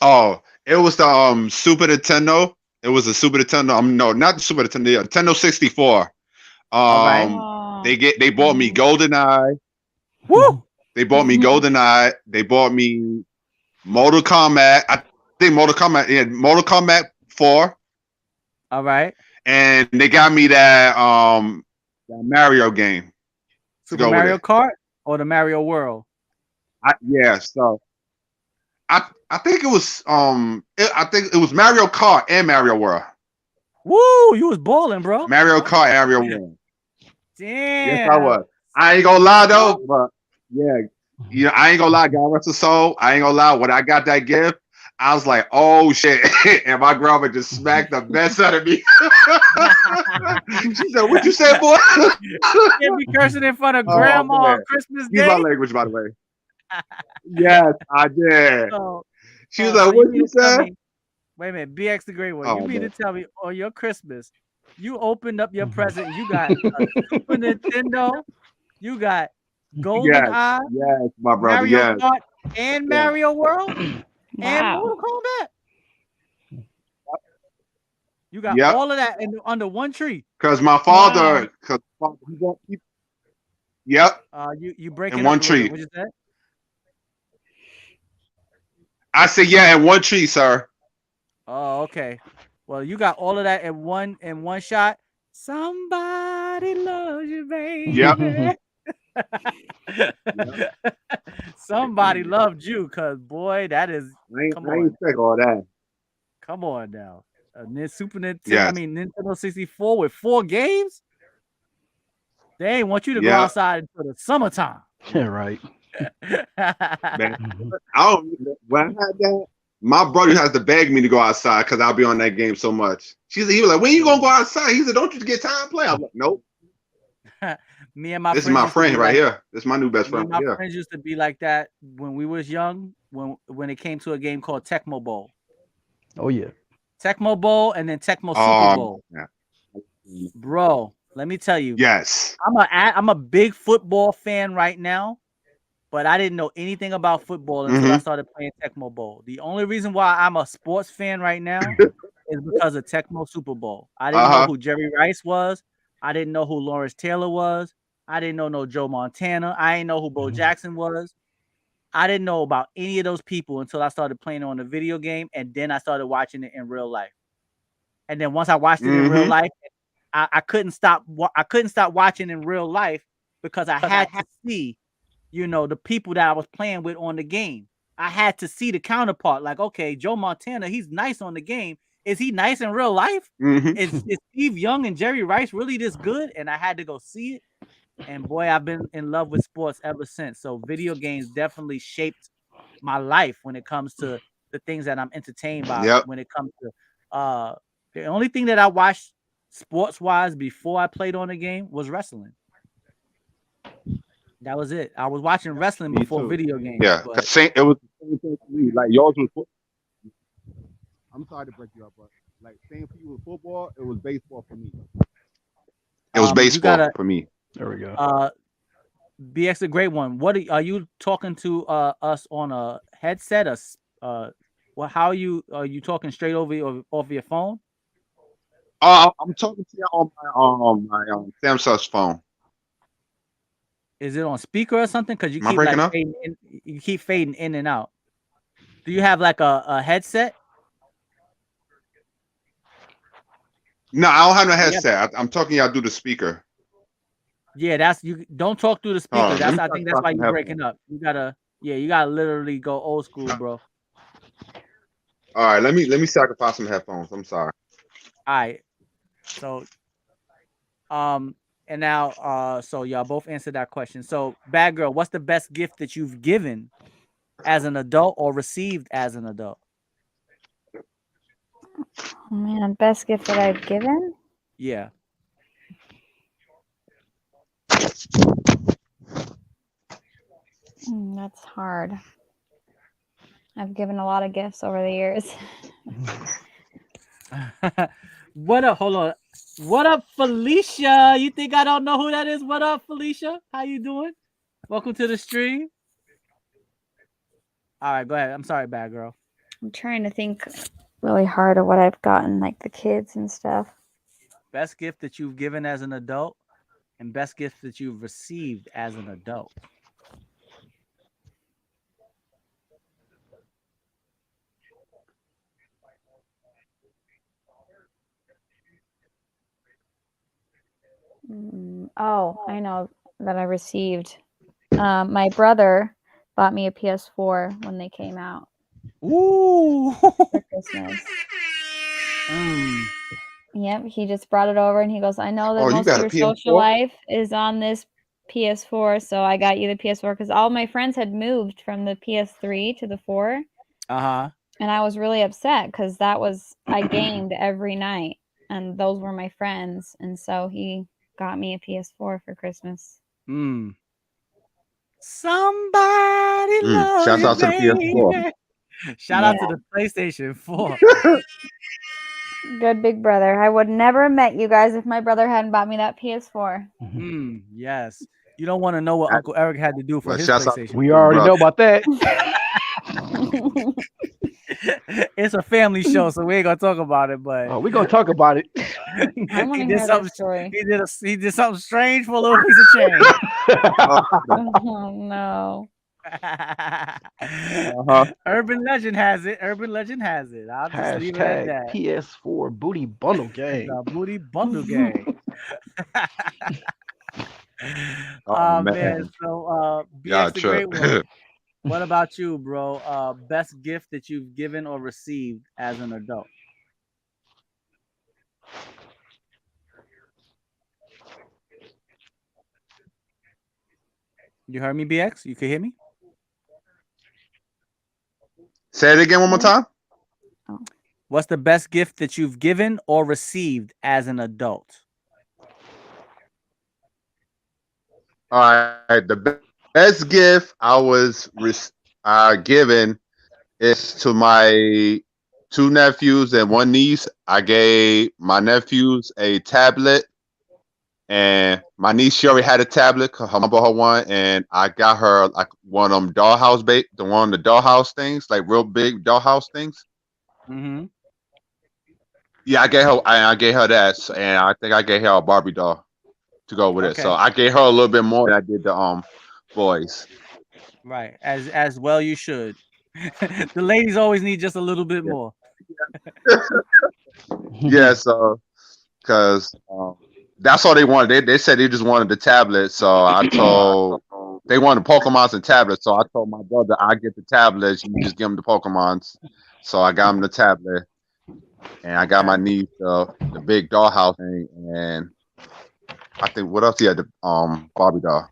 Oh, it was the Super Nintendo. It was a Super Nintendo. No, not the Super Nintendo. The Nintendo 64. All right. They bought me GoldenEye. Woo! They bought me GoldenEye. They bought me Mortal Kombat. I think Mortal Kombat 4. All right. And they got me that Mario game. Super Mario Kart or the Mario World? So I think it was I think it was Mario Kart and Mario World. Woo, you was balling, bro. Mario Kart and Mario World. Damn. Yes, I was. I ain't gonna lie though, but yeah, I ain't gonna lie, God rest her soul. I ain't gonna lie. When I got that gift, I was like, oh shit. And my grandma just smacked the mess out of me. She said, what you say, boy? Can't be cursing in front of grandma on Christmas Day. Use my language, by the way. Yes, I did. She was like, so what you said? Wait a minute, Bxthe Great One. You mean to tell me on your Christmas, you opened up your present, you got a Super Nintendo, you got GoldenEye, yes, my brother, Mario Kart, and Mario World, and Wow. Mortal Kombat. You got all of that under one tree. Because my father, yep. You break in it one up a tree. What you said? I said, yeah, in one tree, sir. Oh, okay. Well, you got all of that in one shot. Somebody loves you, baby. Yep. Somebody loved you, cause boy, that is. I ain't sick all that. Come on now. Super Nintendo. Yes. I mean Nintendo 64 with 4 games. They ain't want you to go outside until the summertime. Yeah, right. Man, when I had that, my brother has to beg me to go outside because I'll be on that game so much. He was like, when you gonna go outside? He said, don't you get time to play? I'm like, nope. Me and my this is my friend right here. This is my new best friend. My friends used to be like that when we was young, when it came to a game called Tecmo Bowl. Oh yeah. Tecmo Bowl and then Tecmo Super Bowl. Yeah. Bro, let me tell you. Yes. I'm a big football fan right now, but I didn't know anything about football until I started playing Tecmo Bowl. The only reason why I'm a sports fan right now is because of Tecmo Super Bowl. I didn't know who Jerry Rice was. I didn't know who Lawrence Taylor was. I didn't know no Joe Montana. I didn't know who Bo Jackson was. I didn't know about any of those people until I started playing on the video game, and then I started watching it in real life. And then once I watched it in real life, I couldn't stop. I couldn't stop watching in real life because I had to see, the people that I was playing with on the game. I had to see the counterpart. Like, okay, Joe Montana, he's nice on the game. Is he nice in real life? Is Steve Young and Jerry Rice really this good? And I had to go see it. And boy, I've been in love with sports ever since. So video games definitely shaped my life when it comes to the things that I'm entertained by. Yep. When it comes to the only thing that I watched sports-wise before I played on the game was wrestling. That was it. I was watching wrestling before video games. Yeah, but it was the same thing for me. Like yours was. I'm sorry to break you up, but like same for you with football, it was baseball for me. It was baseball for me. There we go. Bxthe Great One. What are you talking to us on a headset? Well, how are you talking straight over off your phone? I'm talking to you on my Samsung's phone. Is it on speaker or something? Because you Am I breaking up? You keep fading in and out. Do you have like a headset? No, I don't have no headset. I'm talking y'all through the speaker. Yeah, that's you. Don't talk through the speaker. Hold on, That's let I me think try that's why some you're breaking up. You gotta literally go old school, bro. All right, let me sacrifice some headphones. I'm sorry. All right. So and now so y'all both answered that question. So Bad Girl, what's the best gift that you've given as an adult or received as an adult? Oh, man, best gift that I've given? Yeah. That's hard. I've given a lot of gifts over the years. What up? Hold on. What up, Felicia? You think I don't know who that is? What up, Felicia? How you doing? Welcome to the stream. All right, go ahead. I'm sorry, Bad Girl. I'm trying to think really hard of what I've gotten, like the kids and stuff. Best gift that you've given as an adult and best gift that you've received as an adult. Oh, I know that I received. My brother bought me a PS4 when they came out Ooh. for Christmas. Mm. Yep, he just brought it over and he goes, I know that Oh, you most got of a your PS4? social life is on this PS4, so I got you the PS4 because all my friends had moved from the PS3 to the 4. Uh-huh. And I was really upset because I gamed every night and those were my friends. And so he got me a PS4 for Christmas. Mm. Somebody love Shouts you, out to the PS4. baby. Shout out to the PlayStation 4. Good big brother. I would never have met you guys if my brother hadn't bought me that PS4. Yes. You don't want to know what Uncle Eric had to do for Well, his shouts out PlayStation. We already know about that. It's a family show, so we ain't gonna talk about it. But We're gonna talk about it. I want to he hear did something. that story. He did something strange for a little piece of change. Oh no. Urban legend has it. Urban legend has it. I'll just leave it at that. PS4 booty bundle gang. The booty bundle gang. Oh, man. So Yeah, Bxthe, the great one. What about you, bro? Best gift that you've given or received as an adult? You heard me, BX? You can hear me? Say it again one more time. What's the best gift that you've given or received as an adult? All right. The best gift I was given is to my 2 nephews and 1 niece. I gave my nephews a tablet, and my niece, she already had a tablet. Her mom bought her one, and I got her like one of them dollhouse the dollhouse things, like real big dollhouse things. Mm-hmm. Yeah, I gave her that, and I think I gave her a Barbie doll to go with it. So I gave her a little bit more than I did the boys. Right, as well you should. The ladies always need just a little bit more. Yeah, so because that's all they wanted. They said they just wanted the tablet. So I told they wanted Pokemons and tablets. So I told my brother I get the tablets. You just give them the Pokemons. So I got him the tablet, and I got my niece the big dollhouse thing, and I think what else? Yeah, the Barbie doll.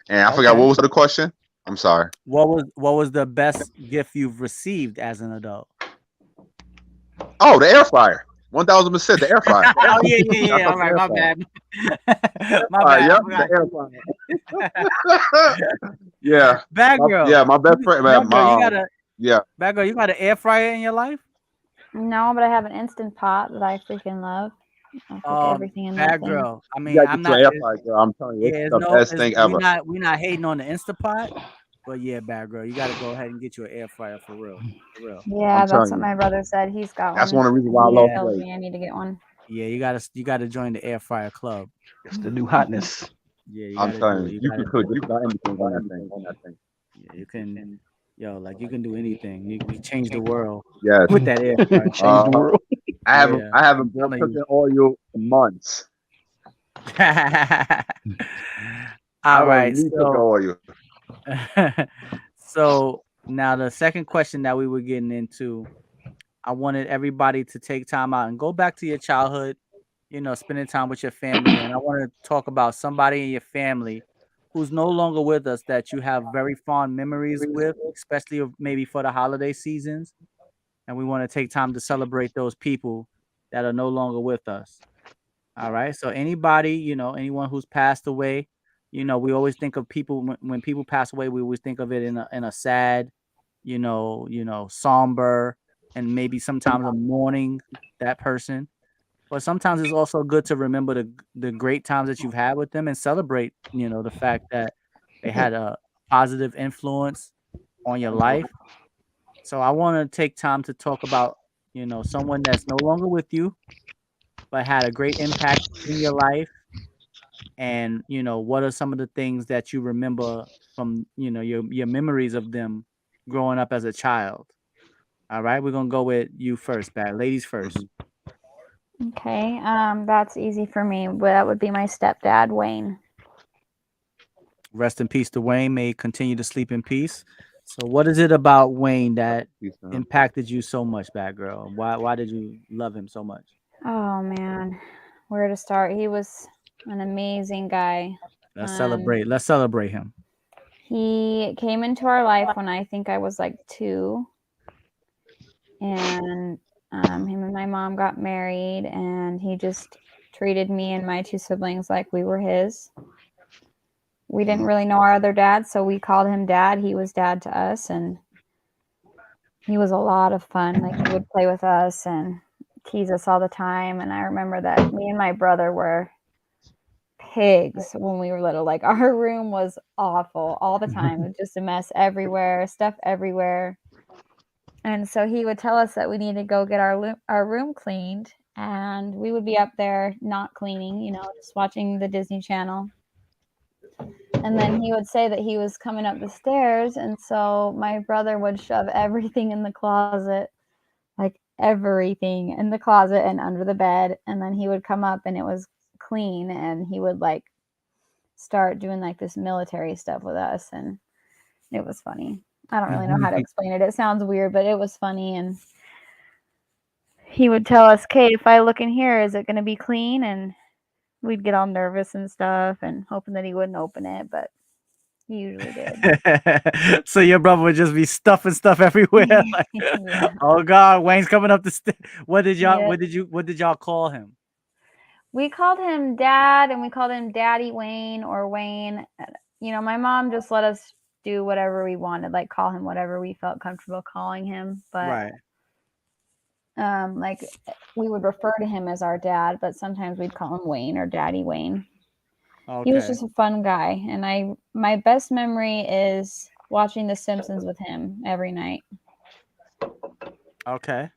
And I forgot what was the question. I'm sorry. What was the best gift you've received as an adult? Oh, the air fryer. 1000%, the air fryer. Oh yeah. All right, my bad. My bad. Yep, the air fryer. Yeah. Badgurl. Yeah, my best friend. Man, Badgurl, you got an air fryer in your life? No, but I have an Instant Pot that I freaking love. I cook everything in that thing. Badgurl. I mean, I'm not. Air fryer, girl. I'm telling you, it's the best thing ever. We're not hating on the Instapot, but yeah, Badgurl, you got to go ahead and get you an air fryer for real. Yeah, that's what my brother said. He's got one. That's one of the reasons why I love tells me I need to get one. Yeah, you gotta join the air fryer club. It's the new hotness. Yeah, I'm telling you, you can cook just about anything on that thing. Yeah, you can. Yo, like you can do anything. You can change the world. Yes. With that air fryer. Change the world. I haven't Yeah. I haven't bought Telling cooking oil in months. you. I All don't right. need cooking oil. So now the second question that we were getting into, I wanted everybody to take time out and go back to your childhood, spending time with your family. And I want to talk about somebody in your family who's no longer with us that you have very fond memories with, especially maybe for the holiday seasons. And we want to take time to celebrate those people that are no longer with us. All right. So anybody, anyone who's passed away, we always think of people when people pass away, we always think of it in a sad, somber, and maybe sometimes a mourning that person. But sometimes it's also good to remember the great times that you've had with them and celebrate, the fact that they had a positive influence on your life. So I want to take time to talk about, someone that's no longer with you, but had a great impact in your life. And, what are some of the things that you remember from, your memories of them growing up as a child? All right, we're gonna go with you first, Bad. Ladies first. Okay, that's easy for me, but that would be my stepdad, Wayne. Rest in peace to Wayne. May he continue to sleep in peace. So, what is it about Wayne that impacted you so much, Bad Girl? Why did you love him so much? Oh man, where to start? He was an amazing guy. Let's celebrate. Let's celebrate him. He came into our life when I think I was like 2, and him and my mom got married, and he just treated me and my 2 siblings like we were his. We didn't really know our other dad, so we called him Dad. He was Dad to us, and he was a lot of fun. Like, he would play with us and tease us all the time. And I remember that me and my brother were pigs when we were little. Like, our room was awful all the time. It was just a mess everywhere, stuff everywhere. And so he would tell us that we needed to go get our room cleaned, and we would be up there not cleaning, just watching the Disney Channel. And then he would say that he was coming up the stairs, and so my brother would shove everything in the closet, like everything in the closet and under the bed, and then he would come up and it was clean, and he would like start doing like this military stuff with us, and it was funny. I don't really know how to explain it. It sounds weird, but it was funny. And he would tell us, "Okay, if I look in here, is it going to be clean?" And we'd get all nervous and stuff and hoping that he wouldn't open it, but he usually did. So your brother would just be stuffing stuff everywhere. Like, Yeah. oh God, Wayne's coming up the stairs. What did y'all? Yeah. What did y'all call him? We called him Dad, and we called him Daddy Wayne or Wayne. My mom just let us do whatever we wanted, like call him whatever we felt comfortable calling him. But Right. like, we would refer to him as our dad, but sometimes we'd call him Wayne or Daddy Wayne. Okay. He was just a fun guy, and my best memory is watching The Simpsons with him every night. Okay.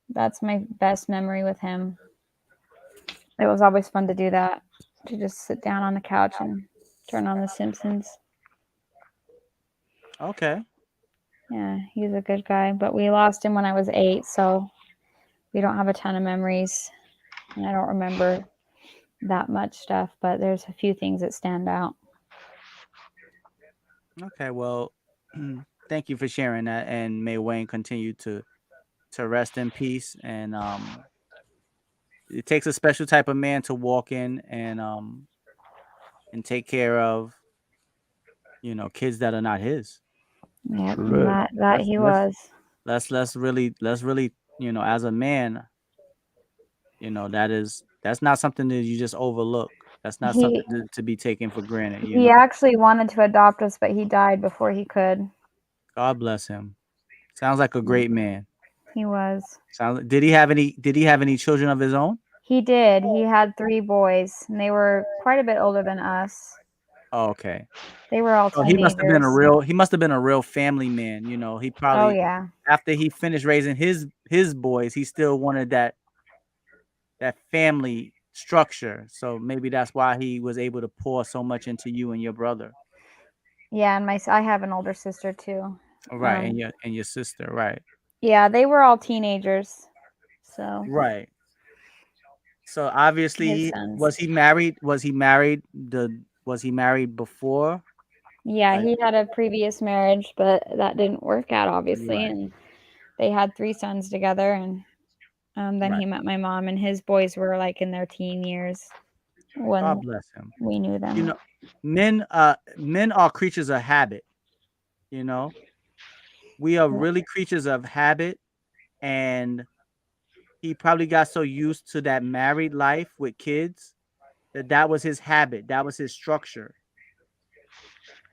That's my best memory with him. It was always fun to do that, to just sit down on the couch and turn on The Simpsons. Okay. Yeah, he's a good guy, but we lost him when I was 8, so we don't have a ton of memories, and I don't remember that much stuff, but there's a few things that stand out. Okay. Well, thank you for sharing that, and may Wayne continue to rest in peace. And it takes a special type of man to walk in and take care of kids that are not his. Yeah, True. that he was. Let's really as a man, that's not something that you just overlook. That's not something to be taken for granted. He actually wanted to adopt us, but he died before he could. God bless him. Sounds like a great man. He was. Did he have any children of his own? He did. He had 3 boys, and they were quite a bit older than us. Oh, okay. They were all So teenagers. he must have been a real family man. He probably, yeah. after he finished raising his boys, he still wanted that family structure. So maybe that's why he was able to pour so much into you and your brother. Yeah, and I have an older sister too. Right, and your sister, right? Yeah, they were all teenagers. So right. So obviously, His sons. was he married? Was he married? Was he married before? Yeah, Like, he had a previous marriage, but that didn't work out, obviously. Right. And they had 3 sons together. And then Right. he met my mom, and his boys were like in their teen years when God bless him. we knew them. You know, men are creatures of habit. You know, we are really creatures of habit, and he probably got so used to that married life with kids that was his habit, that was his structure.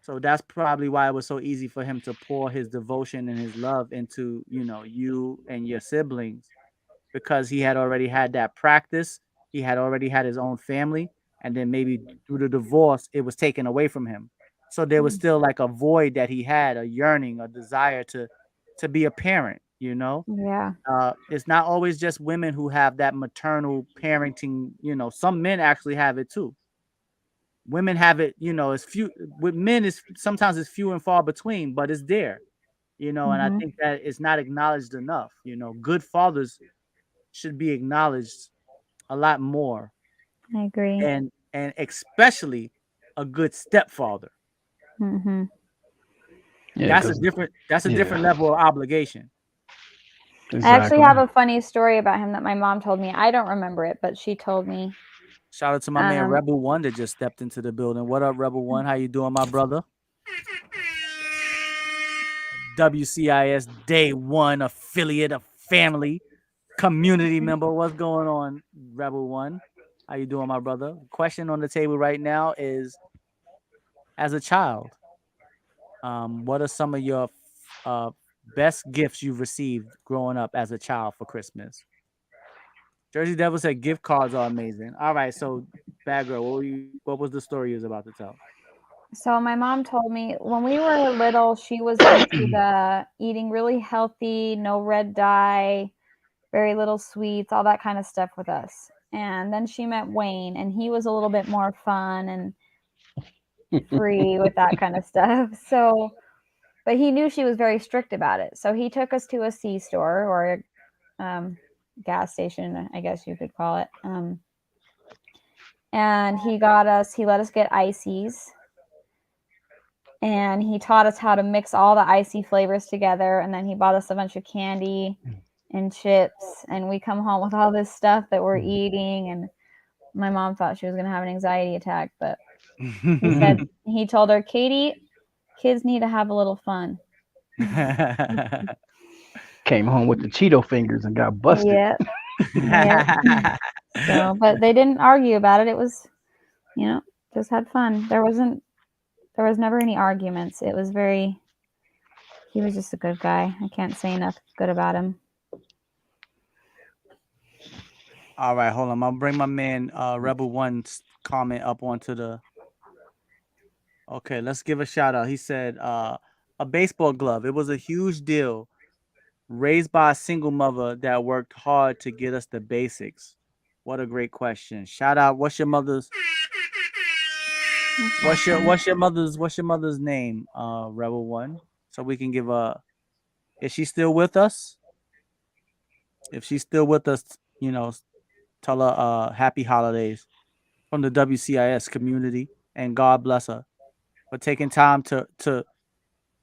So that's probably why it was so easy for him to pour his devotion and his love into, you and your siblings, because he had already had that practice. He had already had his own family, and then maybe through the divorce, it was taken away from him. So there was still like a void that he had, a yearning, a desire to be a parent. Yeah. It's not always just women who have that maternal parenting. Some men actually have it too. Women have it, it's few. With men, sometimes it's few and far between, but it's there. And I Mhm. think that it's not acknowledged enough. Good fathers should be acknowledged a lot more, I agree. and especially a good stepfather. Mhm. Yeah, That's a because different level of obligation. I actually exactly. have a funny story about him that my mom told me. I don't remember it, but she told me. Shout out to my man Rebel One that just stepped into the building. What up, Rebel One? How you doing, my brother? WCIS Day One affiliate, a family, community member. What's going on, Rebel One? How you doing, my brother? Question on the table right now is: as a child, what are some of your uh, best gifts you've received growing up as a child for Christmas? Jersey Devil said gift cards are amazing. All right, so Badgurl, what was the story you was about to tell? So my mom told me when we were little, she was into the eating really healthy, no red dye, very little sweets, all that kind of stuff with us. And then she met Wayne, and he was a little bit more fun and free with that kind of stuff. So, but he knew she was very strict about it. So he took us to a C store or gas station, I guess you could call it. And he let us get ices. And he taught us how to mix all the icy flavors together. And then he bought us a bunch of candy and chips. And we come home with all this stuff that we're eating. And my mom thought she was going to have an anxiety attack. But he told her, Katie, kids need to have a little fun. Came home with the Cheeto fingers and got busted. Yeah. Yeah. So, but they didn't argue about it. It was, just had fun. There was never any arguments. He was just a good guy. I can't say enough good about him. All right, hold on. I'll bring my man Rebel One's comment up onto the. Okay, let's give a shout out. He said a baseball glove. It was a huge deal. Raised by a single mother that worked hard to get us the basics. What a great question. Shout out. What's your mother's name? Rebel One. So we can give a. Is she still with us? If she's still with us, tell her happy holidays from the WCIS community, and God bless her for taking time to.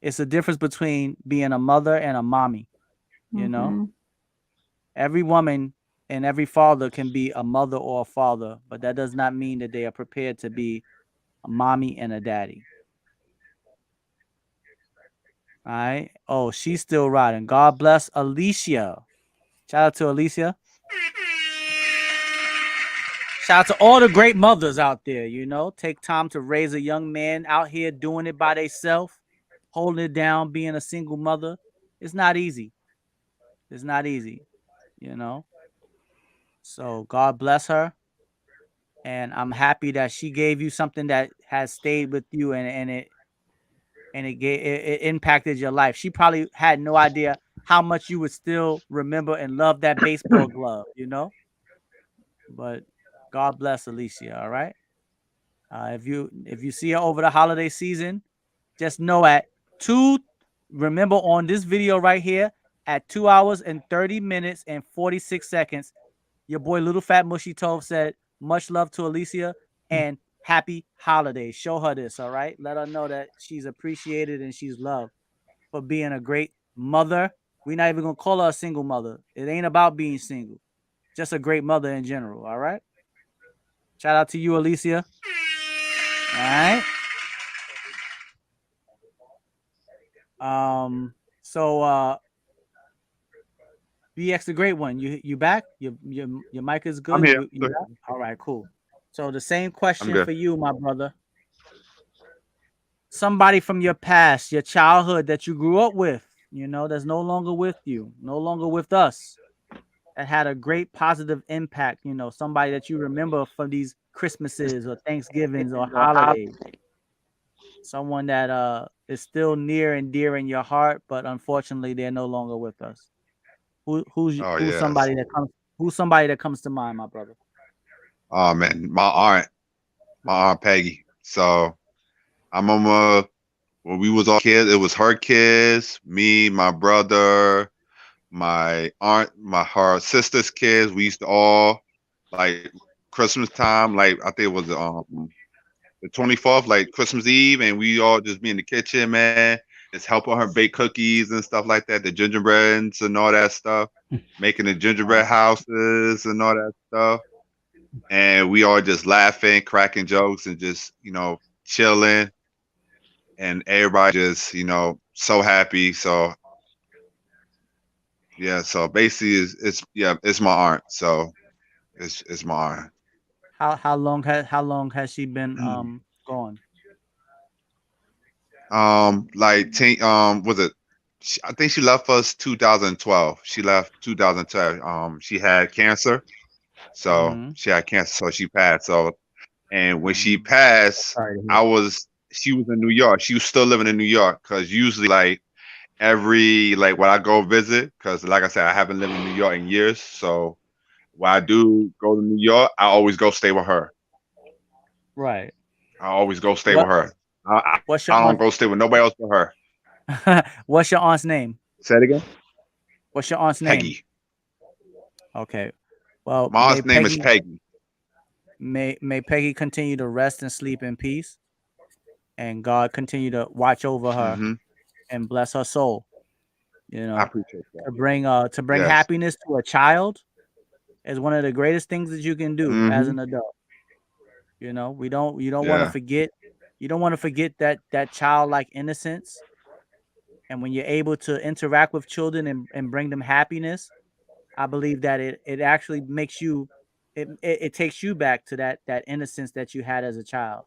It's a difference between being a mother and a mommy. Every woman and every father can be a mother or a father, but that does not mean that they are prepared to be a mommy and a daddy. All right. Oh, she's still riding. God bless Alicia. Shout out to Alicia. Shout out to all the great mothers out there, take time to raise a young man out here doing it by themselves, holding it down, being a single mother. It's not easy. It's not easy, So God bless her. And I'm happy that she gave you something that has stayed with you and it impacted your life. She probably had no idea how much you would still remember and love that baseball glove, But God bless Alicia, all right? If you see her over the holiday season, just know remember on this video right here, at 2 hours and 30 minutes and 46 seconds, Your boy Little Fat Mushy Tove said, much love to Alicia and happy holidays. Show her this, all right? Let her know that she's appreciated and she's loved for being a great mother. We're not even gonna call her a single mother. It ain't about being single. Just a great mother in general, all right? Shout out to you, Alicia. All right. So BX the great one. You back? Your mic is I'm good. here. You back? All right, cool. So the same I'm question good. for you, my brother. Somebody from your past, your childhood that you grew up with, that's no longer with you, no longer with us, that had a great positive impact, somebody that you remember from these Christmases or Thanksgivings or holidays. Someone that is still near and dear in your heart, but unfortunately they're no longer with us. Oh Who's yes. somebody that comes to mind, my brother? Oh man, my aunt Peggy. So I remember when we was all kids, it was her kids, me, my brother, my aunt, her sister's kids. We used to all like Christmas time, like I think it was the 24th, like Christmas Eve, and we all just be in the kitchen, man, just helping her bake cookies and stuff like that, the gingerbreads and all that stuff, making the gingerbread houses and all that stuff. And we all just laughing, cracking jokes, and just chilling, and everybody just so happy. So yeah, so basically it's my aunt. So it's my aunt. How long has she been gone? Like was it? I think she left us 2012. She left 2012. She had cancer, so Mm-hmm. so she passed. So and when she Mm-hmm. passed, Sorry to hear. she was in New York. She was still living in New York because usually like like when I go visit, because like I said, I haven't lived in New York in years. So when I do go to New York, I always go stay with her. Right. I always go stay with What her. what's your I don't aunt go stay with nobody else but her. what's your aunt's name? Say it again. What's your aunt's name? Peggy. Okay. Well, My aunt's name is Peggy. may Peggy continue to rest and sleep in peace, and God continue to watch over her Hmm. and bless her soul. You I know, appreciate that. to bring Yes. happiness to a child is one of the greatest things that you can do as Hmm. an adult. We don't you don't want to Yeah. forget that childlike innocence. And when you're able to interact with children and bring them happiness, I believe that it actually makes you it takes you back to that innocence that you had as a child.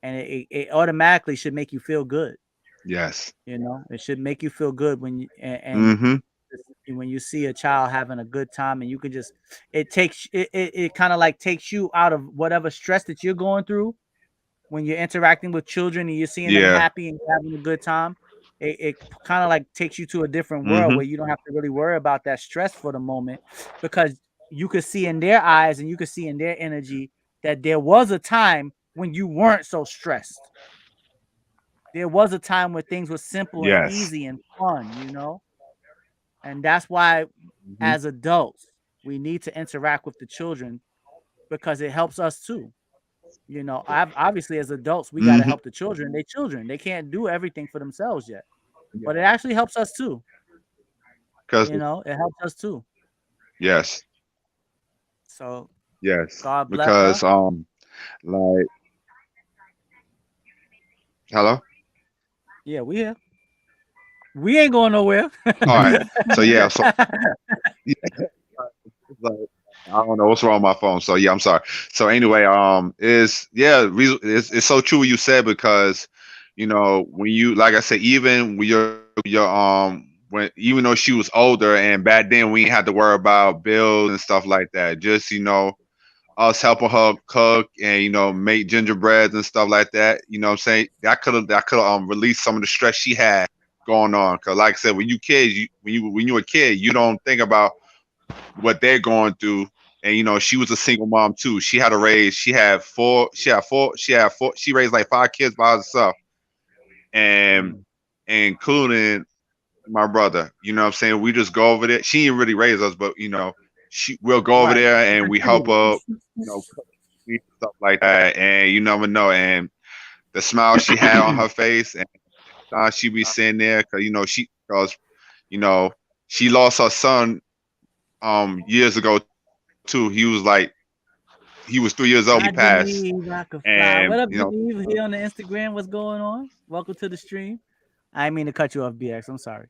And it automatically should make you feel good. Yes. It should make you feel good when you and Hmm. when you see a child having a good time, and you can just it kind of like takes you out of whatever stress that you're going through when you're interacting with children and you're seeing them Yeah. happy and having a good time. It kind of like takes you to a different world Hmm. where you don't have to really worry about that stress for the moment, because you could see in their eyes and you could see in their energy that there was a time when you weren't so stressed. There was a time where things were simple and Yes. easy and fun, and that's why Hmm. as adults we need to interact with the children, because it helps us too. Obviously as adults we got to Hmm. help the children. They children, they can't do everything for themselves yet, but it actually helps us too. Because It helps us too. yes, So yes. God bless Because her. like hello. Yeah, we ain't going nowhere. All right. So yeah. So yeah, it's like, I don't know what's wrong with my phone. So yeah, I'm sorry. So anyway, is yeah, it's so true what you said, because when you, like I said, even when your when, even though she was older, and back then we didn't have to worry about bills and stuff like that. Just us helping her cook and make gingerbreads and stuff like that. You know what I'm saying? That could have released some of the stress she had going on. Cause like I said, when you kids, when you a kid, you don't think about what they're going through. And she was a single mom too. She raised like 5 kids by herself, and Mm, including my brother. You know what I'm saying? We just go over there. She didn't really raise us, but we'll go over Right. there and we help her, cook and stuff like that. And you never know. And the smile she had on her face, and she be sitting there because she lost her son years ago too. He was 3 years old. He I passed, believe I could fly. and What up, Believe? Here on the Instagram, what's going on? Welcome to the stream. I didn't mean to cut you off, BX. I'm sorry.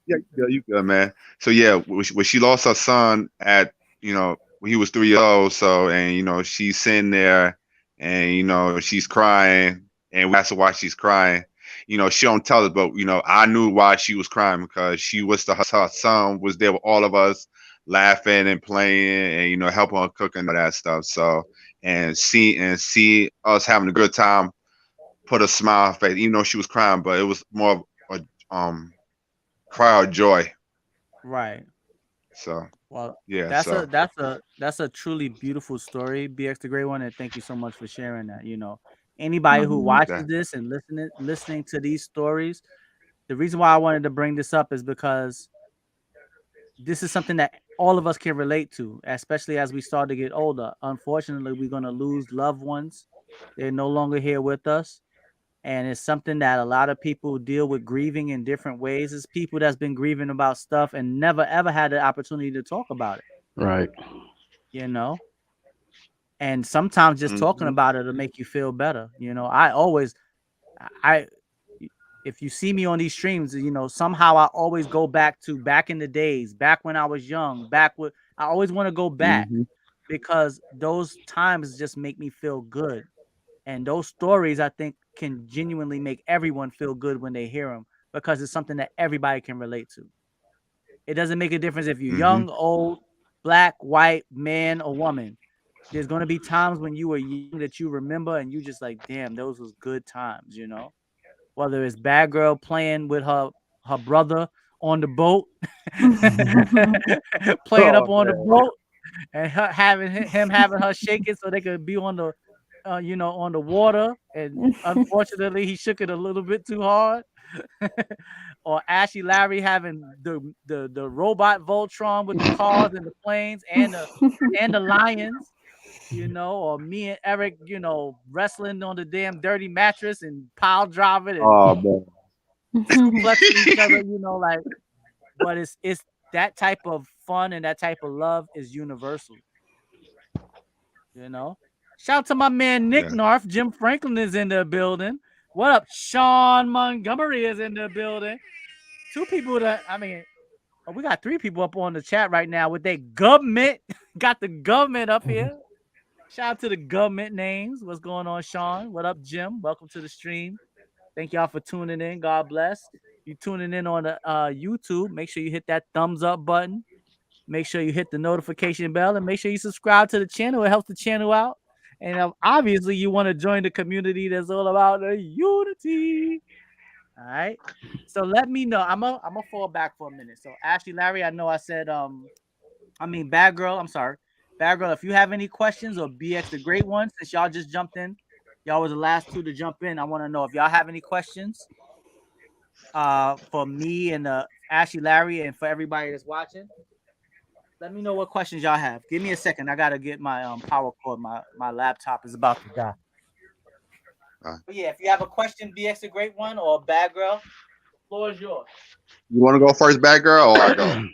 Yeah, you good, man. So yeah, when she lost her son at when he was 3 years old, so and she's sitting there and she's crying, and we asked her why she's crying. She don't tell us, but I knew why she was crying because she was her son was there with all of us, laughing and playing and helping her cook and all that stuff. So and see us having a good time, put a smile on her face, even though she was crying, but it was more of a cry of joy. Right. So Well, yeah, that's a truly beautiful story, BX the Great One, and thank you so much for sharing that. Anybody who watches this and listening to these stories, the reason why I wanted to bring this up is because this is something that all of us can relate to, especially as we start to get older. Unfortunately, we're going to lose loved ones. They're no longer here with us. And it's something that a lot of people deal with grieving in different ways. It's people that's been grieving about stuff and never, ever had the opportunity to talk about it. Right. And sometimes just talking about it will make you feel better. If you see me on these streams, somehow I always go back in the days, back when I was young, I always want to go back because those times just make me feel good. And those stories, I think, can genuinely make everyone feel good when they hear them because it's something that everybody can relate to. It doesn't make a difference if you're young, old, black, white, man, or woman. There's going to be times when you were young that you remember and you just like, damn, those was good times, Whether it's Badgurl playing with her brother on the boat, playing up on the boat, and having her shaking so they could be on the on the water, and unfortunately he shook it a little bit too hard. Or Ashy Larry having the robot Voltron with the cars and the planes and the lions, or me and Eric, wrestling on the damn dirty mattress and pile driving and suplexing each other, but it's that type of fun and that type of love is universal. Shout out to my man Nick Narf. Jim Franklin is in the building. What up? Sean Montgomery is in the building. Two people we got 3 people up on the chat right now with their government. Got the government up here. Shout out to the government names. What's going on, Sean? What up, Jim? Welcome to the stream. Thank y'all for tuning in. God bless. You tuning in on the YouTube, make sure you hit that thumbs up button. Make sure you hit the notification bell and make sure you subscribe to the channel. It helps the channel out. And obviously, you want to join the community that's all about the unity. All right. So let me know. I'm gonna fall back for a minute. So Ashley, Larry, I know I said Badgurl. I'm sorry, Badgurl. If you have any questions or BX the Great One, since y'all just jumped in, y'all was the last 2 to jump in. I want to know if y'all have any questions for me and Ashley, Larry, and for everybody that's watching. Let me know what questions y'all have. Give me a second. I gotta get my power cord. My laptop is about to die. But yeah, if you have a question, BX the Great One or Badgurl, floor is yours. You want to go first, Badgurl, or I go?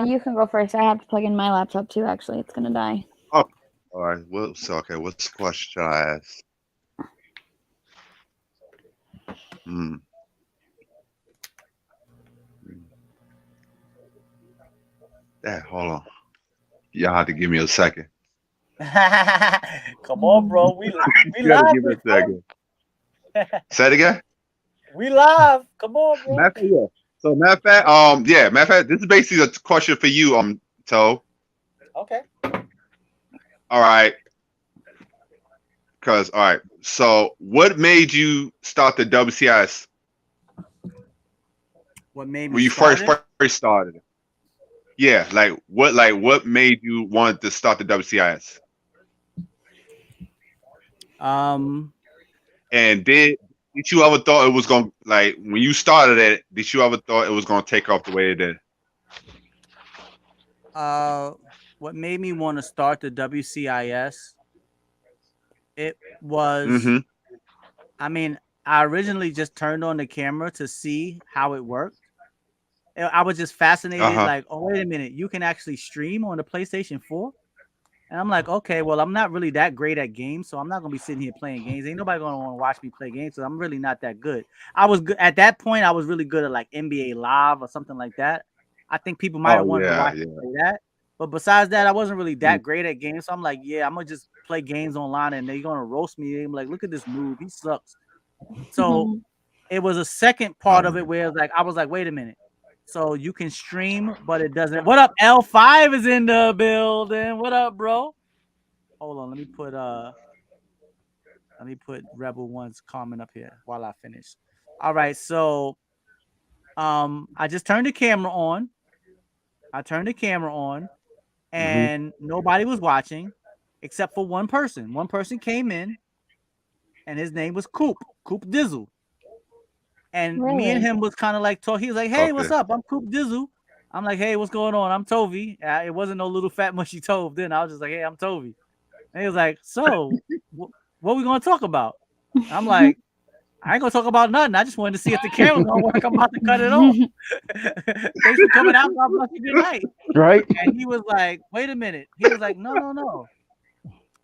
You can go first. I have to plug in my laptop too. Actually, it's gonna die. Oh, all right. Well, so okay. What's the question should I ask? Yeah, hold on. Y'all have to give me a second. Come on, bro. We live. Give me a second. Say it again. We live. Come on, bro. So matter of fact, this is basically a question for you, Toe. Okay. All right. So what made you start the WCIS? What made me when you first started it? Yeah, what made you want to start the WCIS? And did you ever thought it was gonna when you started it? Did you ever thought it was gonna take off the way it did? What made me want to start the WCIS? It was, Mm-hmm. I mean, I originally just turned on the camera to see how it worked. I was just fascinated, Uh-huh. like, oh, wait a minute, you can actually stream on the PlayStation 4? And I'm like, okay, well, I'm not really that great at games, so I'm not gonna be sitting here playing games. Ain't nobody gonna want to watch me play games, so I'm really not that good. I was good at that point. I was really good at like NBA Live or something like that. I think people might Oh have wanted to yeah, watch yeah. me play that, but besides that, I wasn't really Mm. that great at games. So I'm like, yeah, I'm gonna just play games online, and they're gonna roast me. I'm like, look at this noob, he sucks. So it was a second part of it where I was like, wait a minute. So you can stream, but it doesn't. What up? L5 is in the building. What up, bro? Hold on, let me put Rebel One's comment up here while I finish. All right, so I just turned the camera on. And nobody was watching except for one person. One person came in, and his name was Coop Dizzle. And me and Really? him was kind of like talk. He was like, "Hey, what's Okay. up? I'm Coop Dizzle." I'm like, "Hey, what's going on? I'm Tovey." It wasn't no little fat mushy Tove then. I was just like, "Hey, I'm Tovey." And he was like, "So, what we gonna talk about?" I'm like, "I ain't gonna talk about nothing. I just wanted to see if the camera gonna work. I'm about to cut it off. Thanks for coming out. God bless you. Good night." Right? And he was like, "Wait a minute." He was like, "No, no, no."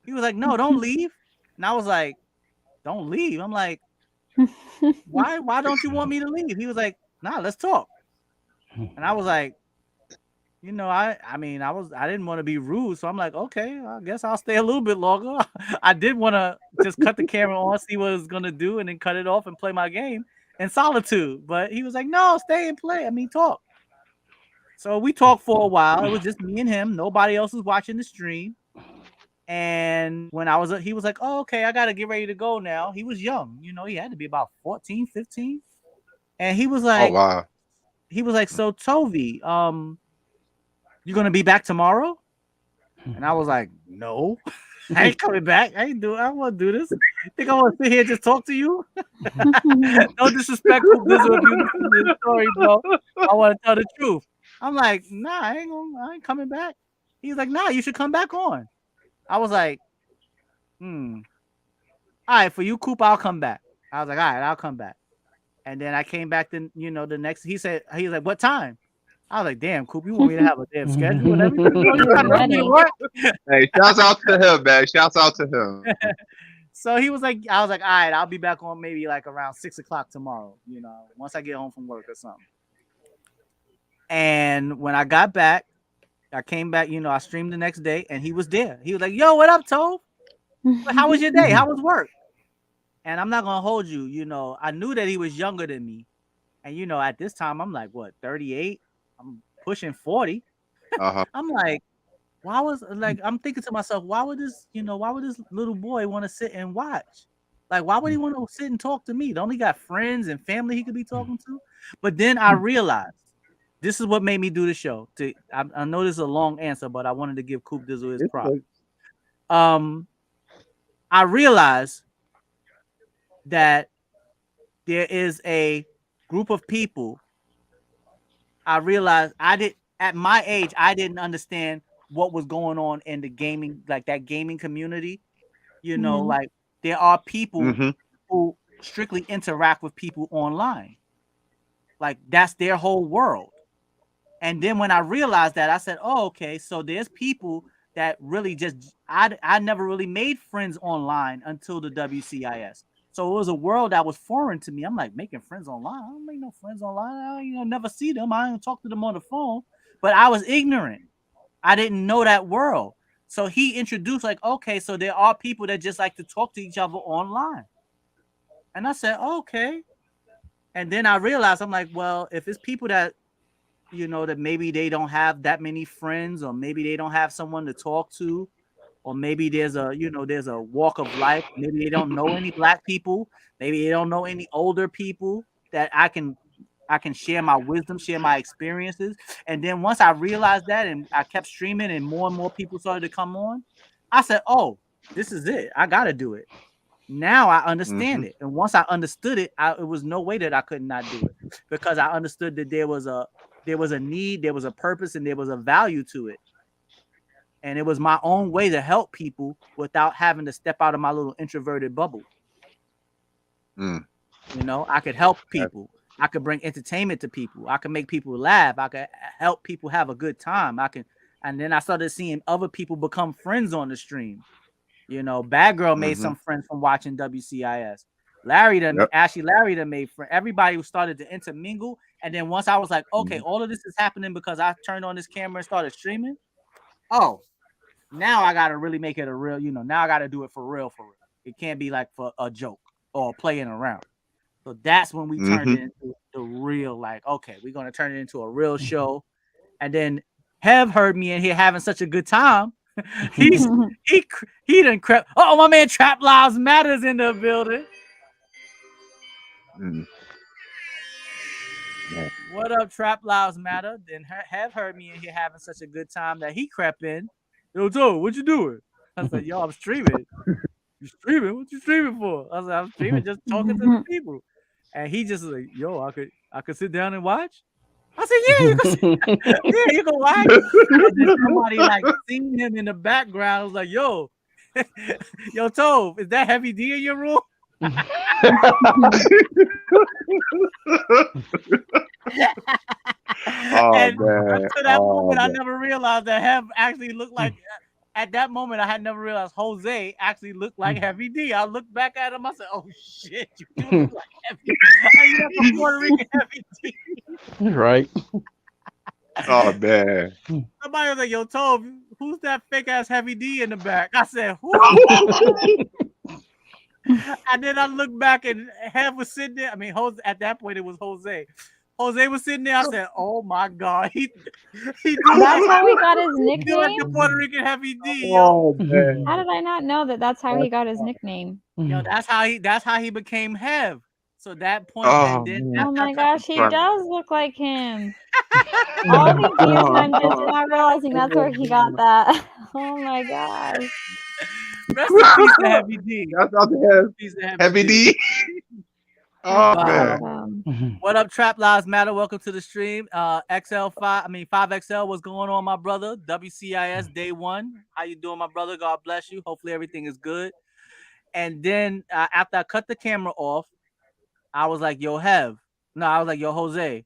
He was like, "No, don't leave." And I was like, "Don't leave." I'm like, "Why? Why don't you want me to leave?" He was like, "Nah, let's talk." And I was like, I didn't want to be rude, so I'm like, okay, I guess I'll stay a little bit longer. I did want to just cut the camera on, see what it's gonna do, and then cut it off and play my game in solitude. But he was like, no, stay and play. I mean, talk. So we talked for a while. It was just me and him. Nobody else was watching the stream. And when he was like, oh, okay, I gotta get ready to go now. He was young, he had to be about 14, 15. And he was Oh like, wow. so Tovey, you gonna be back tomorrow? And I was like, no, I ain't coming back. I don't want to do this. Think I want to sit here and just talk to you? No disrespect to this if you listen to this story, bro. I want to tell the truth. I'm like, nah, I ain't coming back. He's like, nah, you should come back on. I was like, all right, for you, Coop, I'll come back. I was like, all right, I'll come back. And then I came back then, the next, he was like, what time? I was like, damn, Coop, you want me to have a damn schedule and everything? Bro, you trying to rush me to Ready. work? Hey, shouts out to him, man. Shouts out to him. So he was like, I was like, all right, I'll be back on maybe like around 6:00 tomorrow, once I get home from work or something. And when I got back, I came back, I streamed the next day and he was there. He was like, yo, what up, Tove? How was your day? How was work? And I'm not going to hold you, I knew that he was younger than me. And, at this time, I'm like, what, 38? I'm pushing 40. Uh-huh. I'm like, I'm thinking to myself, why would this little boy want to sit and watch? Like, why would he want to sit and talk to me? Don't he got friends and family he could be talking to? But then I realized this is what made me do the show. I know this is a long answer, but I wanted to give Coop Dizzle his props. I realized that there is a group of people. I realized at my age, I didn't understand what was going on in the gaming, like that gaming community. Like there are people who strictly interact with people online. Like that's their whole world. And then when I realized that, I said, oh, okay, so there's people that really I never really made friends online until the WCIS. So it was a world that was foreign to me. I'm like, making friends online? I don't make no friends online. I never see them. I don't talk to them on the phone. But I was ignorant. I didn't know that world. So he introduced like, okay, so there are people that just like to talk to each other online. And I said, okay. And then I realized, I'm like, well, if it's people that, that maybe they don't have that many friends, or maybe they don't have someone to talk to, or maybe there's a walk of life. Maybe they don't know any Black people. Maybe they don't know any older people that I can share my wisdom, share my experiences. And then once I realized that, and I kept streaming and more people started to come on, I said, oh, this is it. I got to do it. Now I understand it. And once I understood it, it was no way that I could not do it, because I understood that there was a there was a need, there was a purpose, and there was a value to it. And it was my own way to help people without having to step out of my little introverted bubble. Mm. You know, I could help people. I could bring entertainment to people. I could make people laugh. I could help people have a good time. And then I started seeing other people become friends on the stream. You know, Badgurl made some friends from watching WCIS. Larry Ashy Larry made friends. Everybody started to intermingle. And then once I was like, okay, all of this is happening because I turned on this camera and started streaming. Oh, now I gotta really make it a real, you know, now I gotta do it for real. It can't be like for a joke or playing around. So that's when we turned it into the real, like, okay, we're gonna turn it into a real show. And then Hev heard me in here having such a good time. he done crept. Oh, my man Trap Lives Matters in the building. Yeah. What up, Trap Lives Matter? Then Hev heard me in here having such a good time that he crept in. Yo, Joe, what you doing? I said, yo, I'm streaming. You streaming? What you streaming for? I said, I'm streaming, just talking to the people. And he just like, yo, I could sit down and watch. I said, yeah, you can yeah, you can watch. And then somebody like seen him in the background. Was like, yo, yo, Tove, is that Heavy D in your room? Oh, And man. to that moment, I man. never realized that Hev actually looked like. At that moment, I had never realized Jose actually looked like Heavy D. I looked back at him. I said, "Oh shit, you do look like Heavy D. You have a Puerto Rican Heavy D." Right. Oh, man. Somebody was like, "Yo, Tove, who's that fake ass Heavy D in the back?" I said, "Who?" And then I looked back and Hev was sitting there. I mean, Jose, at that point, it was Jose. Jose was sitting there. I said, "Oh my god, he That's how he got his feel like the nickname. Puerto Rican Heavy D, yo." Oh, man. How did I not know that? That's how he got his nickname. Yo, that's how he became Hev. So that point, Oh, and then man. Oh my gosh, he Right. does look like him. All these years, and I'm just not realizing that's where he got that. Oh my gosh. Rest in peace to Heavy D. That's out there. Peace to Heavy D. Oh, Wow. man. What up, Trap Lives Matter? Welcome to the stream. XL5, 5XL, what's going on, my brother? WCIS day 1. How you doing, my brother? God bless you. Hopefully everything is good. And then after I cut the camera off, I was like, yo, Hev. No, I was like, yo, Jose,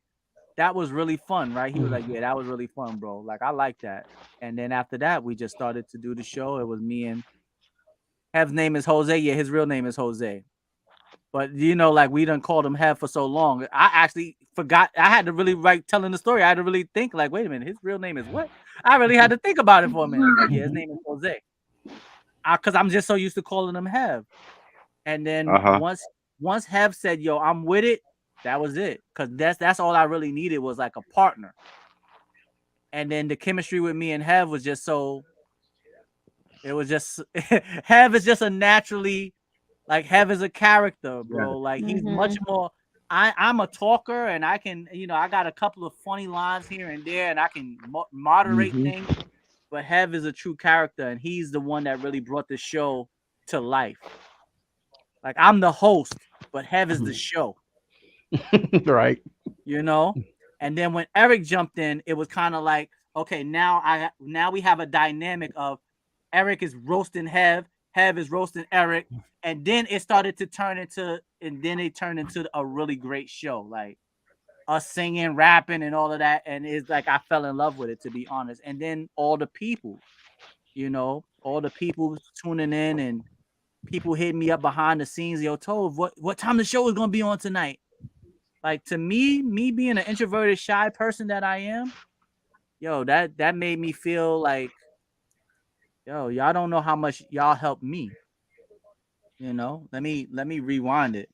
that was really fun, right? He was like, yeah, that was really fun, bro. Like, I like that. And then after that, we just started to do the show. It was me and Hev's name is Jose. Yeah, his real name is Jose. But, you know, like, we done called him Hev for so long. I actually forgot. I had to really, telling the story, I had to really think, like, wait a minute, his real name is what? I really had to think about it for a minute. Like, yeah, his name is Jose. Because I'm just so used to calling him Hev. And then once Hev said, yo, I'm with it, that was it. Because that's all I really needed was, like, a partner. And then the chemistry with me and Hev was just so... It was just... Hev is just a naturally... Like, Hev is a character, bro. Like, he's much more... I'm a talker, and I can, you know, I got a couple of funny lines here and there, and I can moderate things. But Hev is a true character, and he's the one that really brought the show to life. Like, I'm the host, but Hev is the show. Right. You know? And then when Eric jumped in, it was kind of like, okay, now we have a dynamic of Eric is roasting Hev is roasting Eric, and then it started to turn into, a really great show, like us singing, rapping, and all of that. And it's like I fell in love with it, to be honest. And then all the people, you know, all the people tuning in and people hitting me up behind the scenes. Yo, Tove, what time the show is gonna be on tonight? Like, to me being an introverted, shy person that I am, yo, that made me feel like, yo, y'all don't know how much y'all helped me. You know, let me rewind it.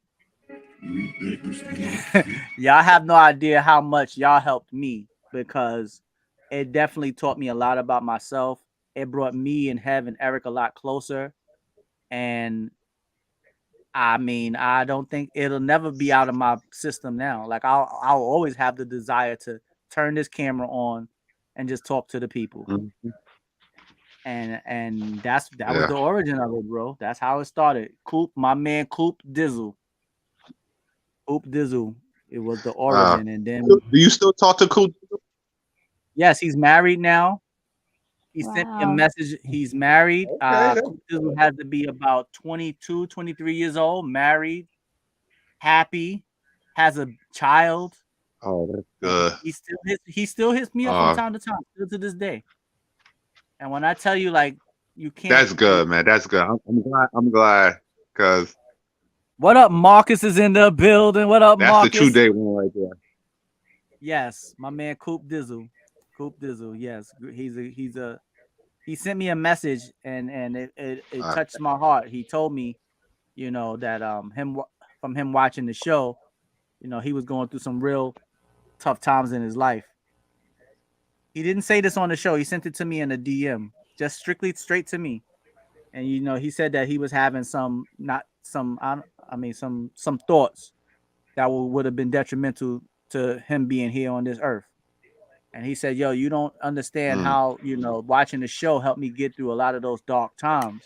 Y'all have no idea how much y'all helped me, because it definitely taught me a lot about myself. It brought me and Hev and Eric a lot closer. And I mean, I don't think it'll never be out of my system now. Like, I'll always have the desire to turn this camera on and just talk to the people. And that was the origin of it, bro. That's how it started. Coop, my man, Coop Dizzle. It was the origin. And then, do you still talk to Coop? Yes, he's married now. He sent me a Wow. message. He's married. Okay, that's Coop Dizzle has to be about 22, 23 years old, married, happy, has a child. oh, that's And good. he still hits me up from time to time, still to this day. And when I tell you, like, you can't. That's good, man. That's good. I'm glad. I'm glad because What up, Marcus is in the building. What up, that's the true Marcus? day one right there. Yes, my man Coop Dizzle. Coop Dizzle. Yes, he sent me a message and it touched my heart. He told me, you know, that from him watching the show, you know, he was going through some real tough times in his life. He didn't say this on the show. He sent it to me in a DM, just strictly straight to me. And you know, he said that he was having some some thoughts that would have been detrimental to him being here on this earth. And he said, yo, you don't understand how, you know, watching the show helped me get through a lot of those dark times.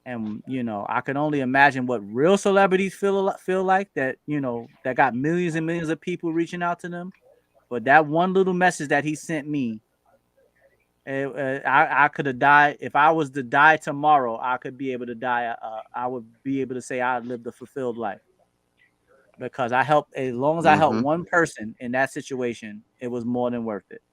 And, you know, I can only imagine what real celebrities feel like, that, you know, that got millions and millions of people reaching out to them. But that one little message that he sent me, I could have died. If I was to die tomorrow, I could be able to die. I would be able to say I lived a fulfilled life. Because I helped, as long as I helped one person in that situation, it was more than worth it.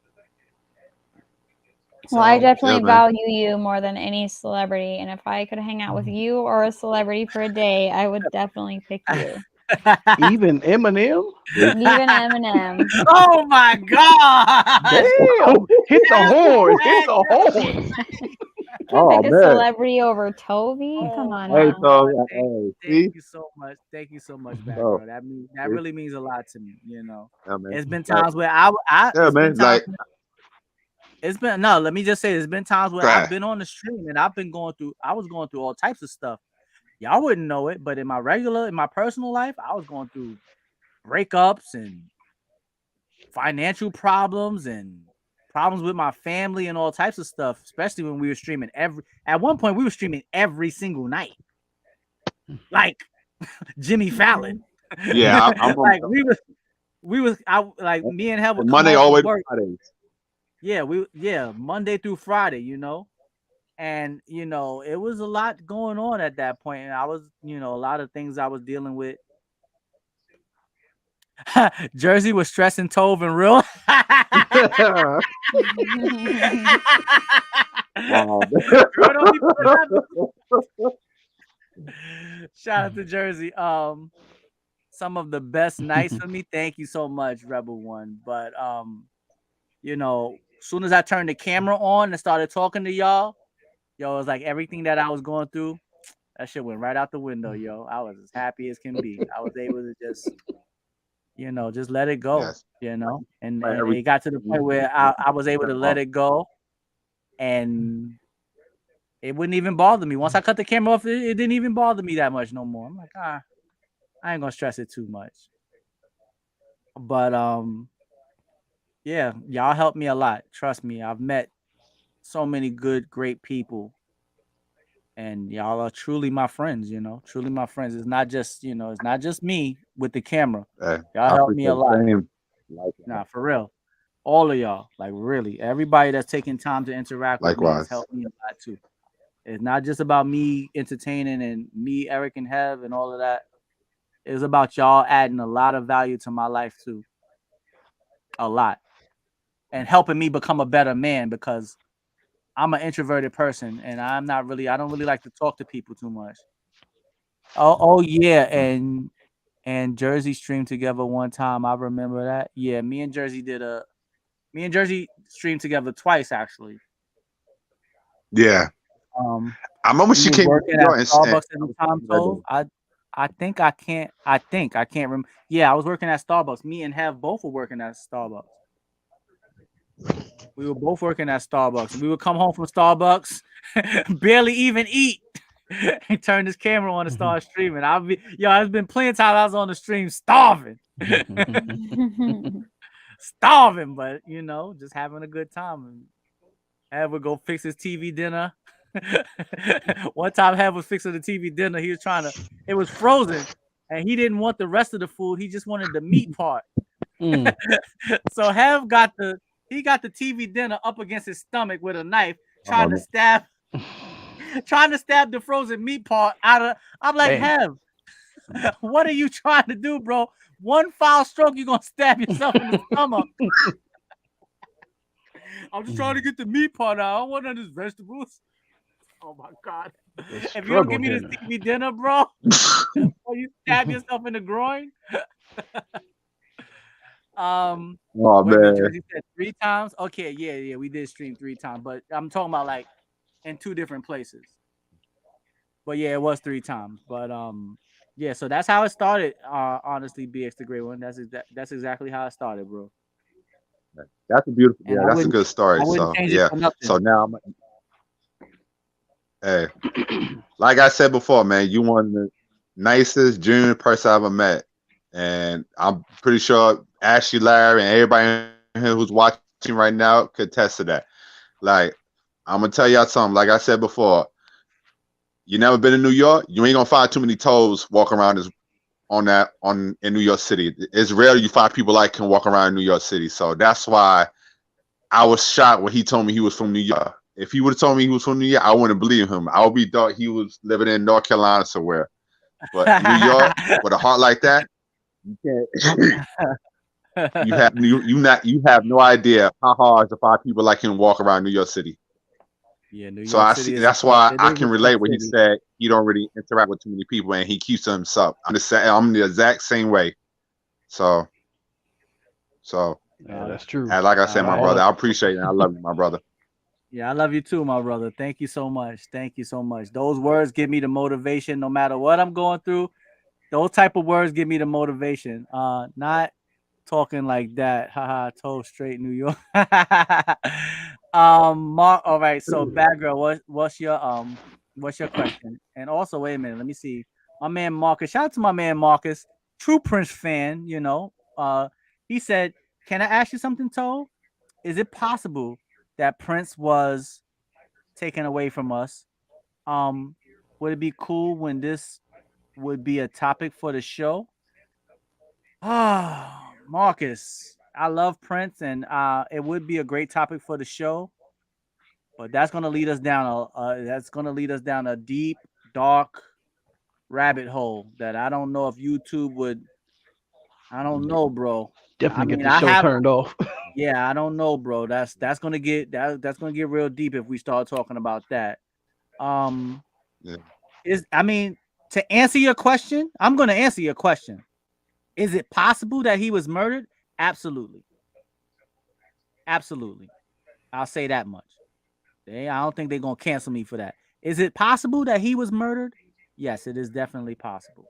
Well, I definitely value you more than any celebrity, and if I could hang out with you or a celebrity for a day, I would definitely pick you. Even Eminem? Even Eminem. Oh my God! Damn! Hit the horn! Hit the horn! Pick a celebrity over Toby. Come on. Hey, now. Thank you so much. Thank you so much, Badgurl. That really means a lot to me. You know, it's been times where let me just say, there's been times where I've been on the stream and I was going through all types of stuff. Y'all wouldn't know it, but in my personal life, I was going through breakups and financial problems and problems with my family and all types of stuff, especially when we were streaming at one point we were streaming every single night. Like Jimmy Fallon. Yeah, I'm like me and Hev would Monday all the way to Fridays. Yeah, Monday through Friday, you know. And you know, it was a lot going on at that point. And I was, you know, a lot of things I was dealing with. Jersey was stressing Tove and real. Shout out to Jersey. Some of the best nights for me. Thank you so much, Rebel One. But you know, as soon as I turned the camera on and started talking to y'all, it was like everything that I was going through, that shit went right out the window, yo. I was as happy as can be. I was able to just, you know, just let it go, you know. And it got to the point where I was able to let it go, and it wouldn't even bother me. Once I cut the camera off, it didn't even bother me that much no more. I'm like, I ain't gonna stress it too much. But yeah, y'all helped me a lot. Trust me, I've met so many good, great people. And y'all are truly my friends, you know, truly my friends. It's not just, you know, it's not just me with the camera. Y'all helped me a lot. Nah, for real. All of y'all, like really, everybody that's taking time to interact with me has helped me a lot too. It's not just about me entertaining and me, Eric and Hev and all of that. It's about y'all adding a lot of value to my life too. A lot. And helping me become a better man, because I'm an introverted person and I don't really like to talk to people too much. Oh yeah, and Jersey streamed together one time. I remember that. Yeah, me and Jersey streamed together twice actually. Yeah. I remember she came working at Starbucks at the time. So I think I can't remember. Yeah, I was working at Starbucks. Me and Hev both were working at Starbucks. We were both working at Starbucks. We would come home from Starbucks, barely even eat, and turn this camera on and start streaming. It's been plenty of times I was on the stream starving. Starving, but you know, just having a good time. And Hev would go fix his TV dinner. One time Hev was fixing the TV dinner. He was it was frozen, and he didn't want the rest of the food. He just wanted the meat part. So Hev got the He got the TV dinner up against his stomach with a knife, Oh, trying to man. stab the frozen meat part out of. I'm like, Damn. Hev, what are you trying to do, bro? One foul stroke, you're gonna stab yourself in the stomach. I'm just trying to get the meat part out. I don't want none of these vegetables. Oh my god! If you don't give me this TV dinner, bro, or you stab yourself in the groin. Oh Wait a minute, man. Jersey said 3 times. Okay, yeah, we did stream 3 times, but I'm talking about like in 2 different places. But yeah, it was 3 times. But yeah, so that's how it started. Honestly, BX the Great One. That's exactly how it started, bro. That's a beautiful. And Yeah, that's a good I story. wouldn't So change it yeah. for nothing. So now, hey, like I said before, man, you one of the nicest junior person I ever met, and I'm pretty sure Ashley, Larry, and everybody in here who's watching right now could attest to that. Like, I'm gonna tell y'all something. Like I said before, you never been to New York, you ain't gonna find too many toes walking around in New York City. It's rare you find people like can walk around in New York City. So that's why I was shocked when he told me he was from New York. If he would have told me he was from New York, I wouldn't believe him. I would be thought he was living in North Carolina somewhere. But New York with a heart like that, you can't. You have no idea how hard to find people like him walk around New York City. Yeah, New So York I City see. is That's why it I is a can tough relate when he city. said he don't really interact with too many people and he keeps to himself. I'm the exact same way. So Yeah, that's true. and like I said, All my right. brother, I appreciate it. And I love you, my brother. Yeah, I love you too, my brother. Thank you so much. Thank you so much. Those words give me the motivation no matter what I'm going through. Those type of words give me the motivation. Not talking like that. Haha, toe straight New York. Mark, all right. So Badgurl, what's your question? And also, wait a minute, let me see. My man Marcus, shout out to my man Marcus, true Prince fan, you know. He said, can I ask you something, Toe? Is it possible that Prince was taken away from us? Um, would it be cool when this would be a topic for the show? Ah, Marcus, I love Prince, and it would be a great topic for the show. But that's gonna lead us down a deep, dark rabbit hole that I don't know if YouTube would. I don't know, bro. I Definitely get mean, the I show have. turned off. Yeah, I don't know, bro. That's gonna get that's gonna get real deep if we start talking about that. Um, Yeah. I mean, to answer your question, I'm gonna answer your question. Is it possible that he was murdered? Absolutely. Absolutely. I'll say that much. I don't think they're gonna cancel me for that. Is it possible that he was murdered? Yes, it is definitely possible.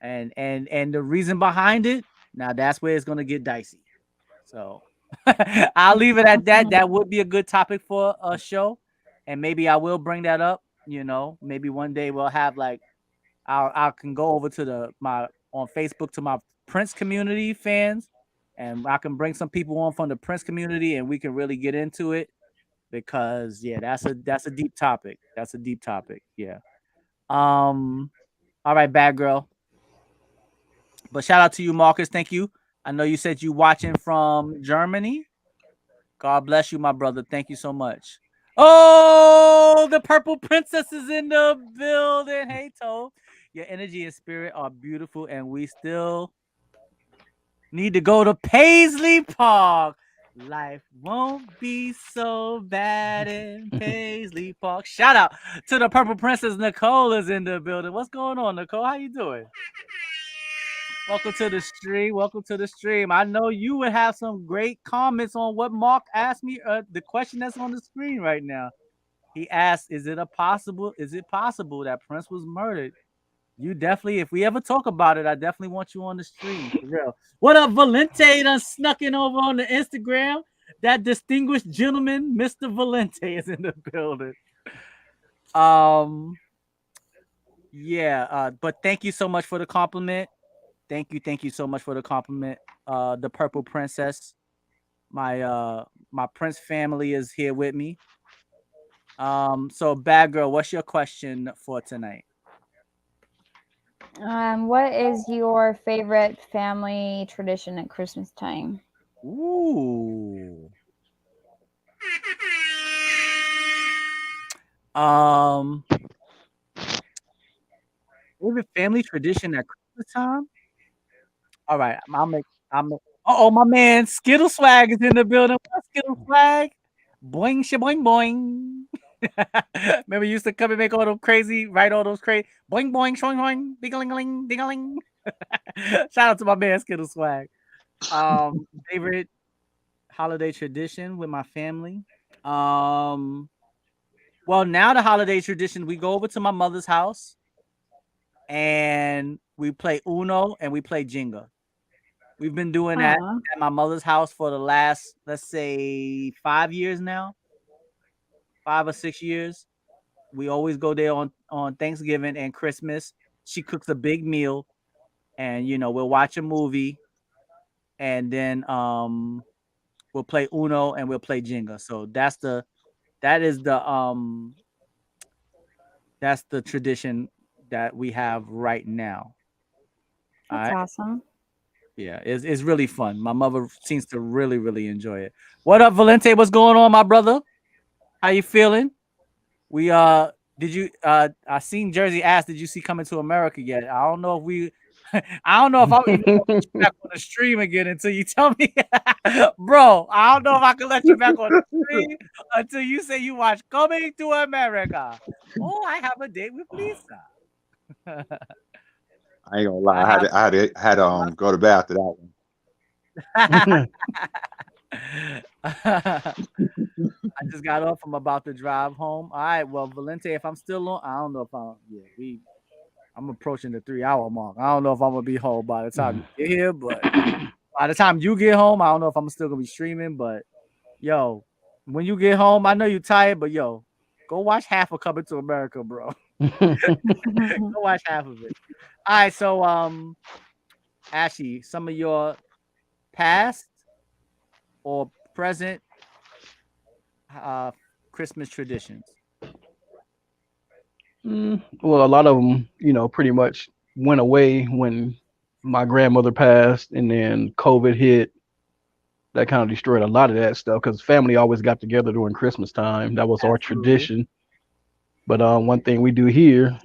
And the reason behind it, now that's where it's gonna get dicey. So I'll leave it at that. That would be a good topic for a show. And maybe I will bring that up. You know, maybe one day we'll have like I can go over to my on Facebook to my Prince community fans, and I can bring some people on from the Prince community, and we can really get into it because yeah, that's a deep topic. That's a deep topic. Yeah. All right, bad girl. But shout out to you, Marcus. Thank you. I know you said you watching from Germany. God bless you, my brother. Thank you so much. Oh, the purple princess is in the building. Hey, Toe. Your energy and spirit are beautiful, and we still need to go to Paisley Park. Life won't be so bad in Paisley Park. Shout out to the purple princess. Nicole is in the building. What's going on, Nicole? How you doing? Welcome to the stream. Welcome to the stream. I know you would have some great comments on what Mark asked me. The question that's on the screen right now. He asked, Is it possible that Prince was murdered? You definitely, if we ever talk about it, I definitely want you on the stream for real. What up, Valente? Done snuck in over on the Instagram. That distinguished gentleman, Mr. Valente, is in the building. Yeah. But thank you so much for the compliment. Thank you so much for the compliment. The Purple Princess, my Prince family is here with me. So bad girl, what's your question for tonight? What is your favorite family tradition at Christmas time? Ooh. Um, favorite family tradition at Christmas time? All right, I'm uh-oh, my man Skittle Swag is in the building. What's Skittle Swag? Boing shaboing boing. Remember you used to come and make all those crazy, write all those crazy boing boing shoing boing, ding-a-ling-a-ling, ding-a-ling. Shout out to my man Skittle Swag. Favorite holiday tradition with my family. Um, well, now the holiday tradition, we go over to my mother's house and we play Uno and we play Jenga. We've been doing that Aw. at my mother's house for the last, let's say, 5 years now, 5 or 6 years. We always go there on Thanksgiving and Christmas. She cooks a big meal, and we'll watch a movie, and then we'll play Uno and we'll play Jenga. So that's the tradition that we have right now. All That's right. awesome. Yeah, it's really fun. My mother seems to really, really enjoy it. What up, Valente? What's going on, my brother? How you feeling? We did you I seen Jersey ask, did you see Coming to America yet? I don't know if we I don't know if I'm even gonna let you back on the stream again until you tell me. Bro, I don't know if I can let you back on the stream until you say you watch Coming to America. Oh, I have a date with Lisa. I ain't gonna lie. I had to go to bed after that one. I just got off. I'm about to drive home. All right. Well, Valente, if I'm still on, I don't know if I'm approaching the 3 hour mark. I don't know if I'm gonna be home by the time you get here, but by the time you get home, I don't know if I'm still gonna be streaming. But yo, when you get home, I know you're tired, but yo, go watch half of Coming to America, bro. Go watch half of it. All right. So Ashy, some of your past or present Christmas traditions. Well, a lot of them, pretty much went away when my grandmother passed, and then COVID hit. That kind of destroyed a lot of that stuff because family always got together during Christmas time. That was our Absolutely. tradition. But one thing we do here,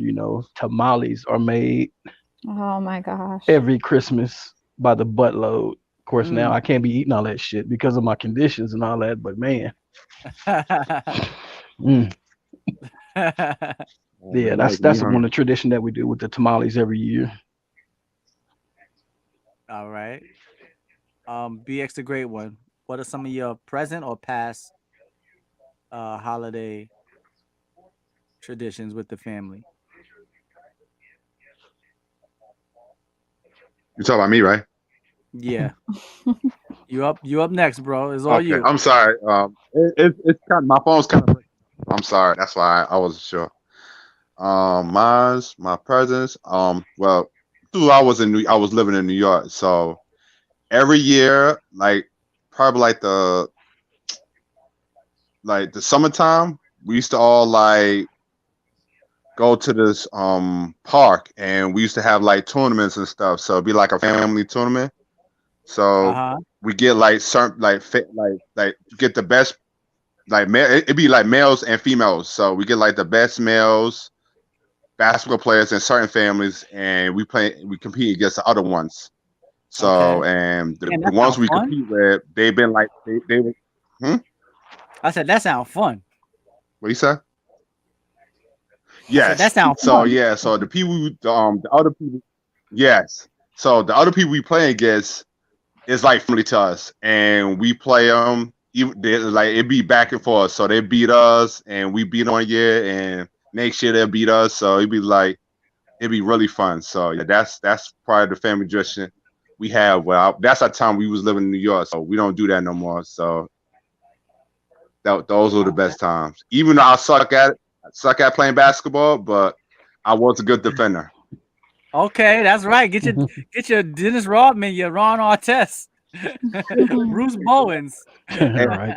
tamales are made Oh my gosh. every Christmas by the buttload. Of course, now Mm. I can't be eating all that shit because of my conditions and all that. But man, mm, yeah, that's one of the tradition that we do with the tamales every year. All right. BX the Great One. What are some of your present or past holiday traditions with the family? You talking about me, right? Yeah. You up next, bro. It's all Okay. you. I'm sorry. It's kind of, my phone's kind of. I'm sorry. That's why I wasn't sure. My presents. Well, I was living in New York, so every year, like probably like the summertime, we used to all like go to this park, and we used to have like tournaments and stuff. So it'd be like a family tournament. So Uh-huh. we get like certain like get the best like it'd be like males and females. So we get like the best males basketball players in certain families, and we compete against the other ones. So Okay. and Man, the that ones sounds we fun. compete with, they've been like they were. I said that sounds fun. What you say? I said Yes. that sounds So fun. yeah. So the other people. Yes. So the other people we play against is like family to us, and we play them. Like it be back and forth. So they beat us, and we beat them 1 year, and next year they'll beat us. So it'd be really fun. So yeah, that's part of the family tradition we have. Well, that's our time we was living in New York, so we don't do that no more. So those were the best times. Even though I suck at playing basketball, but I was a good defender. Okay, that's right. Get your Dennis Rodman, your Ron Artest, Bruce Bowens. And Right.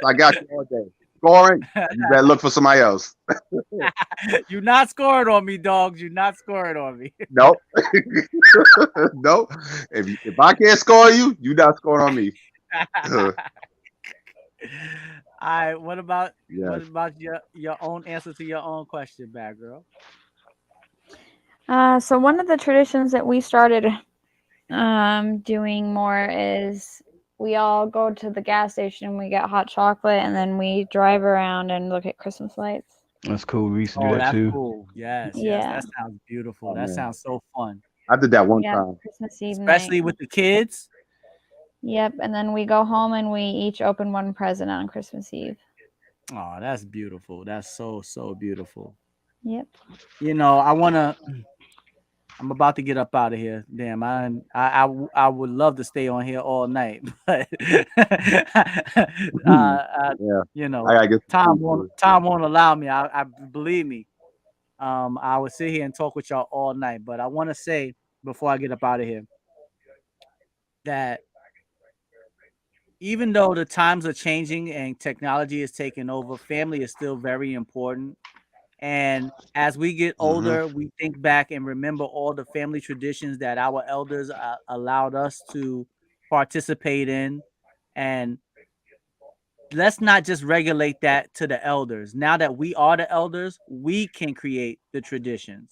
I got you all day. scoring, you better look for somebody else. You're not scoring on me, dogs. You're not scoring on me. Nope. Nope. If I can't score you, you not scoring on me. All right. What about Yes. your own answer to your own question, Badgurl? So one of the traditions that we started doing more is we all go to the gas station, we get hot chocolate, and then we drive around and look at Christmas lights. That's cool. We used to do Oh, that that's too. cool. Yes, yes. Yeah. That sounds beautiful. Oh, That man. sounds so fun. I did that one Yeah, time. Christmas Eve Especially night. with the kids. Yep, and then we go home and we each open one present on Christmas Eve. Oh, that's beautiful. That's so beautiful. Yep. You know, I'm about to get up out of here. Damn, I would love to stay on here all night, but Yeah. you I know, gotta get some food. time won't allow me. I believe me. I would sit here and talk with y'all all night, but I want to say before I get up out of here that even though the times are changing and technology is taking over, family is still very important. And as we get older, we think back and remember all the family traditions that our elders allowed us to participate in. And let's not just regulate that to the elders. Now that we are the elders, we can create the traditions.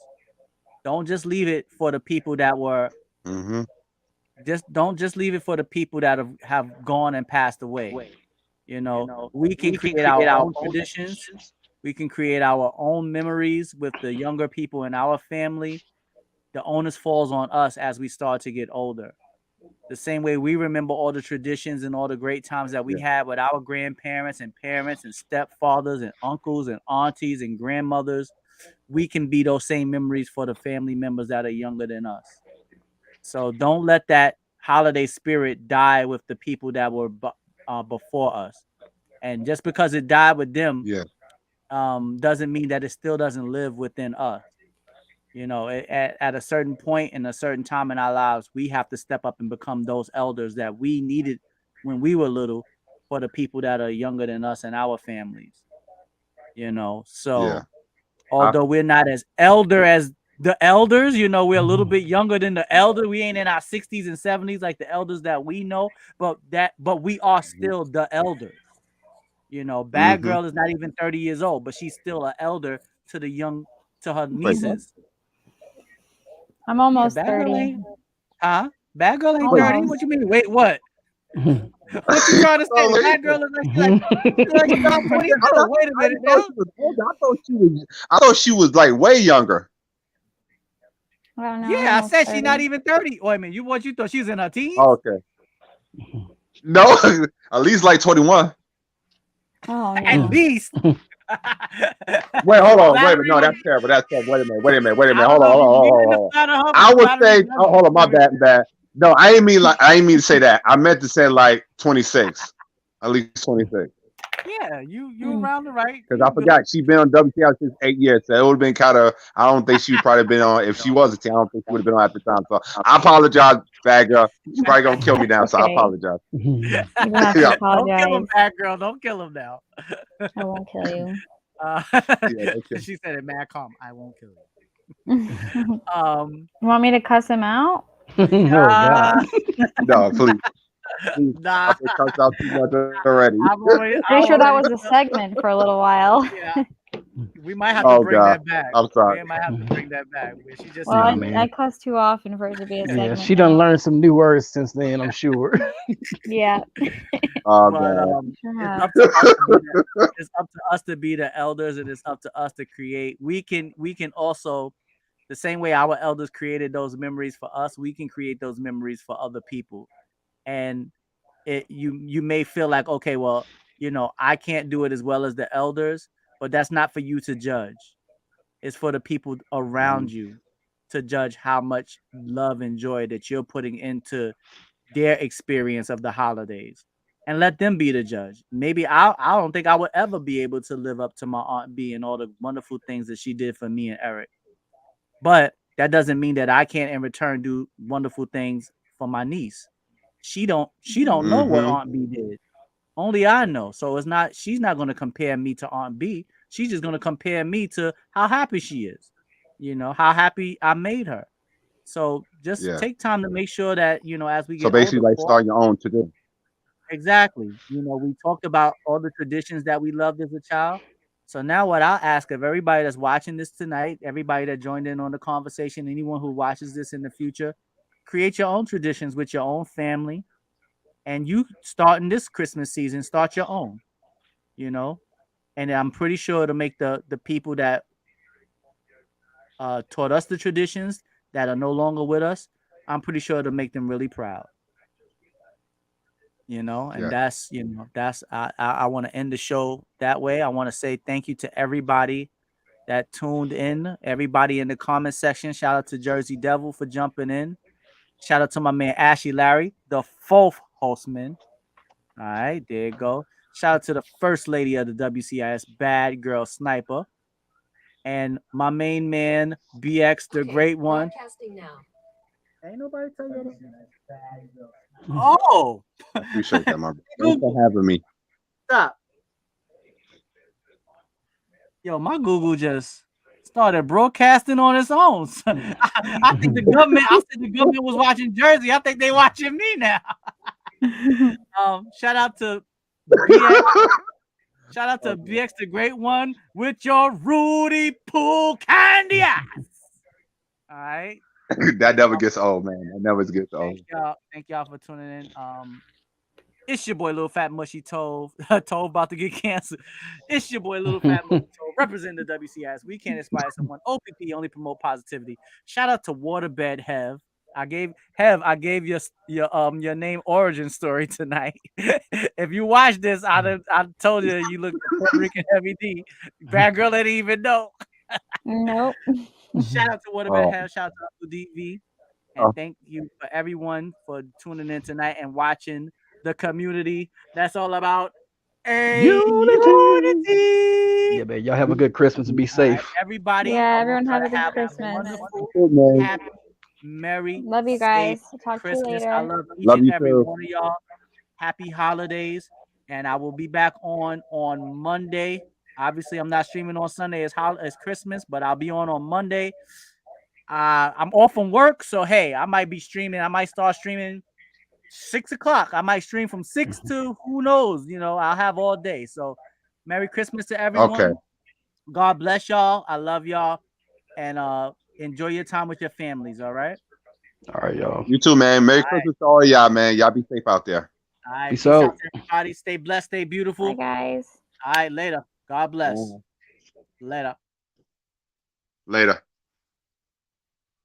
Don't just leave it for the people that were Mm-hmm. don't just leave it for the people that have gone and passed away. You know, we can create our own traditions. We can create our own memories with the younger people in our family. The onus falls on us as we start to get older. The same way we remember all the traditions and all the great times that we Yeah. had with our grandparents and parents and stepfathers and uncles and aunties and grandmothers, we can be those same memories for the family members that are younger than us. So don't let that holiday spirit die with the people that were before us. And just because it died with them, Yeah. doesn't mean that it still doesn't live within us. You know, at a certain point in a certain time in our lives, we have to step up and become those elders that we needed when we were little for the people that are younger than us and our families. You know, Yeah. so although we're not as elder as the elders, you know, we're a little bit younger than the elder. We ain't in our 60s and 70s like the elders that we know, but we are still the elders. You know, Bad Mm-hmm. Girl is not even 30 years old, but she's still an elder to to her Wait, what? nieces. I'm Yeah, almost Bad Girl 30. ain't Bad Girl ain't Wait. 30. What you mean? Wait, what? What you trying to say? Oh, Bad Girl is like she's about 22. Wait a minute now. thought she was older. I thought she was like way younger. I don't know. Yeah, I'm I almost said 30. she's not even 30. Wait a minute, you thought she was in her teens? Oh, okay. No, at least like 21. Oh At no. least. Wait, hold on. Wait a minute. Flattery No, was- that's terrible. That's terrible. Wait a minute. I Hold don't know if you mean on. to flatter her, but I would flattery say, does hold on, my very- bad. No, I ain't mean to say that. I meant to say like 26, at least 26. Yeah, you around the right. Because You I good. forgot she's been on WCIS since 8 years, so it would have been kind of. I don't think she would probably been on. If she was a teen, I don't think she would have been on at the time. So I apologize, bad girl. She's probably gonna kill me now, so I Okay. apologize. You don't have to Yeah. Don't kill him, apologize. Bad Girl. Don't kill him now. I won't kill you. Okay. She said it mad calm. I won't kill you. You Um, want me to cuss him out? Oh God. No, please. nah, I've been cussed out too much already. Pretty sure that was a segment for a little while. Yeah, we might have to Oh bring God, that back. I'm sorry. We might have to bring that back. Where she just Well, Nah, said, man. I cuss too often for it to be a segment. Yeah, she done learned some new words since then, I'm sure. Yeah. Oh but God. Sure it's have. up to us to be it's up to us to be the elders, and it's up to us to create. We can also, the same way our elders created those memories for us, we can create those memories for other people. And you may feel like, okay, well, you know, I can't do it as well as the elders, but that's not for you to judge. It's for the people around you to judge how much love and joy that you're putting into their experience of the holidays, and let them be the judge. Maybe I don't think I would ever be able to live up to my Aunt B and all the wonderful things that she did for me and Eric. But that doesn't mean that I can't in return do wonderful things for my niece. She don't know what Mhm. Aunt B did. Only I know. So it's not. She's not going to compare me to Aunt B. She's just going to compare me to how happy she is. You know how happy I made her. So just Yeah. take time to make sure that as we So get basically, older, like start your own today. exactly. We talked about all the traditions that we loved as a child. So now what I'll ask of everybody that's watching this tonight, everybody that joined in on the conversation, anyone who watches this in the future, create your own traditions with your own family. And you starting this Christmas season, start your own, you know. And I'm pretty sure it'll make the people that taught us the traditions that are no longer with us, I'm pretty sure it'll make them really proud. And Yeah. that's I want to end the show that way. I want to say thank you to everybody that tuned in, everybody in the comment section. Shout out to Jersey Devil for jumping in. Shout out to my man Ashy Larry, the fourth hostman. All right, there you go. Shout out to the first lady of the WCIS, Badgurl Sniper, and my main man BX, the great one. Ain't nobody tell you that. Oh, I appreciate that, my brother. Thanks for having me. stop. Yo, my Google just started broadcasting on its own. I think the government. I said the government was watching Jersey. I think they watching me now. Shout out to BX. Shout out to BX, the great one, with your Rudy Pool candy ass. All right. That never gets old, man. That never gets old. Thank y'all for tuning in. It's your boy, Little Fat Mushy Tove. Tove about to get cancer. It's your boy, Little Fat Mushy Tove, representing the WCIS. We can't inspire someone. OPP only promote positivity. Shout out to Waterbed Hev. I gave your name origin story tonight. If you watch this, I told you look Puerto Rican Heavy D. Bad girl didn't even know. Nope. Shout out to Waterbed Hev. Shout out to DV. And thank you for everyone for tuning in tonight and watching the community. That's all about unity. Yeah, man. Y'all have a good Christmas and be safe. Right, everybody. Yeah, everyone have a good have Christmas. wonderful, happy, merry, Love you safe guys. Talk to you Christmas. later. I love each Love and you every too. one of y'all. Happy holidays. And I will be back on Monday. Obviously, I'm not streaming on Sunday as Christmas, but I'll be on Monday. I'm off from work, so hey, I might be streaming. I might start streaming 6 o'clock. I might stream from 6 to who knows. I'll have all day. So, Merry Christmas to everyone. Okay. God bless y'all. I love y'all, and enjoy your time with your families. All right. All right, y'all. You too, man. Merry Christmas to all y'all, man. Y'all be safe out there. All right. Peace Peace out out. to everybody. Stay blessed. Stay beautiful. Bye, guys. All right. Later. God bless. Later. Later.